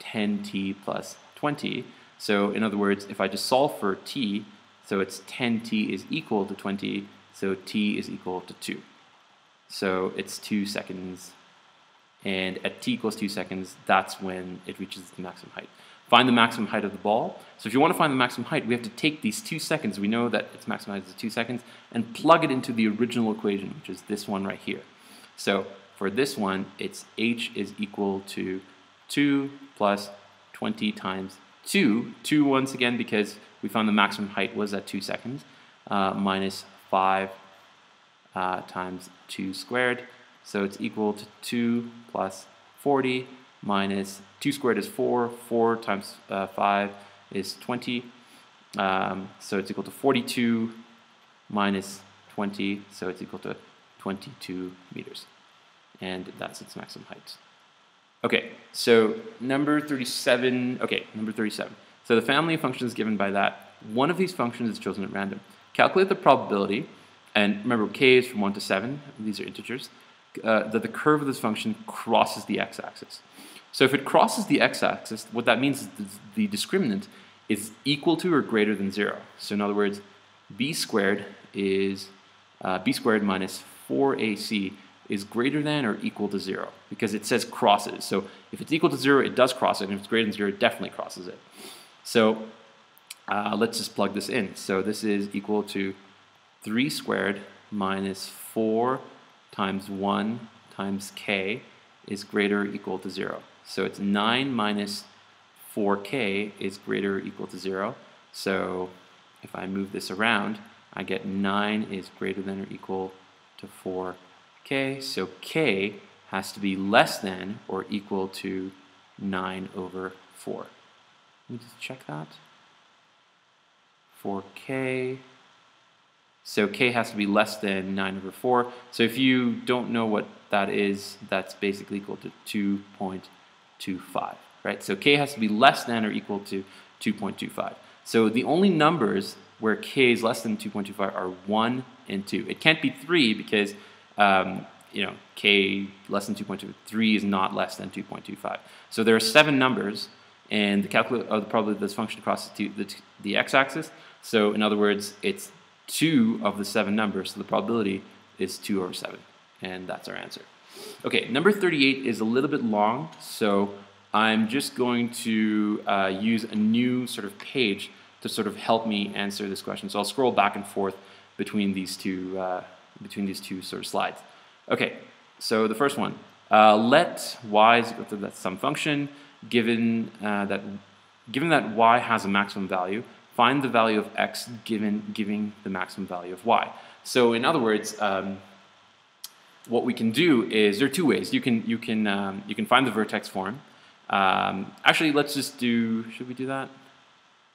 Speaker 1: 10t plus 20. So in other words, if I just solve for t, so it's 10t is equal to 20, so t is equal to 2. So it's 2 seconds. And at t equals 2 seconds, that's when it reaches the maximum height. Find the maximum height of the ball. So if you want to find the maximum height, we have to take these 2 seconds, we know that its maximum height is 2 seconds, and plug it into the original equation, which is this one right here. So for this one, it's h is equal to 2 plus 20 times 2. 2 once again because we found the maximum height was at 2 seconds, minus 5 times 2 squared. So it's equal to 2 plus 40 minus 2 squared is 4. 4 times 5 is 20. So it's equal to 42 minus 20. So it's equal to 22 meters. And that's its maximum height. Okay, so number 37. Okay, number 37. So the family of functions given by that, one of these functions is chosen at random. Calculate the probability, and remember k is from 1 to 7. These are integers. That the curve of this function crosses the x-axis. So if it crosses the x-axis, what that means is the discriminant is equal to or greater than 0. So in other words, b squared is b squared minus 4ac is greater than or equal to 0 because it says crosses. So if it's equal to 0, it does cross it, and if it's greater than 0, it definitely crosses it. So let's just plug this in. So this is equal to 3 squared minus 4 times 1 times k is greater or equal to 0. So it's 9 minus 4k is greater or equal to 0. So if I move this around, I get 9 is greater than or equal to 4k. So k has to be less than or equal to 9 over 4. Let me just check that. 4k. So k has to be less than 9 over 4. So if you don't know what that is, that's basically equal to 2.25, right? So k has to be less than or equal to 2.25. So the only numbers where k is less than 2.25 are 1 and 2. It can't be 3 because k less than 2.23 is not less than 2.25. So there are 7 numbers, and the probability of this function crosses the x-axis. So in other words, it's 2 of the 7 numbers, so the probability is 2 over 7, and that's our answer. Okay, number 38 is a little bit long, so I'm just going to use a new sort of page to sort of help me answer this question. So I'll scroll back and forth between these two sort of slides. Okay, so the first one, let y is equal to some function given that y has a maximum value. Find the value of x giving the maximum value of y. So in other words, what we can do is there are 2 ways. You can find the vertex form. Actually, let's just do. Should we do that?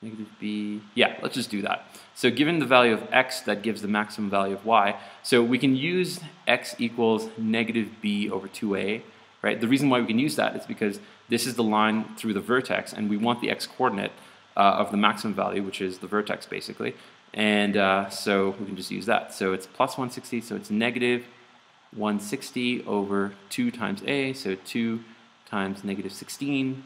Speaker 1: Negative b. Yeah, let's just do that. So given the value of x, that gives the maximum value of y. So we can use x equals negative b over 2a. Right. The reason why we can use that is because this is the line through the vertex, and we want the x-coordinate of the maximum value, which is the vertex basically, and so we can just use that. So it's plus 160, so it's negative 160 over 2 times a, so 2 times negative 16,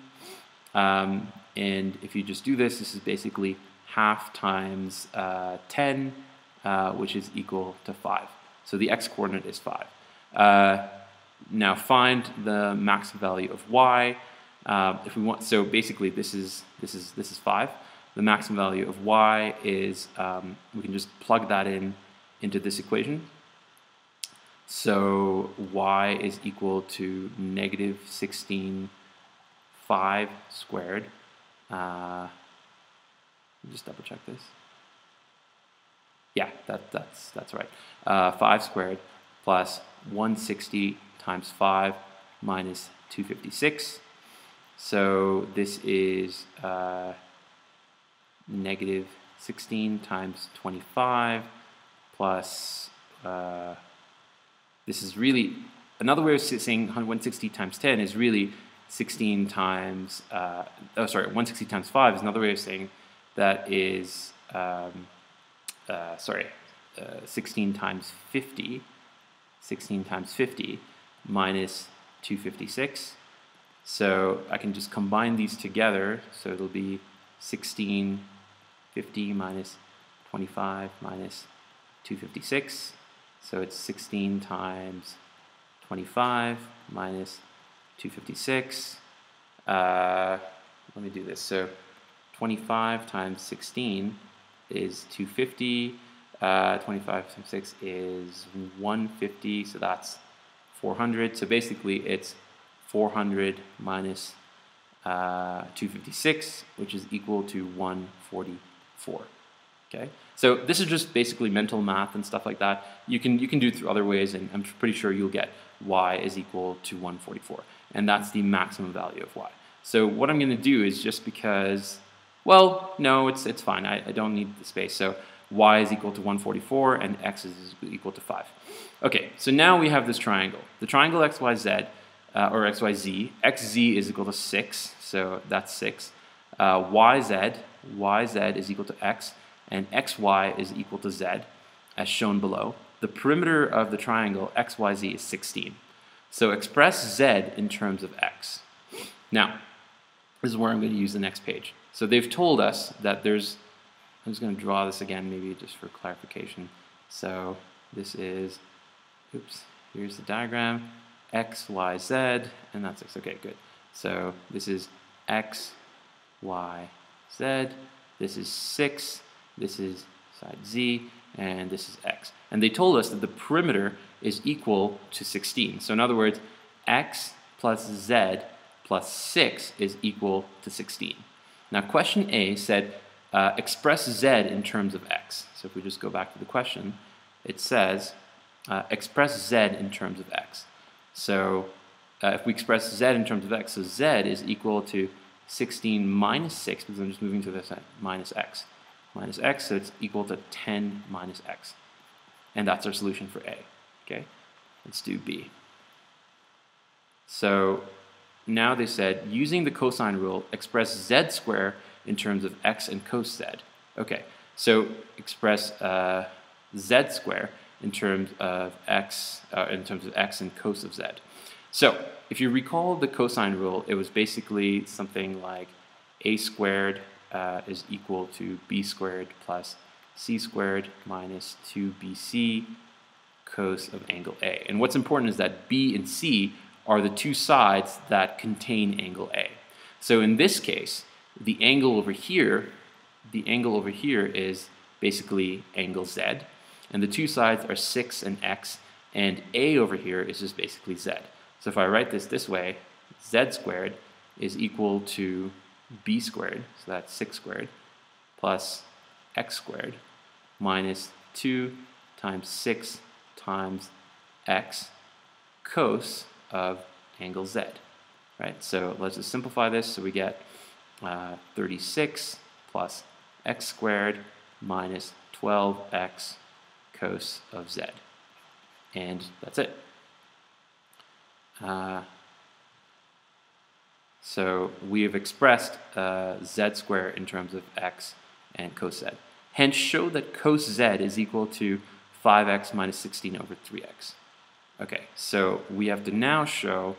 Speaker 1: and if you just do this, this is basically half times 10, which is equal to 5. So the x-coordinate is 5. Now find the maximum value of y. If we want, so basically this is 5. The maximum value of y is we can just plug that into this equation. So y is equal to negative 16 5 squared. Let me just double check this. Yeah, that's right. 5 squared plus 160 times 5 minus 256. So this is negative 16 times 25 plus, this is really, another way of saying 160 times 10 is really 16 times, 160 times 5 is another way of saying that is, 16 times 50, 16 times 50 minus 256. So I can just combine these together, so it'll be 1650 minus 25 minus 256. So it's 16 times 25 minus 256. Let me do this. So 25 times 16 is 250. 25 times 6 is 150. So that's 400. So basically it's 400 minus 256, which is equal to 144. Okay, so this is just basically mental math and stuff like that. You can do it through other ways, and I'm pretty sure you'll get y is equal to 144, and that's the maximum value of y. So what I'm going to do is, just because, well, no, it's fine. I don't need the space. So y is equal to 144, and x is equal to 5. Okay, so now we have this triangle. The triangle xyz, or xyz, xz is equal to 6, so that's 6. yz is equal to x, and xy is equal to z, as shown below. The perimeter of the triangle xyz is 16. So express z in terms of x. Now, this is where I'm going to use the next page. So they've told us that there's, I'm just going to draw this again, maybe just for clarification. So this is, oops, here's the diagram, x, y, z, and that's x. Okay, good. So this is x, y, z, this is 6, this is side z, and this is x. And they told us that the perimeter is equal to 16. So in other words, x plus z plus 6 is equal to 16. Now question A said express z in terms of x. So if we just go back to the question, it says express z in terms of x. So if we express z in terms of x, so z is equal to 16 minus 6, because I'm just moving to this side, minus x. Minus x, so it's equal to 10 minus x. And that's our solution for A. Okay, let's do B. So now they said, using the cosine rule, express z squared in terms of x and cos z. Okay, so express z squared in terms of x and cos of z. So if you recall the cosine rule, it was basically something like a squared is equal to b squared plus c squared minus 2bc cos of angle A. And what's important is that b and c are the two sides that contain angle A. So in this case, the angle over here is basically angle z, and the two sides are 6 and x, and A over here is just basically z. So if I write this way, z squared is equal to b squared, so that's 6 squared, plus x squared minus 2 times 6 times x cos of angle z. Right? So let's just simplify this. So we get 36 plus x squared minus 12x cos of z. And that's it. So we have expressed z squared in terms of x and cos z. Hence, show that cos z is equal to 5x minus 16 over 3x. Okay, so we have to now show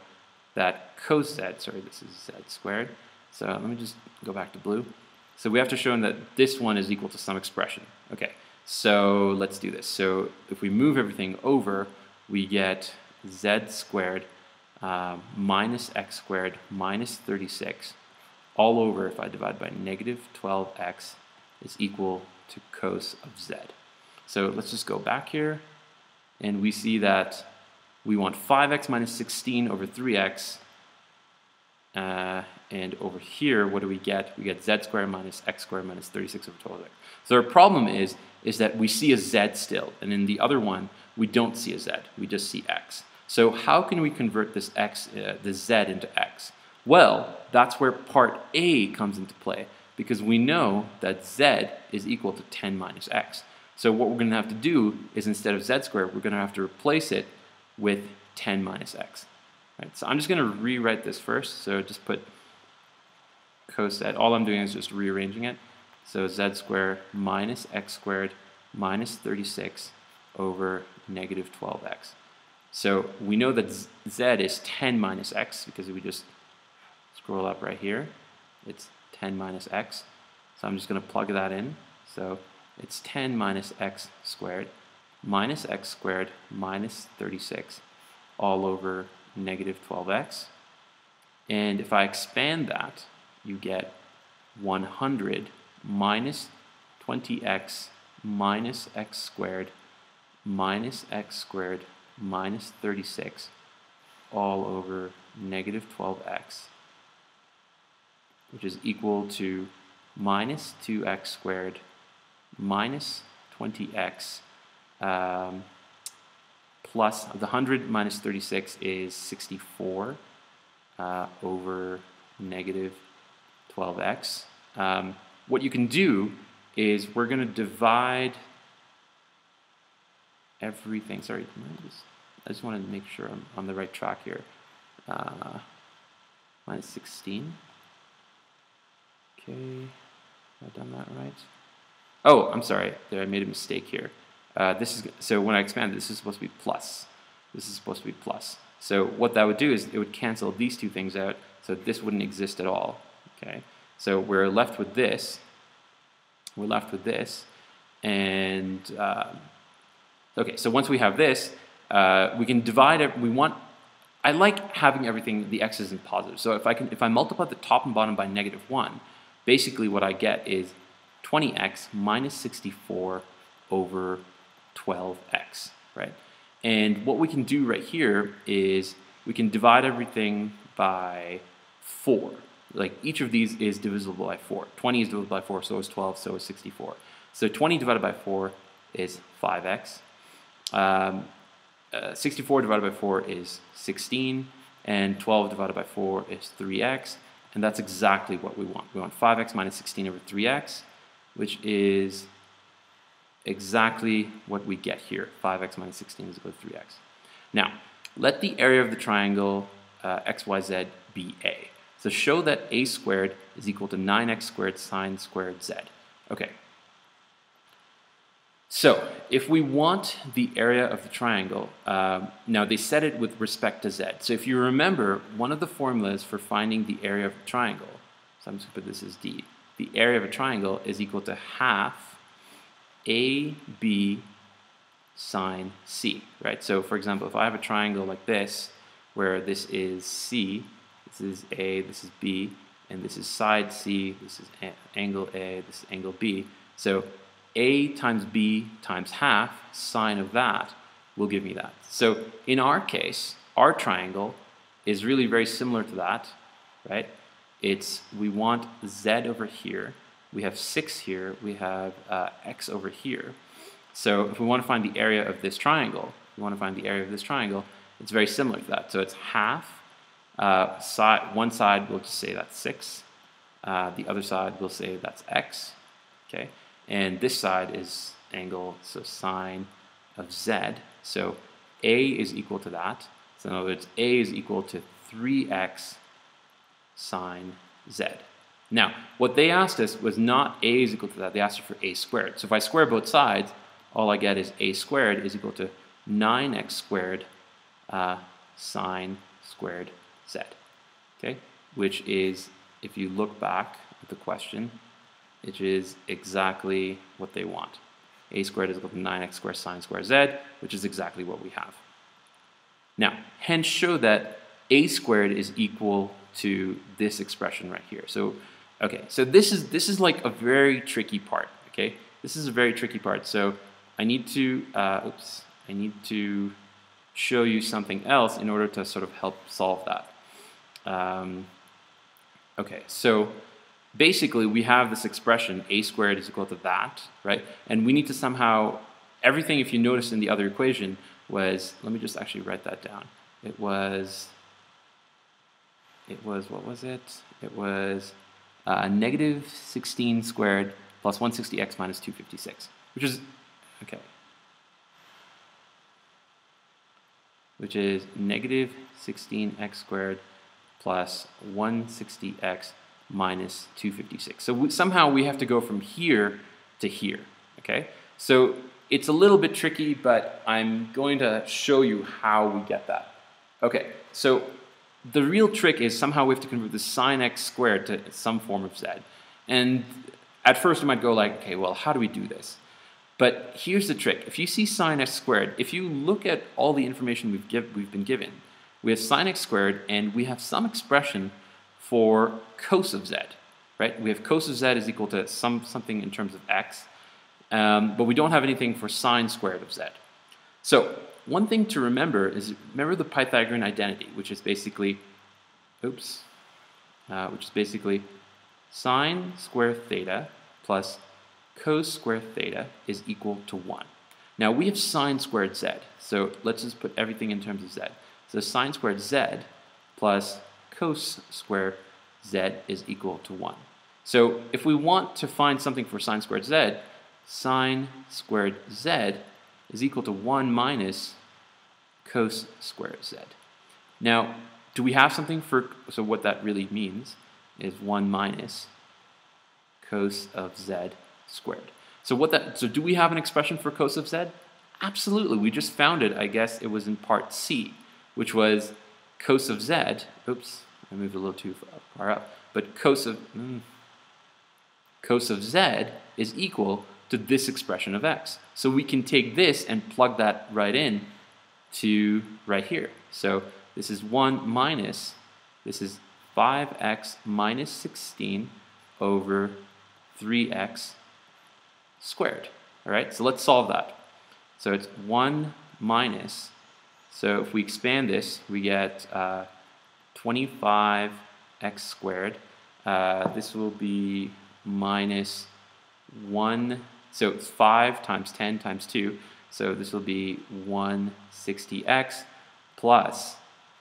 Speaker 1: that cos z, sorry, this is z squared. So let me just go back to blue. So we have to show that this one is equal to some expression. Okay, so let's do this. So if we move everything over, we get z squared minus x squared minus 36 all over, if I divide by negative 12x, is equal to cos of z. So let's just go back here, and we see that we want 5x minus 16 over 3x, and over here, what do we get? We get z squared minus x squared minus 36 over 12x. So our problem is that we see a z still, and in the other one, we don't see a z, we just see x. So how can we convert this x, the z into x? Well, that's where part A comes into play, because we know that z is equal to 10 minus x. So what we're going to have to do is, instead of z squared, we're going to have to replace it with 10 minus x. Right, so I'm just going to rewrite this first. So just put cos z. All I'm doing is just rearranging it. So z squared minus x squared minus 36 over negative 12x. So we know that z is 10 minus x because we just scroll up right here. It's 10 minus x. So I'm just going to plug that in. So it's 10 minus x squared minus x squared minus 36 all over negative 12x. And if I expand that, you get 100 minus 20x minus x squared minus x squared minus 36 all over negative 12x, which is equal to minus 2x squared minus 20x plus the 100 minus 36 is 64 over negative 12x. What you can do is we're going to divide everything. Sorry, I just want to make sure I'm on the right track here. Minus 16. Okay, have I done that right? Oh, I'm sorry. I made a mistake here. So when I expand, this is supposed to be plus. This is supposed to be plus. So what that would do is it would cancel these two things out, so this wouldn't exist at all. Okay, so we're left with this. We're left with this, and okay. So once we have this, we can divide it. I like having everything the x's in positive. So if I multiply the top and bottom by -1, basically what I get is 20x minus 64 over 12x, right? And what we can do right here is we can divide everything by 4. Like each of these is divisible by 4. 20 is divisible by 4, so is 12, so is 64. So 20 divided by 4 is 5x. 64 divided by 4 is 16, and 12 divided by 4 is 3x, and that's exactly what we want. We want 5x minus 16 over 3x, which is exactly what we get here. 5x minus 16 is equal to 3x. Now, let the area of the triangle xyz be A. So show that a squared is equal to 9x squared sine squared z. Okay. So if we want the area of the triangle, now they set it with respect to z. So if you remember, one of the formulas for finding the area of a triangle, so I'm just going to put this as d, the area of a triangle is equal to half AB sine C, right? So for example, if I have a triangle like this, where this is C, this is A, this is B, and this is side C, this is angle A, this is angle B. So A times B times half sine of that will give me that. So in our case, our triangle is really very similar to that, right? We want Z over here, we have 6 here, we have X over here. So if we want to find the area of this triangle, it's very similar to that. So it's half, one side we'll just say that's 6, the other side we'll say that's X, okay? And this side is angle, so sine of Z. So A is equal to that. So in other words, A is equal to 3x sine Z. Now, what they asked us was not A is equal to that. They asked us for A squared. So if I square both sides, all I get is A squared is equal to 9x squared sine squared Z. Okay? Which is, if you look back at the question, which is exactly what they want. A squared is equal to 9x squared sine squared z, which is exactly what we have. Now, hence show that a squared is equal to this expression right here. So, okay, so this is like a very tricky part. Okay, this is a very tricky part. So I need to show you something else in order to sort of help solve that. Okay, so basically we have this expression a squared is equal to that, right? And we need to somehow, everything, if you notice in the other equation, was, let me just actually write that down. It was what was it? It was negative 16 squared plus 160x minus 256, which is, okay, which is negative 16x squared plus 160x minus 256. So somehow we have to go from here to here, okay? So it's a little bit tricky, but I'm going to show you how we get that. Okay, so the real trick is somehow we have to convert the sine x squared to some form of z. And at first you might go like, okay, well, how do we do this? But here's the trick. If you see sine x squared, if you look at all the information we've been given, we have sine x squared and we have some expression for cos of z, right? We have cos of z is equal to something in terms of x, but we don't have anything for sine squared of z. So one thing to remember is, remember the Pythagorean identity, which is basically, sine square theta plus cos square theta is equal to 1. Now we have sine squared z, so let's just put everything in terms of z. So sine squared z plus cos square z is equal to 1. So if we want to find something for sine squared z, sine squared z is equal to 1 minus cos squared z. Now, do we have something for, so what that really means is 1 minus cos of z squared. So do we have an expression for cos of z? Absolutely, we just found it, I guess it was in part C, which was cos of z, I moved a little too far up, but cos of z is equal to this expression of x. So we can take this and plug that right in to right here. So this is 1 minus, this is 5x minus 16 over 3x squared. All right, so let's solve that. So it's 1 minus, so if we expand this, we get 25x squared. This will be minus 1, so it's 5 times 10 times 2, so this will be 160x plus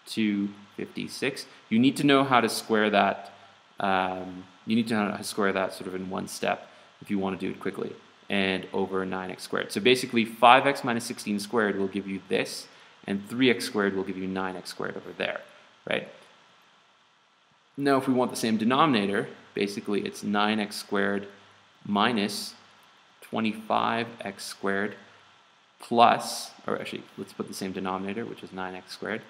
Speaker 1: 256. You need to know how to square that. You need to know how to square that sort of in one step if you want to do it quickly, and over 9x squared. So basically 5x minus 16 squared will give you this, and 3x squared will give you 9x squared over there, right? Now if we want the same denominator, basically it's 9x squared minus 25x squared plus, or actually let's put the same denominator, which is 9x squared.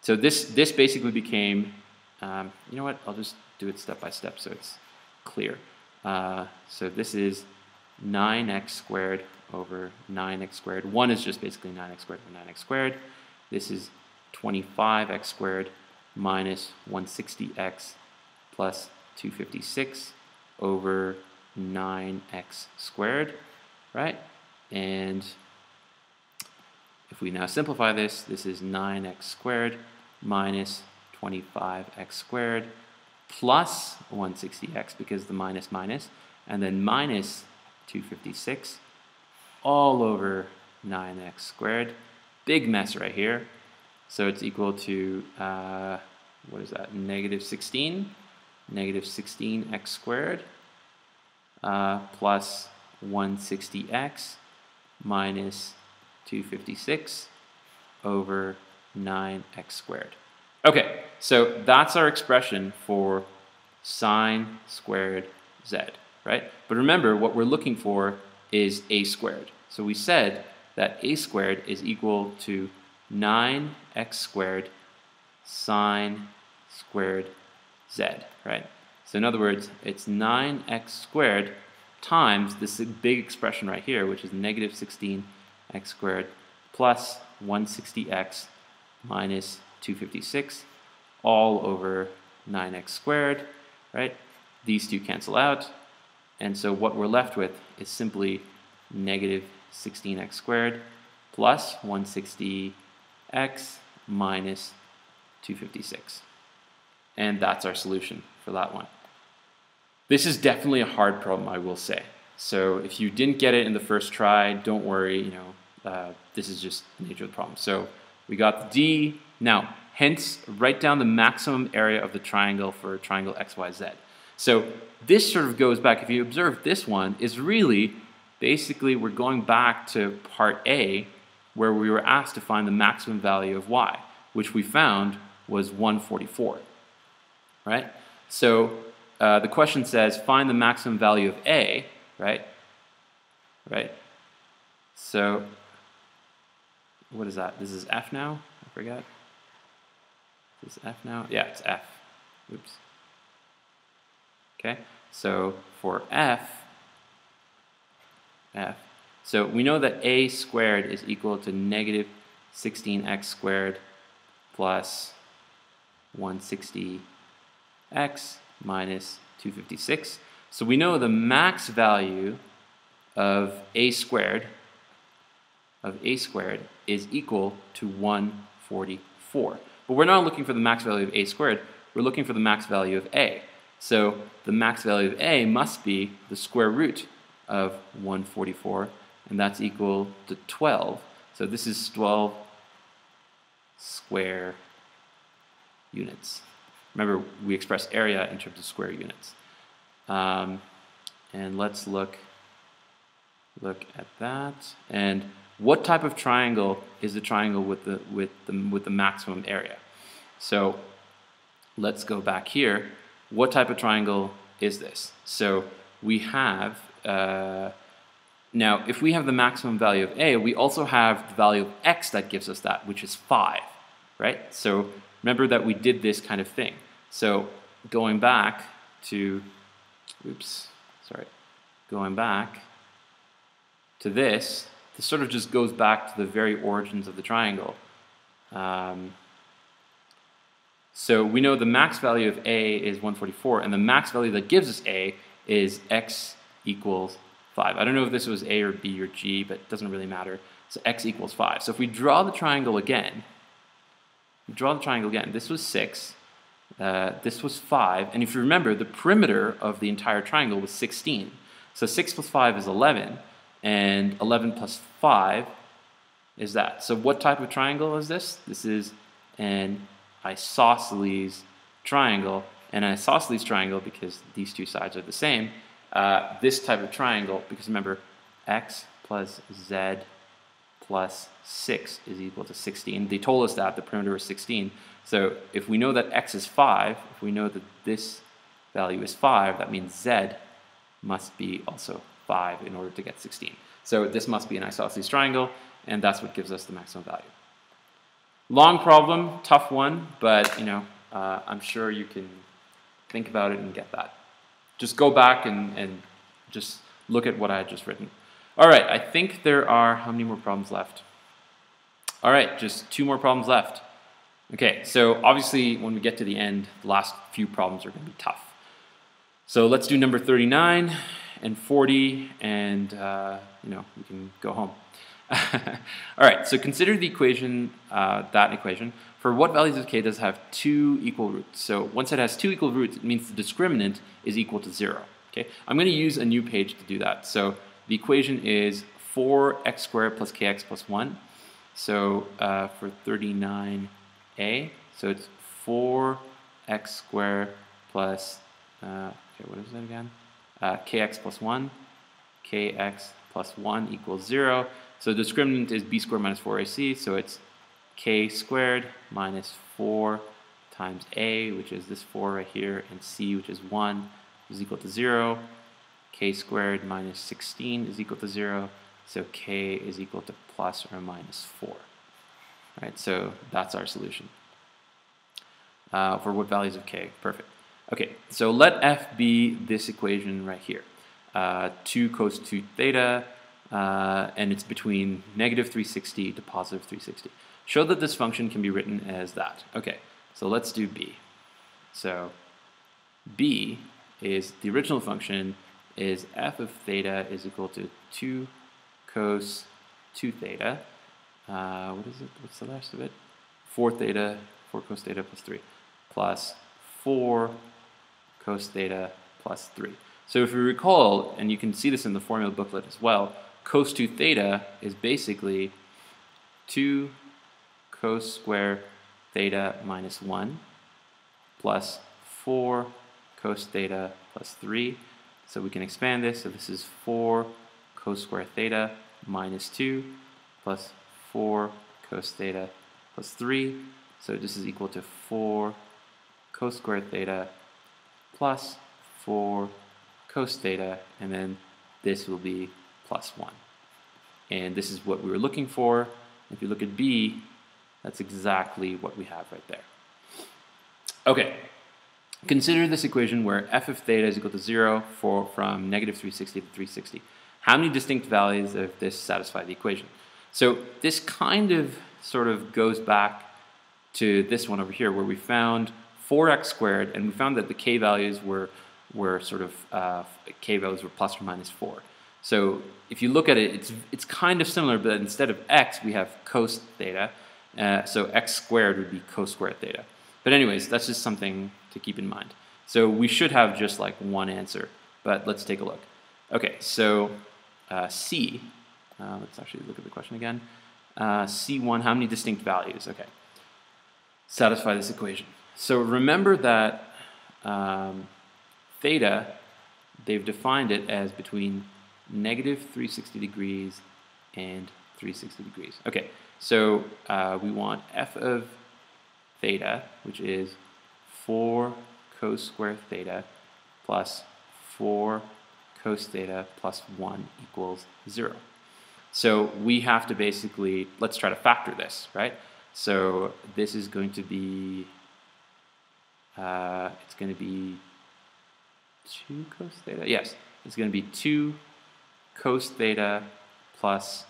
Speaker 1: So this basically became, you know what, I'll just do it step by step so it's clear. So this is 9x squared over 9x squared. 1 is just basically 9x squared over 9x squared. This is 25x squared minus 160x plus 256 over 9x squared, right? And if we now simplify this, this is 9x squared minus 25x squared plus 160x, because the minus minus, and then minus 256 all over 9x squared. Big mess right here. So it's equal to, what is that, negative 16? Negative 16x squared plus 160x minus 256 over 9x squared. Okay, so that's our expression for sine squared z, right? But remember, what we're looking for is a squared. So we said that a squared is equal to 9x squared sine squared z, right? So in other words, it's 9x squared times this big expression right here, which is negative 16x squared plus 160x minus 256 all over 9x squared, right? These two cancel out, and so what we're left with is simply negative 16x squared plus 160x minus 256. And that's our solution for that one. This is definitely a hard problem, I will say. So if you didn't get it in the first try, don't worry, you know, this is just the nature of the problem. So we got the D. Now, hence, write down the maximum area of the triangle for triangle XYZ. So this sort of goes back, if you observe this one, is really, basically we're going back to part A, where we were asked to find the maximum value of y, which we found was 144, right? So the question says, find the maximum value of A, right? So what is that? This is F now? I forget. Is this F now? Yeah, it's F. Oops. Okay, so for F, so we know that a squared is equal to negative 16x squared plus 160x minus 256. So we know the max value of a squared is equal to 144. But we're not looking for the max value of a squared, we're looking for the max value of a. So the max value of a must be the square root of 144, and that's equal to 12. So this is 12 square units. Remember, we express area in terms of square units. And let's look at that. And what type of triangle is the triangle with the maximum area? So let's go back here. What type of triangle is this? So we have now, if we have the maximum value of a, we also have the value of x that gives us that, which is 5, right? So remember that we did this kind of thing. So going back to, going back to this sort of just goes back to the very origins of the triangle. So we know the max value of a is 144, and the max value that gives us a is x equals 5. I don't know if this was a or b or g, but it doesn't really matter. So x equals 5. So if we draw the triangle again, this was 6, this was 5, and if you remember, the perimeter of the entire triangle was 16. So 6 plus 5 is 11, and 11 plus 5 is that. So what type of triangle is this? This is an isosceles triangle. An isosceles triangle, because these two sides are the same, this type of triangle, because remember, x plus z plus 6 is equal to 16. They told us that the perimeter is 16. So if we know that x is 5, if we know that this value is 5, that means z must be also 5 in order to get 16. So this must be an isosceles triangle, and that's what gives us the maximum value. Long problem, tough one, but I'm sure you can think about it and get that. Just go back and just look at what I had just written. All right, I think there are, how many more problems left? All right, just 2 more problems left. Okay, so obviously when we get to the end, the last few problems are going to be tough. So let's do number 39 and 40, and we can go home. All right, so consider the equation, that equation. For what values of k does it have 2 equal roots? So once it has 2 equal roots, it means the discriminant is equal to 0. Okay, I'm going to use a new page to do that. So the equation is 4x squared plus kx plus 1. So for 39a, so it's 4x squared plus, what is it again? Kx plus 1, kx plus 1 equals 0. So the discriminant is b squared minus 4ac, so it's k squared minus 4 times a, which is this 4 right here, and c, which is 1, is equal to 0. K squared minus 16 is equal to 0, so k is equal to plus or minus 4. All right, so that's our solution. For what values of k? Perfect. Okay, so let f be this equation right here. 2 cos 2 theta, and it's between negative 360 to positive 360. Show that this function can be written as that. Okay, so let's do b. So b is, the original function is f of theta is equal to 2 cos 2 theta. What is it? What's the rest of it? 4 theta, 4 cos theta plus 3, plus 4 cos theta plus 3. So if you recall, and you can see this in the formula booklet as well, cos 2 theta is basically 2 cos square theta minus 1 plus 4 cos theta plus 3. So we can expand this. So this is 4 cos square theta minus 2 plus 4 cos theta plus 3. So this is equal to 4 cos square theta plus 4 cos theta, and then this will be plus 1. and this is what we were looking for. If you look at B, that's exactly what we have right there. Okay, consider this equation where f of theta is equal to 0 from negative 360 to 360. How many distinct values of this satisfy the equation? So this kind of sort of goes back to this one over here where we found 4x squared, and we found that the k values were sort of k values were plus or minus 4. So if you look at it, it's kind of similar, but instead of x, we have cos theta. So x squared would be cos squared theta. But anyways, that's just something to keep in mind. So we should have just like one answer, but let's take a look. Okay, so C, let's actually look at the question again. C1, how many distinct values? Okay, satisfy this equation. So remember that theta, they've defined it as between negative 360 degrees and 360 degrees. Okay, so we want f of theta, which is 4 cos square theta plus 4 cos theta plus 1 equals 0. So we have to basically, let's try to factor this, right? So this is going to be, it's going to be 2 cos theta? Yes, it's going to be 2 cos theta plus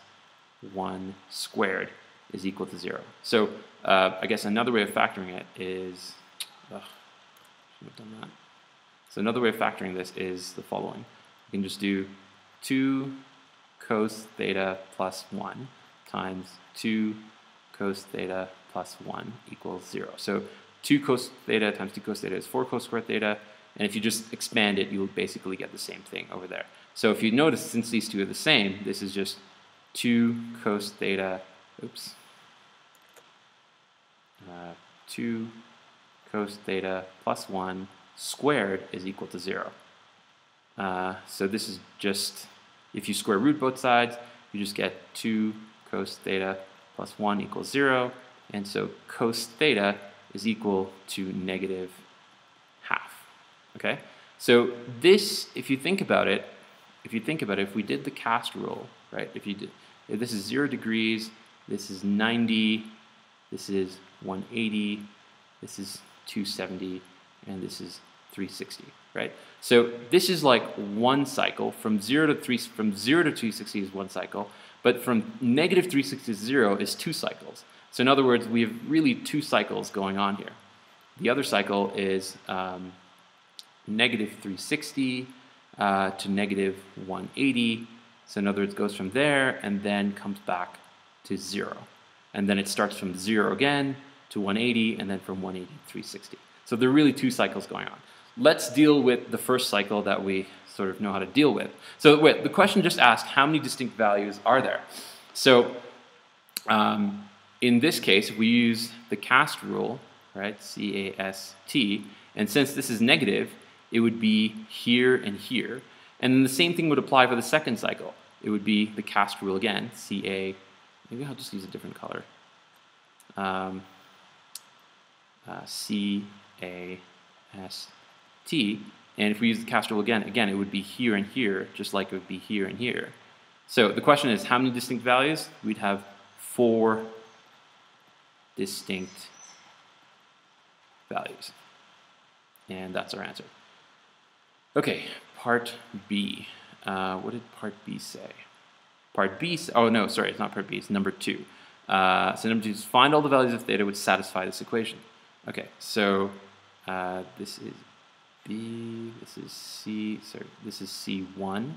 Speaker 1: 1 squared is equal to 0. So I guess another way of factoring it is, shouldn't have done that. So another way of factoring this is the following. You can just do 2 cos theta plus 1 times 2 cos theta plus 1 equals 0. So 2 cos theta times 2 cos theta is 4 cos squared theta, and if you just expand it, you'll basically get the same thing over there. So if you notice, since these two are the same, this is just 2 cos theta, 2 cos theta plus 1 squared is equal to 0. So this is just, if you square root both sides, you just get 2 cos theta plus 1 equals 0, and so cos theta is equal to negative half. Okay? So this, if you think about it, if we did the cast rule, right? If this is 0 degrees, this is 90, this is 180, this is 270, and this is 360, right? So this is like one cycle. From 0 to 260 is one cycle, but from negative 360 to 0 is 2 cycles. So in other words, we have really 2 cycles going on here. The other cycle is negative 360 to negative 180. So in other words, it goes from there and then comes back to 0. And then it starts from 0 again to 180, and then from 180 to 360. So there are really 2 cycles going on. Let's deal with the first cycle that we sort of know how to deal with. So wait, the question just asked, how many distinct values are there? So in this case, we use the cast rule, right, C-A-S-T, and since this is negative, it would be here and here. And then the same thing would apply for the second cycle. It would be the cast rule again, C-A, maybe I'll just use a different color, C-A-S-T, and if we use the cast rule again, it would be here and here, just like it would be here and here. So the question is, how many distinct values? We'd have 4 distinct values. And that's our answer. Okay, part B. What did part B say? Part B, oh no, sorry, it's not part B, it's number 2. So number 2 is find all the values of theta which satisfy this equation. Okay, so this is B, this is C, sorry, this is C1,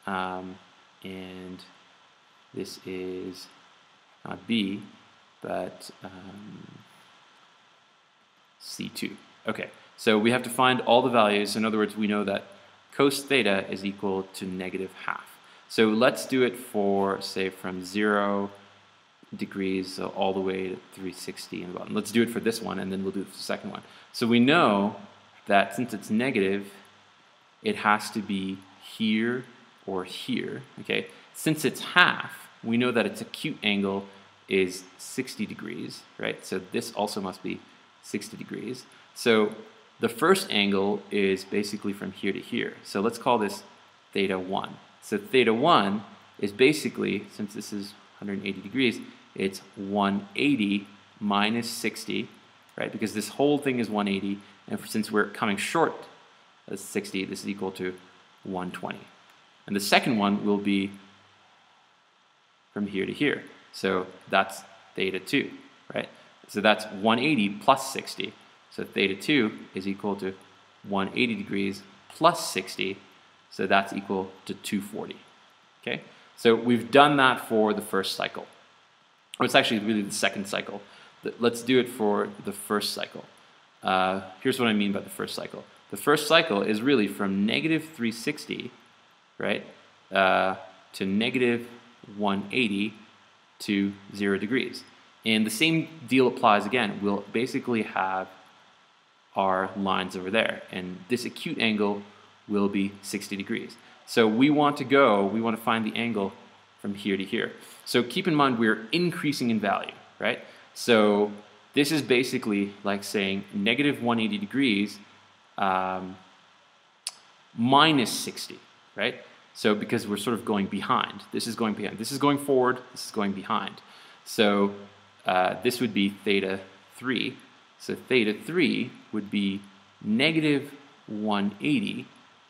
Speaker 1: and this is not B, but C2. Okay, so we have to find all the values. In other words, we know that cos theta is equal to negative half. So let's do it for, say, from 0 degrees all the way to 360 in the bottom. Let's do it for this one, and then we'll do it for the second one. So we know that since it's negative, it has to be here or here. Okay. Since it's half, we know that its acute angle is 60 degrees, right? So this also must be 60 degrees. So the first angle is basically from here to here. So let's call this theta 1. So theta 1 is basically, since this is 180 degrees, it's 180 minus 60, right? Because this whole thing is 180, and since we're coming short of 60, this is equal to 120. And the second one will be from here to here. So that's theta 2, right? So that's 180 plus 60. So theta 2 is equal to 180 degrees plus 60. So that's equal to 240. Okay? So we've done that for the first cycle. Or it's actually really the second cycle. Let's do it for the first cycle. Here's what I mean by the first cycle. The first cycle is really from negative 360, right, to negative 180 to 0 degrees. And the same deal applies again. We'll basically have our lines over there, and this acute angle will be 60 degrees. So we want to find the angle from here to here. So keep in mind we're increasing in value, right? So this is basically like saying negative 180 degrees minus 60, right? So because we're sort of going behind. This is going behind. This is going forward. This is going behind. So this would be theta 3. So theta 3 would be negative 180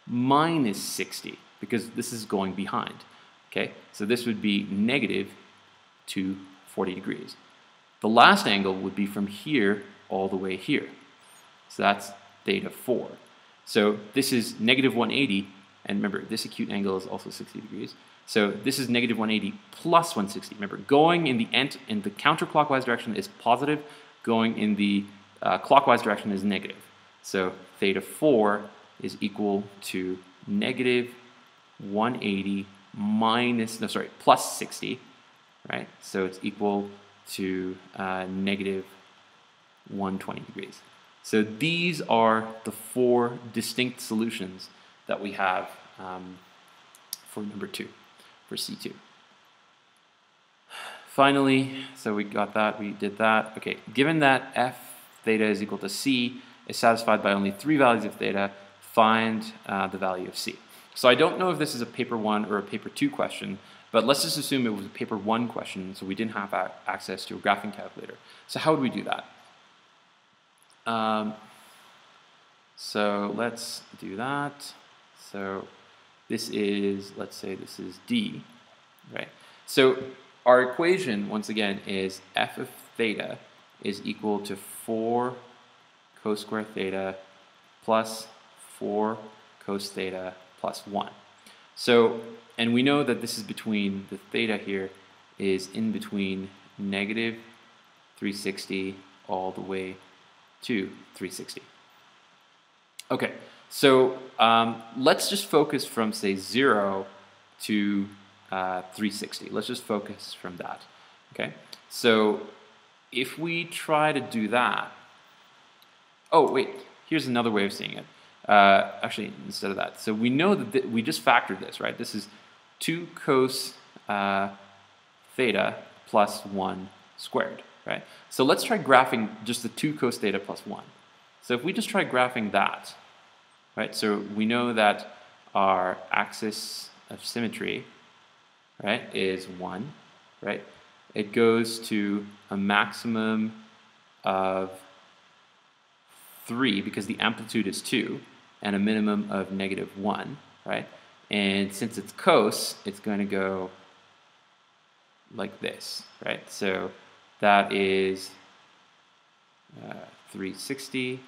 Speaker 1: minus 60, because this is going behind. Okay, so this would be negative 240 degrees. The last angle would be from here all the way here. So that's theta 4. So this is negative 180, and remember, this acute angle is also 60 degrees. So this is negative 180 plus 160. Remember, going in the counterclockwise direction is positive, going in the clockwise direction is negative. So theta 4 is equal to negative 180 plus 60, right? So it's equal to negative 120 degrees. So these are the 4 distinct solutions that we have for number 2, for C2. Finally, so we got that, we did that. Okay, given that f theta is equal to c is satisfied by only 3 values of theta, find the value of c. So I don't know if this is a paper 1 or a paper 2 question, but let's just assume it was a paper 1 question, so we didn't have access to a graphing calculator. So how would we do that? So let's do that. So this is, let's say this is d, right? So our equation, once again, is f of theta is equal to 4 cos square theta plus 4 cos theta plus 1. So, and we know that this is between, the theta here is in between negative 360 all the way to 360. Okay, so let's just focus from, say, 0 to 360. Let's just focus from that, okay? So if we try to do that, oh, wait, here's another way of seeing it. Actually, instead of that. So we know that we just factored this, right? This is 2 cos theta plus 1 squared, right? So let's try graphing just the 2 cos theta plus 1. So if we just try graphing that, right? So we know that our axis of symmetry, right, is 1, right? It goes to a maximum of 3 because the amplitude is 2, and a minimum of negative 1, right? And since it's cos, it's going to go like this, right? So that is 360,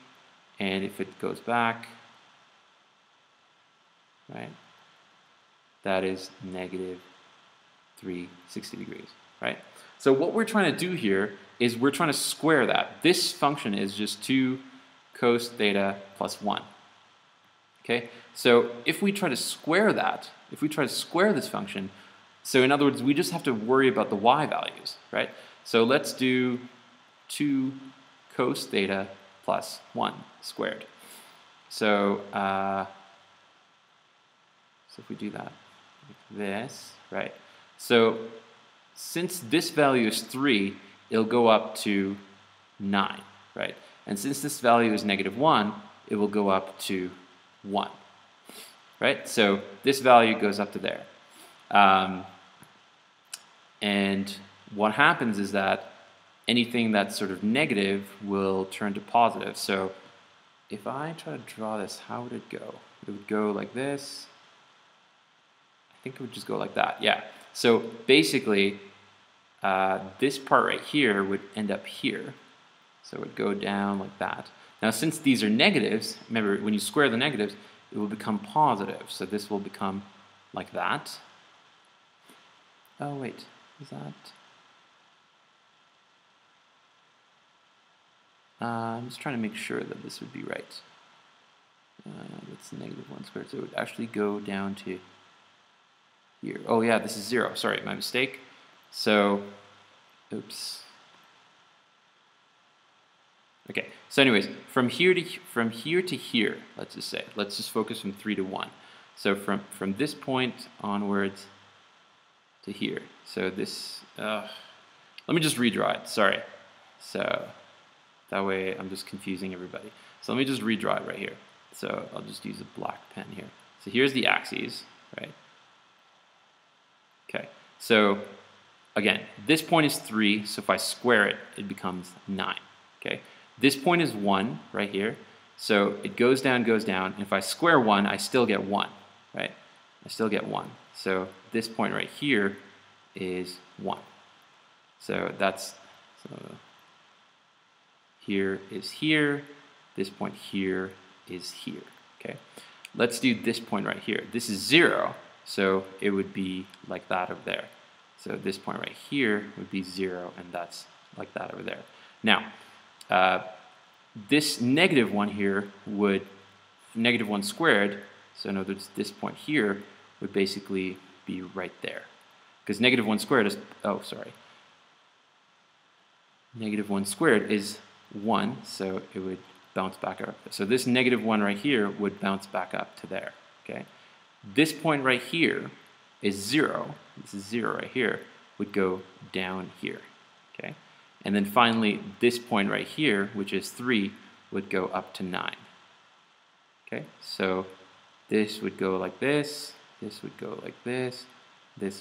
Speaker 1: and if it goes back, right, that is negative 360 degrees, right? So what we're trying to do here is we're trying to square that. This function is just 2 cos theta plus 1. Okay, so if we try to square that, if we try to square this function, so in other words, we just have to worry about the y values, right? So let's do 2 cos theta plus 1 squared. So, so if we do that like this, right? So since this value is 3, it'll go up to 9, right? And since this value is negative 1, it will go up to 1, right? So this value goes up to there. And what happens is that anything that's sort of negative will turn to positive. So if I try to draw this, how would it go? It would go like this. I think it would just go like that. Yeah. So basically, this part right here would end up here. So it would go down like that. Now, since these are negatives, remember, when you square the negatives, it will become positive. So this will become like that. Oh, wait. Is that... I'm just trying to make sure that this would be right. That's -1 squared, so it would actually go down to here. Oh yeah, this is 0. Sorry, my mistake. So, oops. Okay. So, anyways, from here to here, let's just say, let's just focus from 3 to 1. So from this point onwards to here. So this. Let me just redraw it. Sorry. So that way I'm just confusing everybody. So let me just redraw it right here. So I'll just use a black pen here. So here's the axes, right? Okay. So again, this point is 3. So if I square it, it becomes 9. Okay. This point is 1 right here. So it goes down, and if I square 1, I still get 1, right? I still get 1. So this point right here is 1. So that's, here is here. This point here is here, okay? Let's do this point right here. This is 0, so it would be like that over there. So this point right here would be 0, and that's like that over there. Now, this -1 here would, -1 squared, so in other words, this point here would basically be right there. Because -1 squared is, oh, sorry. -1 squared is 1, so it would bounce back up. So this -1 right here would bounce back up to there, okay? This point right here is 0. This is 0 right here, would go down here, okay? And then finally, this point right here, which is 3, would go up to 9. Okay, so this would go like this would go like this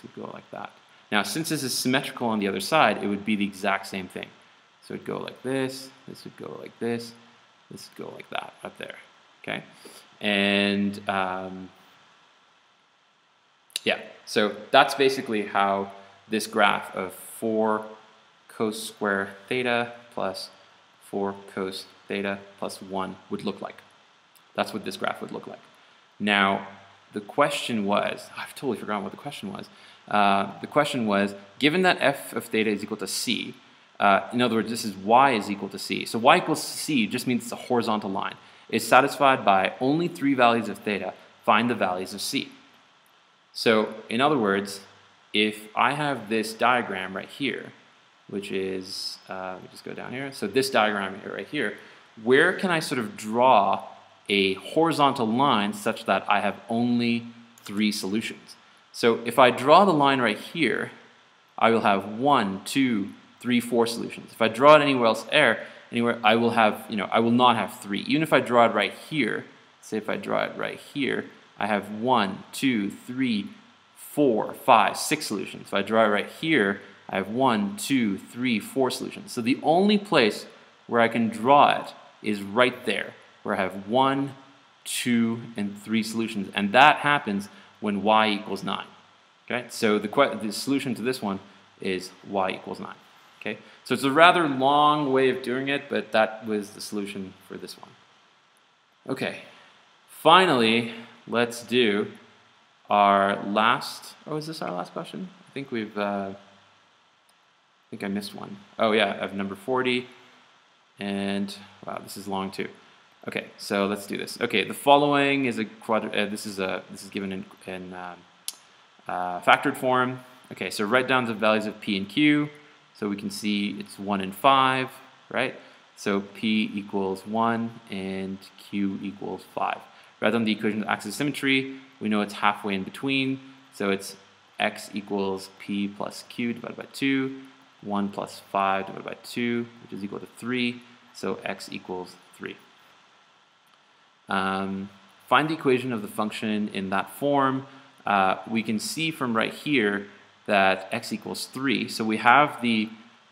Speaker 1: would go like that. Now, since this is symmetrical on the other side, it would be the exact same thing. So it would go like this would go like this would go like that up there, okay? And yeah, so that's basically how this graph of 4 cos square theta plus 4 cos theta plus 1 would look like. That's what this graph would look like. Now, the question was, I've totally forgotten what the question was. The question was, given that f of theta is equal to c, in other words, this is y is equal to c. So y equals c just means it's a horizontal line. It's satisfied by only 3 values of theta. Find the values of c. So, in other words, if I have this diagram right here, which is, let me just go down here. So this diagram here, right here, where can I sort of draw a horizontal line such that I have only 3 solutions? So if I draw the line right here, I will have 1, 2, 3, 4 solutions. If I draw it anywhere else, anywhere, I will have, I will not have 3. Even if I draw it right here, say if I draw it right here, I have 1, 2, 3, 4, 5, 6 solutions. If I draw it right here, I have 1, 2, 3, 4 solutions. So the only place where I can draw it is right there, where I have 1, 2, and 3 solutions. And that happens when y equals 9. Okay, so the solution to this one is y equals 9. Okay, so it's a rather long way of doing it, but that was the solution for this one. Okay, finally, let's do our last, oh, is this our last question? I think we've, I think I missed one. Oh yeah, I have number 40, and wow, this is long too. Okay, so let's do this. Okay, the following is a this is given in factored form. Okay, so write down the values of p and q. So we can see it's 1 and 5, right? So p equals 1 and q equals 5. Write down the equation of axis symmetry. We know it's halfway in between, so it's x equals p plus q divided by 2, 1 plus 5 divided by 2, which is equal to 3, so x equals 3. Find the equation of the function in that form. We can see from right here that x equals 3. So we have the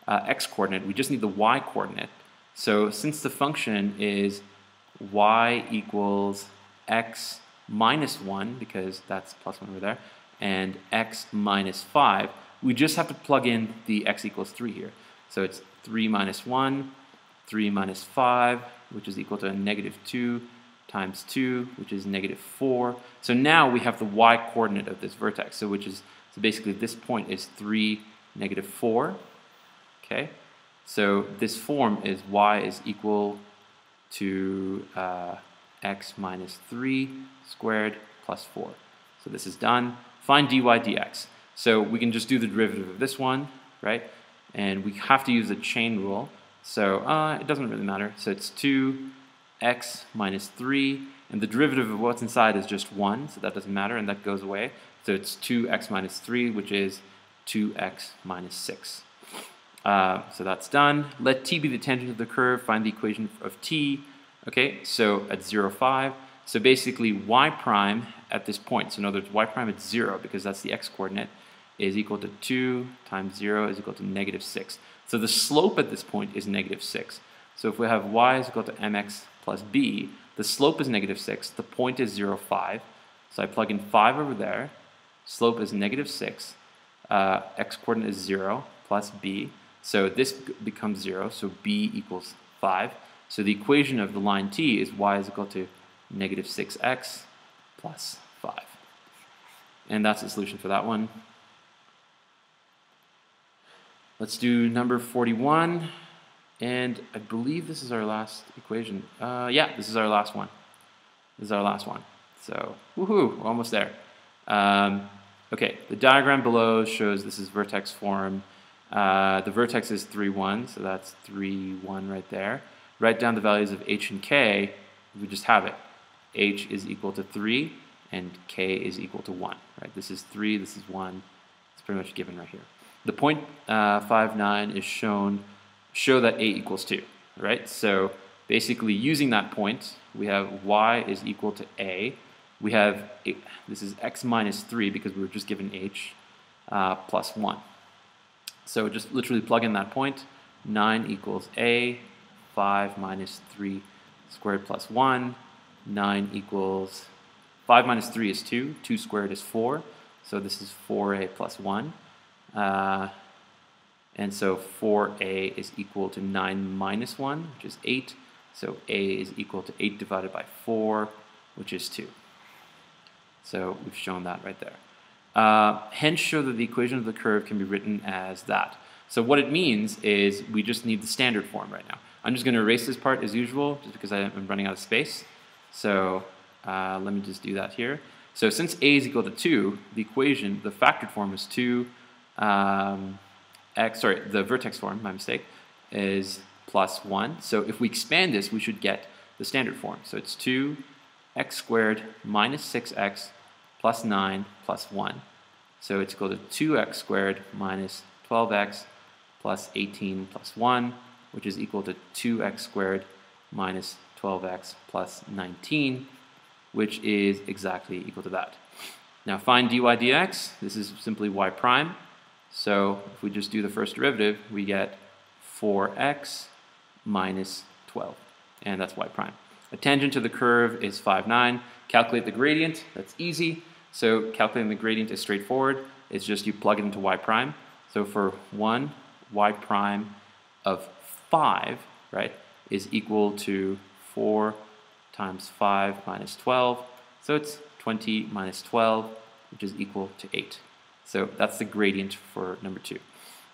Speaker 1: x coordinate, we just need the y coordinate. So since the function is y equals x minus 1, because that's plus 1 over there, and x minus 5, we just have to plug in the x equals 3 here. So it's 3 minus 1, 3 minus 5, which is equal to negative 2, times 2, which is negative 4. So now we have the y coordinate of this vertex, so basically this point is 3, negative 4. Okay, so this form is y is equal to x minus 3 squared plus 4. So this is done. Find dy dx. So we can just do the derivative of this one, right? And we have to use the chain rule. So it doesn't really matter. So it's 2x minus 3, and the derivative of what's inside is just 1, so that doesn't matter, and that goes away. So it's 2x minus 3, which is 2x minus 6. So that's done. Let t be the tangent of the curve. Find the equation of t. Okay, so at 0, 5. So basically y prime at this point, so in other words, y prime at 0, because that's the x coordinate, is equal to 2 times 0 is equal to negative 6. So the slope at this point is negative 6. So if we have y is equal to mx plus b, the slope is negative 6, the point is 0, 5. So I plug in 5 over there, slope is negative 6, x coordinate is 0 plus b. So this becomes 0, so b equals 5. So the equation of the line t is y is equal to negative 6x plus 5. And that's the solution for that one. Let's do number 41. And I believe this is our last equation. Yeah, this is our last one. This is our last one. So, woohoo, we're almost there. Okay, the diagram below shows this is vertex form. The vertex is 3, 1, so that's 3, 1 right there. Write down the values of h and k. We just have it. H is equal to 3, and k is equal to 1. Right? This is 3, this is 1. It's pretty much given right here. The point 59 is show that a equals 2. Right? So basically, using that point, we have y is equal to a. We have this is x minus 3 because we were just given h plus 1. So just literally plug in that point. 9 equals a. 5 minus 3 squared plus 1. 9 equals 5 minus 3 is 2. 2 squared is 4. So this is 4a plus 1. And so 4a is equal to 9 minus 1, which is 8. So a is equal to 8 divided by 4, which is 2. So we've shown that right there. Hence show that the equation of the curve can be written as that. So what it means is we just need the standard form right now. I'm just going to erase this part as usual, just because I'm running out of space. So let me just do that here. So since a is equal to 2, the equation, the factored form is 2, the vertex form, my mistake, is plus 1. So if we expand this, we should get the standard form. So it's 2x squared minus 6x plus 9 plus 1. So it's equal to 2x squared minus 12x plus 18 plus 1, which is equal to 2x squared minus 12x plus 19, which is exactly equal to that. Now find dy dx. This is simply y prime. So if we just do the first derivative, we get 4x minus 12, and that's y prime. A tangent to the curve is 5, 9. Calculate the gradient. That's easy. So calculating the gradient is straightforward. It's just you plug it into y prime. So for 1, y prime of 5, right, is equal to 4 times 5 minus 12. So it's 20 minus 12, which is equal to 8. So that's the gradient for number 2.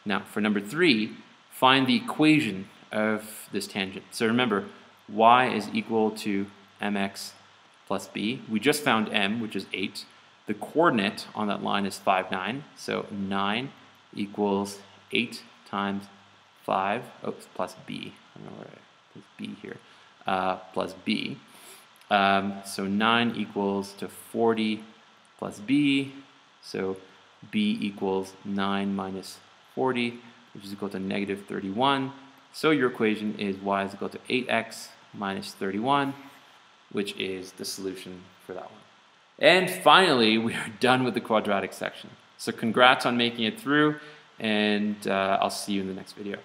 Speaker 1: Now for number 3, find the equation of this tangent. So remember, y is equal to mx plus b. We just found m, which is 8. The coordinate on that line is 5, 9. So 9 equals 8 times 5, plus b. I don't know where I put b here. Plus b. So 9 equals to 40 plus b. So b equals 9 minus 40, which is equal to negative 31. So your equation is y is equal to 8x minus 31, which is the solution for that one. And finally, we are done with the quadratic section. So congrats on making it through, and I'll see you in the next video.